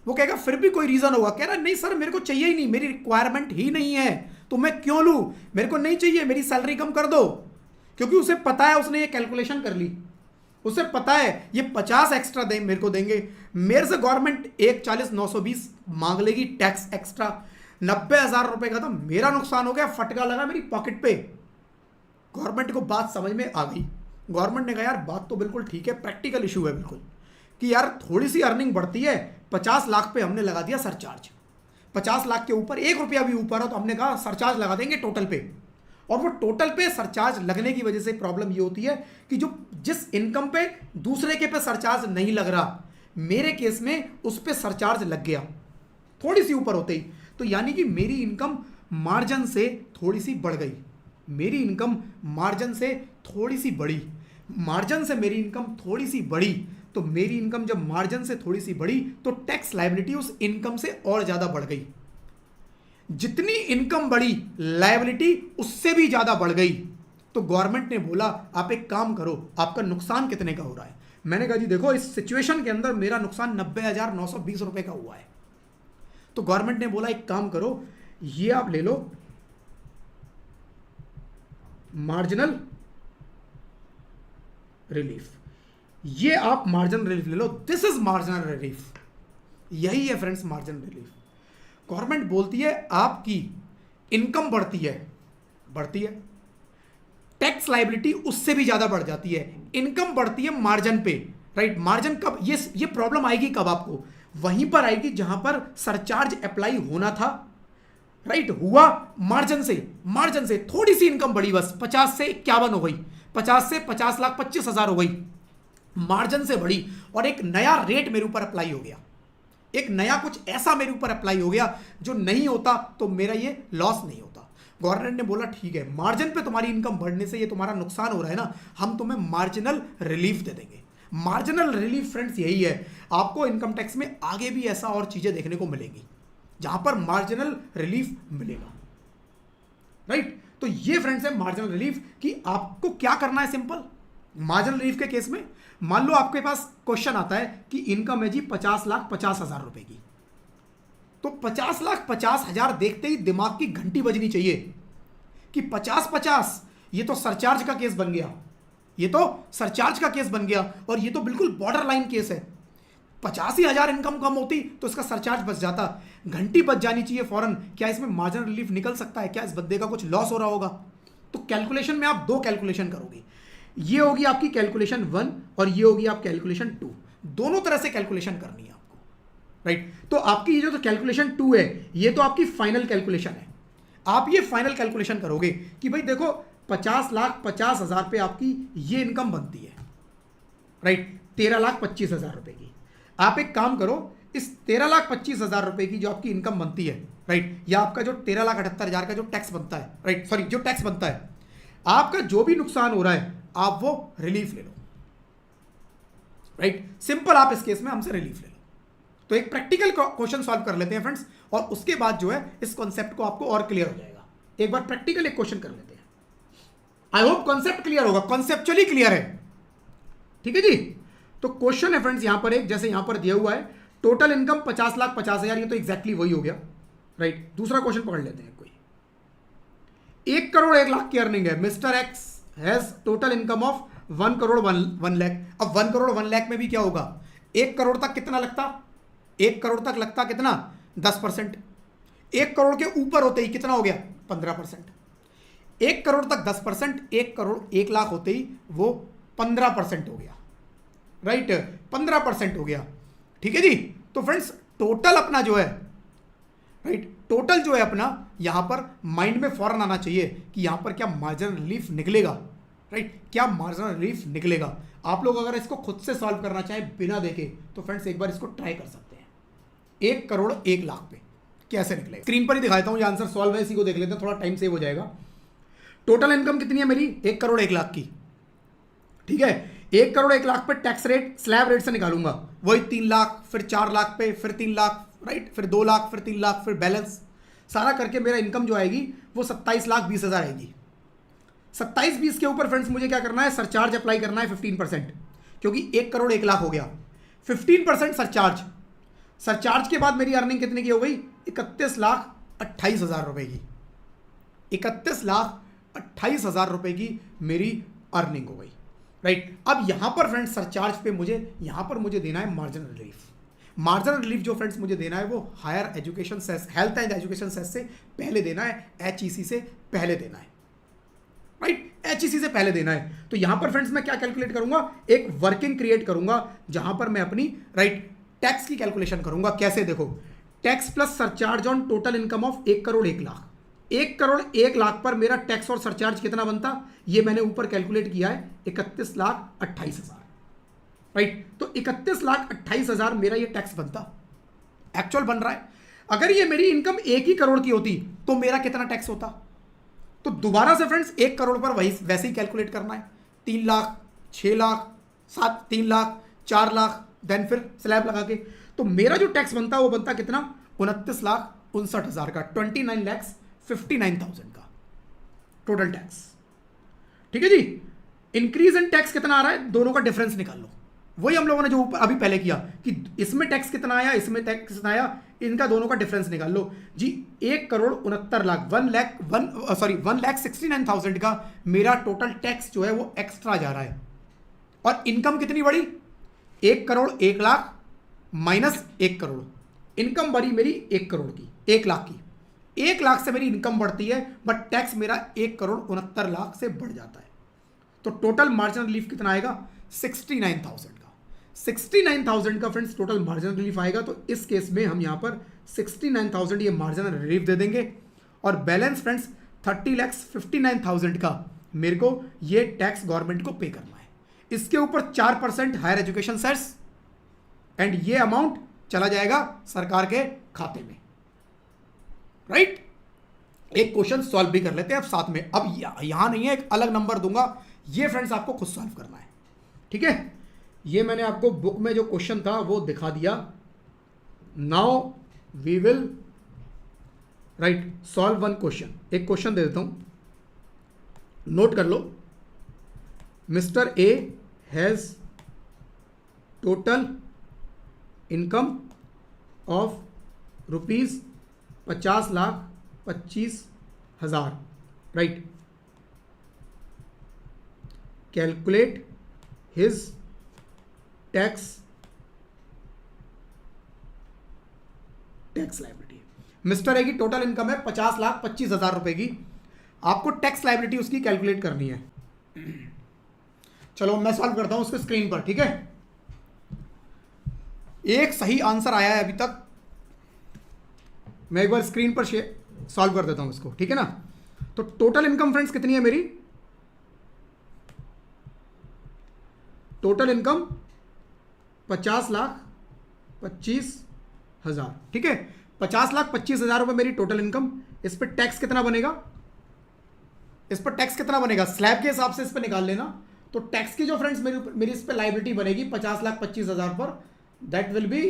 वो कहेगा फिर भी कोई रीज़न होगा, कह रहा नहीं सर मेरे को चाहिए ही नहीं, मेरी रिक्वायरमेंट ही नहीं है, तो मैं क्यों लूँ, मेरे को नहीं चाहिए, मेरी सैलरी कम कर दो। क्योंकि उसे पता है, उसने ये कैलकुलेशन कर ली, उसे पता है ये 50 एक्स्ट्रा दे मेरे को देंगे, मेरे से गवर्नमेंट 1,40,920 मांग लेगी टैक्स एक्स्ट्रा, 90,000 रुपए का तो मेरा नुकसान हो गया, फटका लगा मेरी पॉकेट पे। गवर्नमेंट को बात समझ में आ गई। गवर्नमेंट ने कहा यार बात तो बिल्कुल ठीक है, प्रैक्टिकल इशू है बिल्कुल, कि यार थोड़ी सी अर्निंग बढ़ती है, 50 लाख पे हमने लगा दिया सरचार्ज। 50 लाख के ऊपर 1 रुपया भी ऊपर हो तो हमने कहा सरचार्ज लगा देंगे टोटल पे। और वो टोटल पे सरचार्ज लगने की वजह से प्रॉब्लम ये होती है कि जो जिस इनकम पे दूसरे के पे सरचार्ज नहीं लग रहा, मेरे केस में उस पे सरचार्ज लग गया थोड़ी सी ऊपर होते ही, तो यानी कि मेरी इनकम मार्जिन से थोड़ी सी बढ़ गई, मेरी इनकम मार्जिन से थोड़ी सी बढ़ी, मार्जिन से मेरी इनकम थोड़ी सी बढ़ी, तो मेरी इनकम जब मार्जिन से थोड़ी सी बढ़ी तो टैक्स लायबिलिटी उस इनकम से और ज्यादा बढ़ गई। जितनी इनकम बढ़ी लायबिलिटी उससे भी ज्यादा बढ़ गई। तो गवर्नमेंट ने बोला आप एक काम करो, आपका नुकसान कितने का हो रहा है? मैंने कहा जी देखो इस सिचुएशन के अंदर मेरा नुकसान 90,920 रुपए का हुआ है। तो गवर्नमेंट ने बोला एक काम करो, ये आप ले लो मार्जिनल रिलीफ, ये आप मार्जिनल रिलीफ ले लो, दिस इज मार्जिनल रिलीफ। यही है फ्रेंड्स मार्जिनल रिलीफ। गवर्नमेंट बोलती है आपकी इनकम बढ़ती है टैक्स लायबिलिटी उससे भी ज्यादा बढ़ जाती है, इनकम बढ़ती है मार्जिन पे, राइट। मार्जिन कब ये प्रॉब्लम आएगी कब आपको? वहीं पर आएगी जहां पर सरचार्ज अप्लाई होना था, राइट, हुआ मार्जिन से थोड़ी सी इनकम बढ़ी, बस 50 से 51 हो गई, 50 से 50,25,000 हो गई, मार्जिन से बढ़ी और एक नया रेट मेरे ऊपर अप्लाई हो गया, एक नया कुछ ऐसा मेरे ऊपर अप्लाई हो गया जो नहीं होता तो मेरा ये लॉस नहीं होता। गवर्नमेंट ने बोला ठीक है मार्जिन पे तुम्हारी इनकम बढ़ने से ये तुम्हारा नुकसान हो रहा है ना, हम तुम्हें मार्जिनल रिलीफ दे देंगे। मार्जिनल रिलीफ फ्रेंड्स यही है, आपको इनकम टैक्स में आगे भी ऐसा और चीजें देखने को मिलेंगी जहां पर मार्जिनल रिलीफ मिलेगा, राइट। तो ये फ्रेंड्स है मार्जिनल रिलीफ कि आपको क्या करना है। सिंपल, मार्जिनल रिलीफ के केस में मान लो आपके पास क्वेश्चन आता है कि इनकम है जी 50,50,000 रुपए की, तो 50,50,000 देखते ही दिमाग की घंटी बजनी चाहिए कि 50-50 ये तो सरचार्ज का केस बन गया, ये तो सरचार्ज का केस बन गया और ये तो बिल्कुल बॉर्डर लाइन केस है। 85,000 इनकम कम होती तो इसका सरचार्ज बच जाता, घंटी बच जानी चाहिए फौरन। क्या इसमें मार्जिनल रिलीफ निकल सकता है? क्या इस बंदे का कुछ लॉस हो रहा होगा? तो कैलकुलेशन में आप 2 कैलकुलेशन करोगे, ये होगी आपकी कैलकुलेशन 1 और ये होगी आप कैलकुलेशन 2, दोनों तरह से कैलकुलेशन करनी है आपको, राइट। तो आपकी ये जो तो कैलकुलेशन 2 है ये तो आपकी फाइनल कैलकुलेशन है। आप ये फाइनल कैलकुलेशन करोगे कि भाई देखो 50,50,000 पे आपकी ये इनकम बनती है, राइट। 13,25,000 रुपए की। आप एक काम करो, इस 13,25,000 रुपए की जो आपकी इनकम बनती है, राइट, या आपका जो 13,78,000 का जो टैक्स बनता है, राइट, सॉरी, जो टैक्स बनता है, आपका जो भी नुकसान हो रहा है आप वो रिलीफ ले लो, राइट। सिंपल, आप इस केस में हमसे रिलीफ ले लो। तो एक प्रैक्टिकल क्वेश्चन सॉल्व कर लेते हैं फ्रेंड्स, और उसके बाद जो है इस कॉन्सेप्ट को आपको और क्लियर हो जाएगा। एक बार प्रैक्टिकल एक क्वेश्चन कर लेते हैं। आई होप कॉन्सेप्ट क्लियर होगा, कॉन्सेप्चुअली क्लियर है, ठीक है जी। तो क्वेश्चन है फ्रेंड्स यहां पर एक, जैसे यहां पर दिया हुआ है टोटल इनकम 50,50,000, ये तो एग्जैक्टली वही हो गया, राइट। दूसरा क्वेश्चन पकड़ लेते हैं, कोई 1 करोड़ 1 लाख की अर्निंग है, mister x has total income of 1 crore 1 lakh. अब 1 करोड़ 1 लाख में भी क्या होगा, 1 करोड़ तक कितना लगता, 1 करोड़ तक लगता कितना, 10%। 1 करोड़ के ऊपर होते ही कितना हो गया, 15%। 1 करोड़ तक 10%, 1 करोड़ 1 लाख होते ही वो 15% हो गया, राइट, 15% हो गया, ठीक है जी। तो फ्रेंड्स टोटल अपना जो है, राइट, टोटल जो है अपना यहां पर माइंड में फौरन आना चाहिए कि यहां पर क्या मार्जिनल रिलीफ निकलेगा, राइट, क्या मार्जिनल रिलीफ निकलेगा। आप लोग अगर इसको खुद से सॉल्व करना चाहें बिना देखे तो फ्रेंड्स एक बार इसको ट्राई कर सकते हैं। 1 करोड़ 1 लाख पे कैसे निकलेगा, स्क्रीन पर ही दिखाता हूं, ये आंसर सॉल्व है, इसी को देख लेते हैं, थोड़ा टाइम सेव हो जाएगा। टोटल इनकम कितनी है मेरी, 1 करोड़ 1 लाख की, ठीक है। 1 करोड़ 1 लाख पे टैक्स रेट स्लैब रेट से निकालूंगा, वही 3 लाख, फिर 4 लाख पे, फिर 3 लाख, राइट, फिर 2 लाख, फिर 3 लाख, फिर बैलेंस सारा करके मेरा इनकम जो आएगी वो 27,20,000 आएगी। 27,20 के ऊपर फ्रेंड्स मुझे क्या करना है, सरचार्ज अप्लाई करना है 15%, क्योंकि 1 करोड़ 1 लाख हो गया, 15% सरचार्ज। सरचार्ज के बाद मेरी अर्निंग कितने की हो गई, 31,28,000 रुपए की, 31,28,000 रुपए की मेरी अर्निंग हो गई, राइट। अब यहां पर फ्रेंड्स सरचार्ज पे मुझे यहां पर मुझे देना है मार्जिनल रिलीफ। मार्जिनल रिलीफ जो फ्रेंड्स मुझे देना है वो higher education cess, health and education cess से पहले देना है, HEC से पहले देना है, राइट, HEC से पहले देना है। तो यहां पर फ्रेंड्स मैं क्या कैलकुलेट करूंगा, एक वर्किंग क्रिएट करूंगा जहां पर मैं अपनी, राइट, टैक्स की कैलकुलेशन करूंगा। कैसे, देखो, tax plus surcharge on total income of 1 crore 1 lakh. 1 crore 1 lakh पर मेरा टैक्स और सरचार्ज कितना बनता, ये मैंने ऊपर कैलकुलेट किया है, 31,28,000, राइट। तो 31,28,000 मेरा ये टैक्स बनता, एक्चुअल बन रहा है। अगर ये मेरी इनकम 1 ही करोड़ की होती तो मेरा कितना टैक्स होता। तो दोबारा से फ्रेंड्स 1 करोड़ पर वही वैसे ही कैलकुलेट करना है, 3 लाख, 6 लाख, 3 लाख, 4 लाख, देन फिर स्लैब लगा के, तो मेरा जो टैक्स बनता है वो बनता कितना, 29,59,000 का, 29,59,000 का टोटल टैक्स, ठीक है जी। इंक्रीज इन टैक्स कितना आ रहा है, दोनों का डिफरेंस निकाल लो। वही हम लोगों ने जो अभी पहले किया कि इसमें टैक्स कितना आया, इसमें टैक्स कितना आया, इनका दोनों का डिफरेंस निकाल लो जी। 1 करोड़ 69 लाख, 1,69,000 का मेरा टोटल टैक्स जो है वो एक्स्ट्रा जा रहा है। और इनकम कितनी बढ़ी, 1 करोड़ 1 लाख माइनस 1 करोड़, इनकम बढ़ी मेरी 1 करोड़ की, 1 लाख की, 1 लाख से मेरी इनकम बढ़ती है, बट टैक्स मेरा 1 करोड़ 69 लाख से बढ़ जाता है। तो टोटल मार्जिनल रिलीफ कितना आएगा, 69,000 का, 69,000 का फ्रेंड्स टोटल मार्जिनल रिलीफ आएगा। तो इस केस में हम यहां पर 69,000 ये मार्जिनल रिलीफ दे देंगे, और बैलेंस फ्रेंड्स 30,59,000 का मेरे को ये टैक्स गवर्नमेंट को पे करना है। इसके ऊपर 4% हायर एजुकेशन सेस, एंड ये अमाउंट चला जाएगा सरकार के खाते में, राइट। एक क्वेश्चन सॉल्व भी कर लेते हैं अब साथ में। अब यहां नहीं है, एक अलग नंबर दूंगा, ये फ्रेंड्स आपको खुद सॉल्व करना है, ठीक है। ये मैंने आपको बुक में जो क्वेश्चन था वो दिखा दिया। Now we will right solve one question. एक क्वेश्चन दे देता हूं, नोट कर लो। Mister A has total income of ₹50,25,000, right. Calculate his tax liability. Mister A की टोटल इनकम है 50,25,000 रुपए की, आपको टैक्स लायबिलिटी उसकी कैलकुलेट करनी है। चलो मैं सॉल्व करता हूं उसको स्क्रीन पर, ठीक है। एक सही आंसर आया है अभी तक, मैं एक बार स्क्रीन पर सॉल्व कर देता हूं इसको, ठीक है ना। तो टोटल इनकम फ्रेंड्स कितनी है मेरी, टोटल इनकम 50,25,000, ठीक है। 50,25,000 रुपये मेरी टोटल इनकम। इस पर टैक्स कितना बनेगा, इस पर टैक्स कितना बनेगा स्लैब के हिसाब से इस पर निकाल लेना। तो टैक्स की जो फ्रेंड्स मेरी इस पर लाइबिलिटी बनेगी 50,25,000 पर, दैट विल बी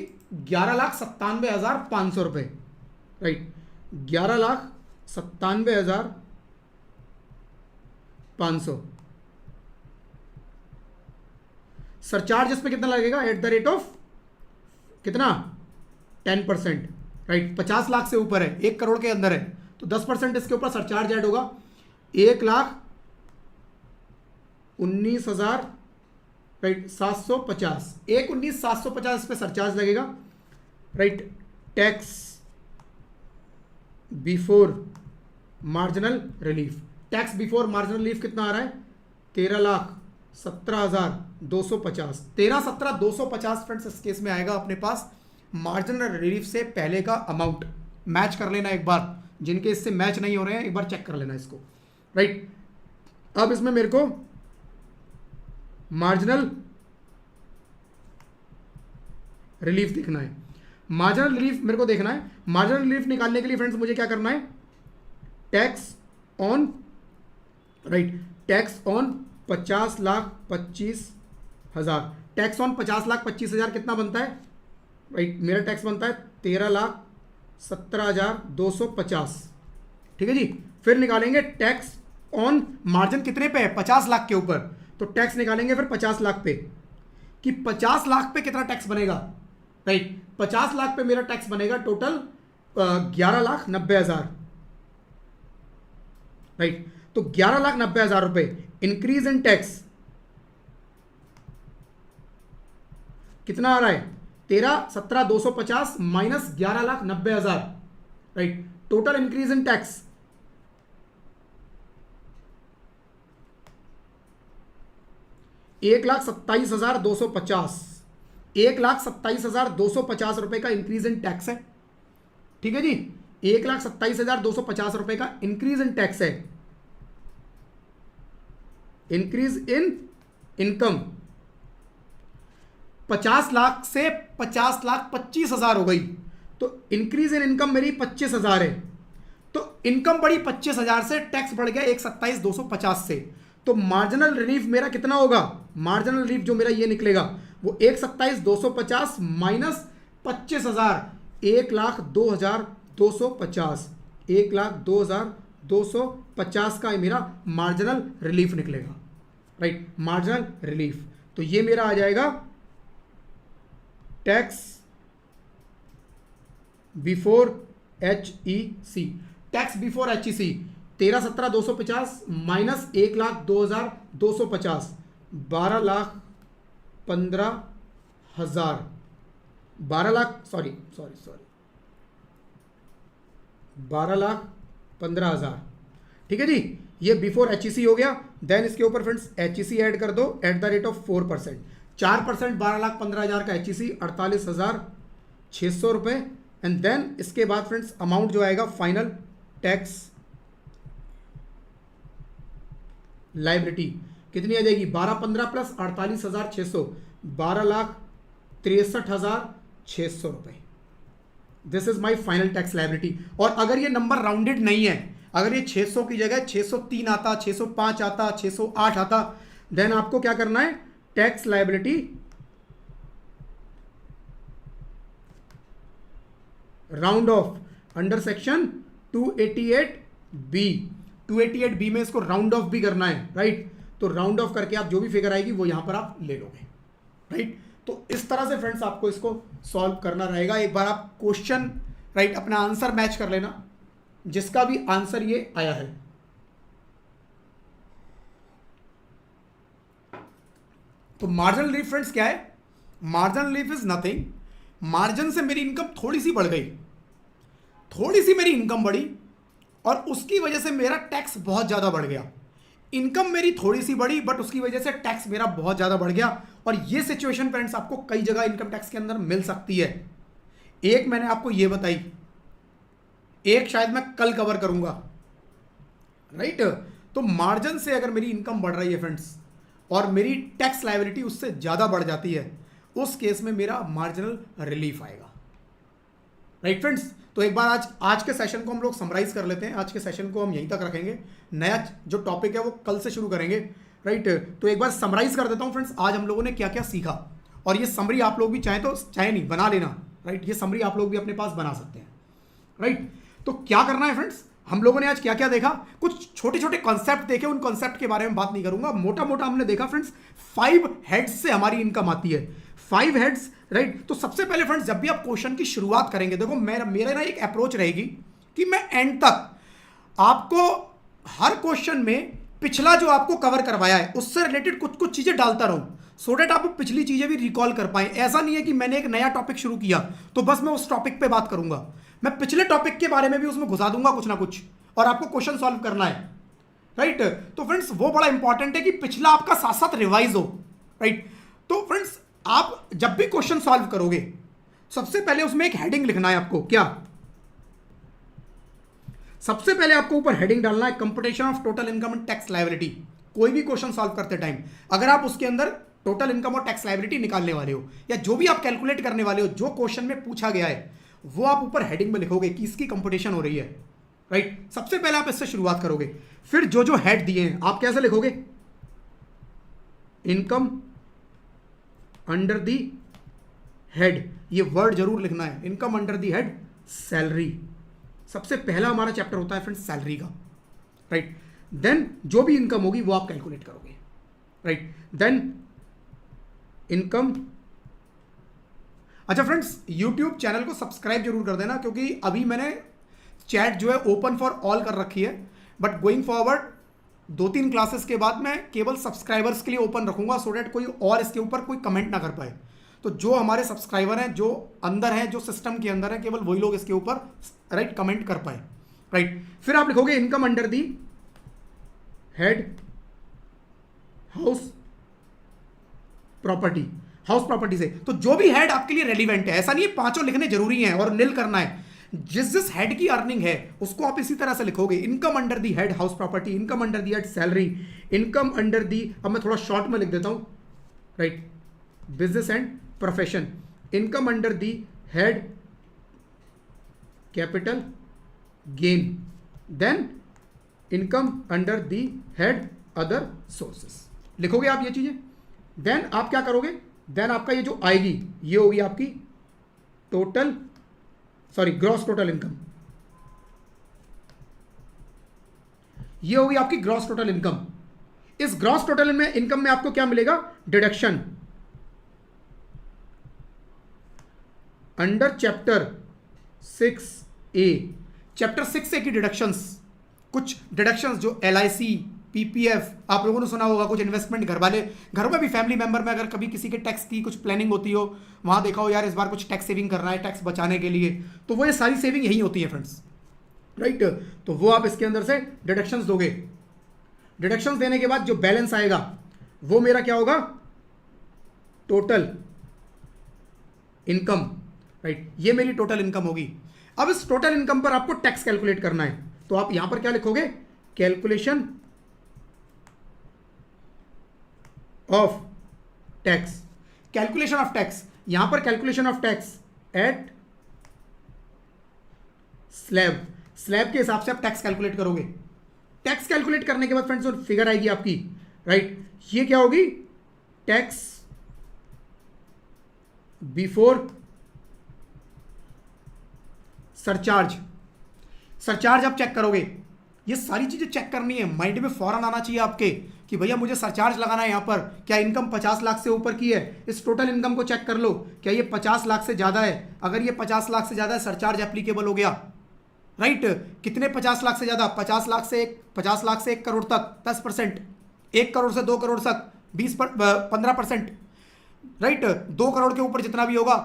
11,97,500 रुपये, राइट। 11,97,500। सरचार्ज इस पे कितना लगेगा एट द रेट ऑफ कितना 10%, राइट। 50 लाख से ऊपर है, 1 करोड़ के अंदर है, तो 10% इसके ऊपर सरचार्ज ऐड होगा। 1,19,000, राइट, 750, 1,19,750 इस पे सरचार्ज लगेगा, right. Tax before marginal relief, tax before marginal relief कितना आ रहा है 13,17,250, 13,17,250 फ्रेंड्स इस केस में आएगा अपने पास मार्जिनल रिलीफ से पहले का अमाउंट। मैच कर लेना एक बार, जिनके इससे मैच नहीं हो रहे हैं एक बार चेक कर लेना इसको, राइट। अब इसमें मेरे को मार्जिनल रिलीफ देखना है, मार्जिनल रिलीफ मेरे को देखना है। मार्जिनल रिलीफ निकालने के लिए फ्रेंड्स मुझे क्या करना है, tax on, right, tax on 50,25,000, tax on 50,25,000 कितना बनता है, राइट। मेरा टैक्स बनता है 13,17,250, ठीक है जी। फिर निकालेंगे टैक्स ऑन मार्जिन कितने पे है 50 लाख के ऊपर, तो टैक्स निकालेंगे फिर 50 लाख पे कि 50 लाख पे कितना टैक्स बनेगा, राइट। 50 लाख पे मेरा टैक्स बनेगा टोटल 11,90,000, राइट। तो 11,90,000 रुपए इंक्रीज इन टैक्स कितना आ रहा है 13,17,250 minus 11,90,000, right. Total increase in tax 1,27,250, 1,27,250 रुपए का इंक्रीज इन टैक्स है, ठीक है जी। 1,27,250 रुपए का इंक्रीज इन टैक्स है, इंक्रीज इन इनकम 50 लाख से 50,25,000 हो गई, तो इंक्रीज इन इनकम मेरी 25,000 है। तो इनकम बढ़ी 25,000 से, टैक्स बढ़ गया 1,27,250 से, तो मार्जिनल रिलीफ मेरा कितना होगा, मार्जिनल रिलीफ जो मेरा ये निकलेगा वो 1,27,250 माइनस 25,000, 1,02,250, 1,02,250 का मेरा मार्जिनल रिलीफ निकलेगा, राइट, मार्जिनल रिलीफ। तो ये मेरा आ जाएगा tax before HEC, tax before HEC 13,17,250 minus 1,02,250, 12,15,000, 12,15,000, ठीक है जी। ये बिफोर HEC हो गया। देन इसके ऊपर फ्रेंड्स HEC ऐड कर दो एट द रेट ऑफ 4%, 4%, 12,15,000 का HEC 48,600 रुपए। एंड देन इसके बाद फ्रेंड्स अमाउंट जो आएगा फाइनल टैक्स लाइबिलिटी कितनी आ जाएगी 12,15 प्लस 48,600, 12,63,600 रुपए। This is my final tax liability. और अगर ये नंबर राउंडेड नहीं है, अगर ये 600 की जगह 603 आता, 605 आता, 608 आता, देन आपको क्या करना है, tax liability round of under section 288B, 288B में इसको राउंड ऑफ भी करना है, राइट। तो राउंड ऑफ करके आप जो भी फिगर आएगी वो यहां पर आप ले लोगे, राइट। तो इस तरह से फ्रेंड्स आपको इसको सॉल्व करना रहेगा। एक बार आप क्वेश्चन, राइट, अपना आंसर मैच कर लेना, जिसका भी आंसर ये आया है। तो मार्जिनल रिलीफ फ्रेंड्स क्या है, marginal relief is nothing, margin से मेरी इनकम थोड़ी सी बढ़ गई, थोड़ी सी मेरी इनकम बढ़ी और उसकी वजह से मेरा टैक्स बहुत ज़्यादा बढ़ गया। इनकम मेरी थोड़ी सी बढ़ी बट उसकी वजह से टैक्स मेरा बहुत ज़्यादा बढ़ गया। और ये सिचुएशन फ्रेंड्स आपको कई जगह इनकम टैक्स के अंदर मिल सकती है। एक मैंने आपको ये बताई, एक शायद मैं कल कवर करूंगा, राइट। तो मार्जिन से अगर मेरी इनकम बढ़ रही है फ्रेंड्स और मेरी टैक्स लायबिलिटी उससे ज़्यादा बढ़ जाती है उस केस में मेरा मार्जिनल रिलीफ आएगा। राइट फ्रेंड्स, तो एक बार आज के सेशन को हम लोग समराइज कर लेते हैं। आज के सेशन को हम यहीं तक रखेंगे, नया जो टॉपिक है वो कल से शुरू करेंगे। राइट, तो एक बार समराइज कर देता हूं फ्रेंड्स, आज हम लोगों ने क्या क्या सीखा, और ये समरी आप लोग भी चाहे नहीं बना लेना। राइट, ये समरी आप लोग भी अपने पास बना सकते हैं। राइट, तो क्या करना है फ्रेंड्स, हम लोगों ने आज क्या क्या देखा, कुछ छोटे छोटे कॉन्सेप्ट देखे, उन कॉन्सेप्ट के बारे में बात नहीं करूंगा। मोटा मोटा हमने देखा फ्रेंड्स 5 हेड्स से हमारी इनकम आती है, 5 हेड्स। राइट, तो सबसे पहले फ्रेंड्स जब भी आप क्वेश्चन की शुरुआत करेंगे, देखो मेरा ना एक अप्रोच रहेगी कि मैं एंड तक आपको हर क्वेश्चन में पिछला जो आपको कवर करवाया है उससे रिलेटेड कुछ कुछ चीजें डालता रहूं, सो डेट आप पिछली चीजें भी रिकॉल कर पाए। ऐसा नहीं है कि मैंने एक नया टॉपिक शुरू किया तो बस मैं उस टॉपिक पे बात करूंगा, मैं पिछले टॉपिक के बारे में भी उसमें घुसा दूंगा कुछ ना कुछ, और आपको क्वेश्चन सॉल्व करना है। राइट, तो फ्रेंड्स वो बड़ा इंपॉर्टेंट है कि पिछला आपका साथ साथ रिवाइज हो। राइट, तो फ्रेंड्स आप जब भी क्वेश्चन सॉल्व करोगे सबसे पहले उसमें एक हेडिंग लिखना है आपको। क्या, सबसे पहले आपको ऊपर हेडिंग डालना है computation of total income and tax liability. कोई भी क्वेश्चन सॉल्व करते टाइम अगर आप उसके अंदर टोटल इनकम और टैक्स लायबिलिटी निकालने वाले हो, या जो भी आप कैलकुलेट करने वाले हो, जो क्वेश्चन में पूछा गया है वो आप ऊपर हेडिंग में लिखोगे कि इसकी कंप्यूटेशन हो रही है। राइट, सबसे पहले आप इससे शुरुआत करोगे, फिर जो जो हेड दिए हैं आप कैसे लिखोगे, इनकम अंडर दी हेड, ये वर्ड जरूर लिखना है, income under the head salary. सबसे पहला हमारा चैप्टर होता है फ्रेंड्स सैलरी का। राइट, देन जो भी इनकम होगी वो आप कैलकुलेट करोगे। Right, then income. अच्छा फ्रेंड्स, यूट्यूब चैनल को सब्सक्राइब जरूर कर देना, क्योंकि अभी मैंने चैट जो है ओपन फॉर ऑल कर रखी है, बट गोइंग फॉरवर्ड 2-3 क्लासेस के बाद मैं केवल सब्सक्राइबर्स के लिए ओपन रखूंगा, सो डैट कोई और इसके ऊपर कोई कमेंट ना कर पाए। तो जो हमारे सब्सक्राइबर हैं, जो अंदर हैं, जो सिस्टम के अंदर है, केवल वही लोग इसके ऊपर राइट कमेंट कर पाए। राइट, फिर आप लिखोगे income under the head house property, house property से। तो जो भी हेड आपके लिए रेलिवेंट है, ऐसा नहीं है पांचों लिखने जरूरी हैं और नील करना है, जिस हेड की अर्निंग है उसको आप इसी तरह से लिखोगे, income under the head house property, income under the head salary, income under the, अब मैं थोड़ा शॉर्ट में लिख देता हूं, right, business and profession, income under the head capital gain, then income under the head other sources. लिखोगे आप ये चीजें, देन आप क्या करोगे, देन आपका ये जो आएगी ये होगी आपकी ग्रॉस टोटल इनकम, ये होगी आपकी ग्रॉस टोटल इनकम। इस ग्रॉस टोटल में इनकम में आपको क्या मिलेगा, deduction under chapter 6A, chapter 6A की डिडक्शंस, कुछ डिडक्शंस जो LIC, PPF आप लोगों ने सुना होगा, कुछ इन्वेस्टमेंट घर में भी फैमिली मेंबर में अगर कभी किसी के टैक्स की कुछ प्लानिंग होती हो, वहां देखा हो यार इस बार कुछ टैक्स सेविंग करना है टैक्स बचाने के लिए, तो वो ये सारी सेविंग यही होती है फ्रेंड्स। राइट, तो वो आप इसके अंदर से डिडक्शंस दोगे। डिडक्शंस देने के बाद जो बैलेंस आएगा वो मेरा क्या होगा, टोटल इनकम। राइट, ये मेरी टोटल इनकम होगी। अब इस टोटल इनकम पर आपको टैक्स कैलकुलेट करना है, तो आप यहां पर क्या लिखोगे, calculation of tax, calculation of tax, यहां पर calculation of tax at slab के हिसाब से आप टैक्स कैलकुलेट करोगे। टैक्स कैलकुलेट करने के बाद फ्रेंड्स जो फिगर आएगी आपकी, राइट, ये क्या होगी, टैक्स बिफोर सरचार्ज आप चेक करोगे। ये सारी चीजें चेक करनी है, माइंड में फौरन आना चाहिए आपके कि भैया मुझे सरचार्ज लगाना है, यहां पर क्या इनकम 50 लाख से ऊपर की है, इस टोटल इनकम को चेक कर लो, क्या ये 50 लाख से ज्यादा है, अगर ये 50 लाख से ज्यादा है सरचार्ज एप्लीकेबल हो गया। राइट, कितने 50 लाख से ज्यादा, 50 लाख से 1 करोड़ तक 10%, 1 करोड़ से 2 करोड़ तक 15%, राइट, 2 करोड़ के ऊपर जितना भी होगा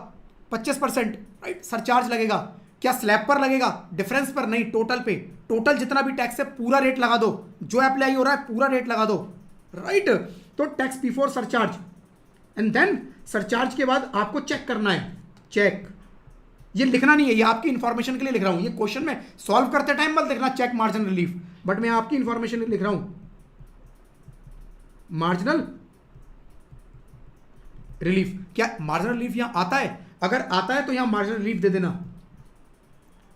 25%, राइट, सरचार्ज लगेगा। क्या स्लैब पर लगेगा, डिफरेंस पर नहीं, टोटल पे, टोटल जितना भी टैक्स है पूरा रेट लगा दो, जो अप्लाई हो रहा है पूरा रेट लगा दो। राइट, तो tax before surcharge, and then surcharge के बाद आपको चेक करना है, चेक, ये लिखना नहीं है, ये आपकी इंफॉर्मेशन के लिए लिख रहा हूं, ये क्वेश्चन में सॉल्व करते टाइम मत लिखना चेक मार्जिन रिलीफ, बट मैं आपकी इंफॉर्मेशन के लिए लिख रहा हूं, मार्जिनल रिलीफ। क्या मार्जिनल रिलीफ यहां आता है? अगर आता है तो यहां मार्जिनल रिलीफ दे देना।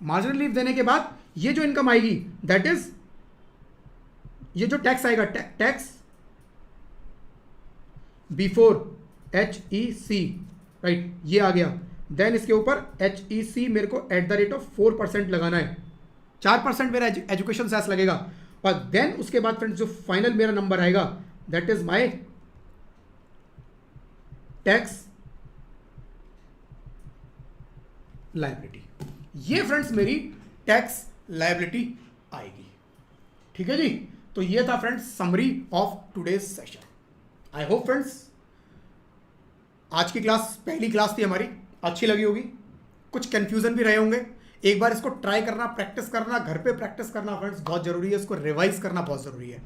मार्जिनल रिलीफ देने के बाद ये जो इनकम आएगी दैट इज, ये जो टैक्स आएगा टैक्स बिफोर HEC, राइट, ये आ गया। देन इसके ऊपर HEC मेरे को @4% लगाना है, 4% मेरा एजुकेशन सेस लगेगा। और देन उसके बाद फ्रेंड्स जो फाइनल मेरा नंबर आएगा that is my tax liability. ये फ्रेंड्स मेरी टैक्स लायबिलिटी आएगी। ठीक है जी। तो ये था friends summary of today's session. I hope friends आज की क्लास, पहली क्लास थी हमारी, अच्छी लगी होगी। कुछ कंफ्यूजन भी रहे होंगे। एक बार इसको ट्राई करना, प्रैक्टिस करना, घर पे प्रैक्टिस करना फ्रेंड्स बहुत जरूरी है। इसको रिवाइज करना बहुत जरूरी है,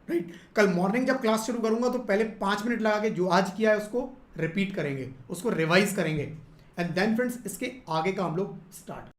राइट। कल मॉर्निंग जब क्लास शुरू करूंगा तो पहले 5 मिनट लगा के जो आज किया है उसको रिपीट करेंगे, उसको रिवाइज करेंगे, एंड देन फ्रेंड्स इसके आगे का हम लोग स्टार्ट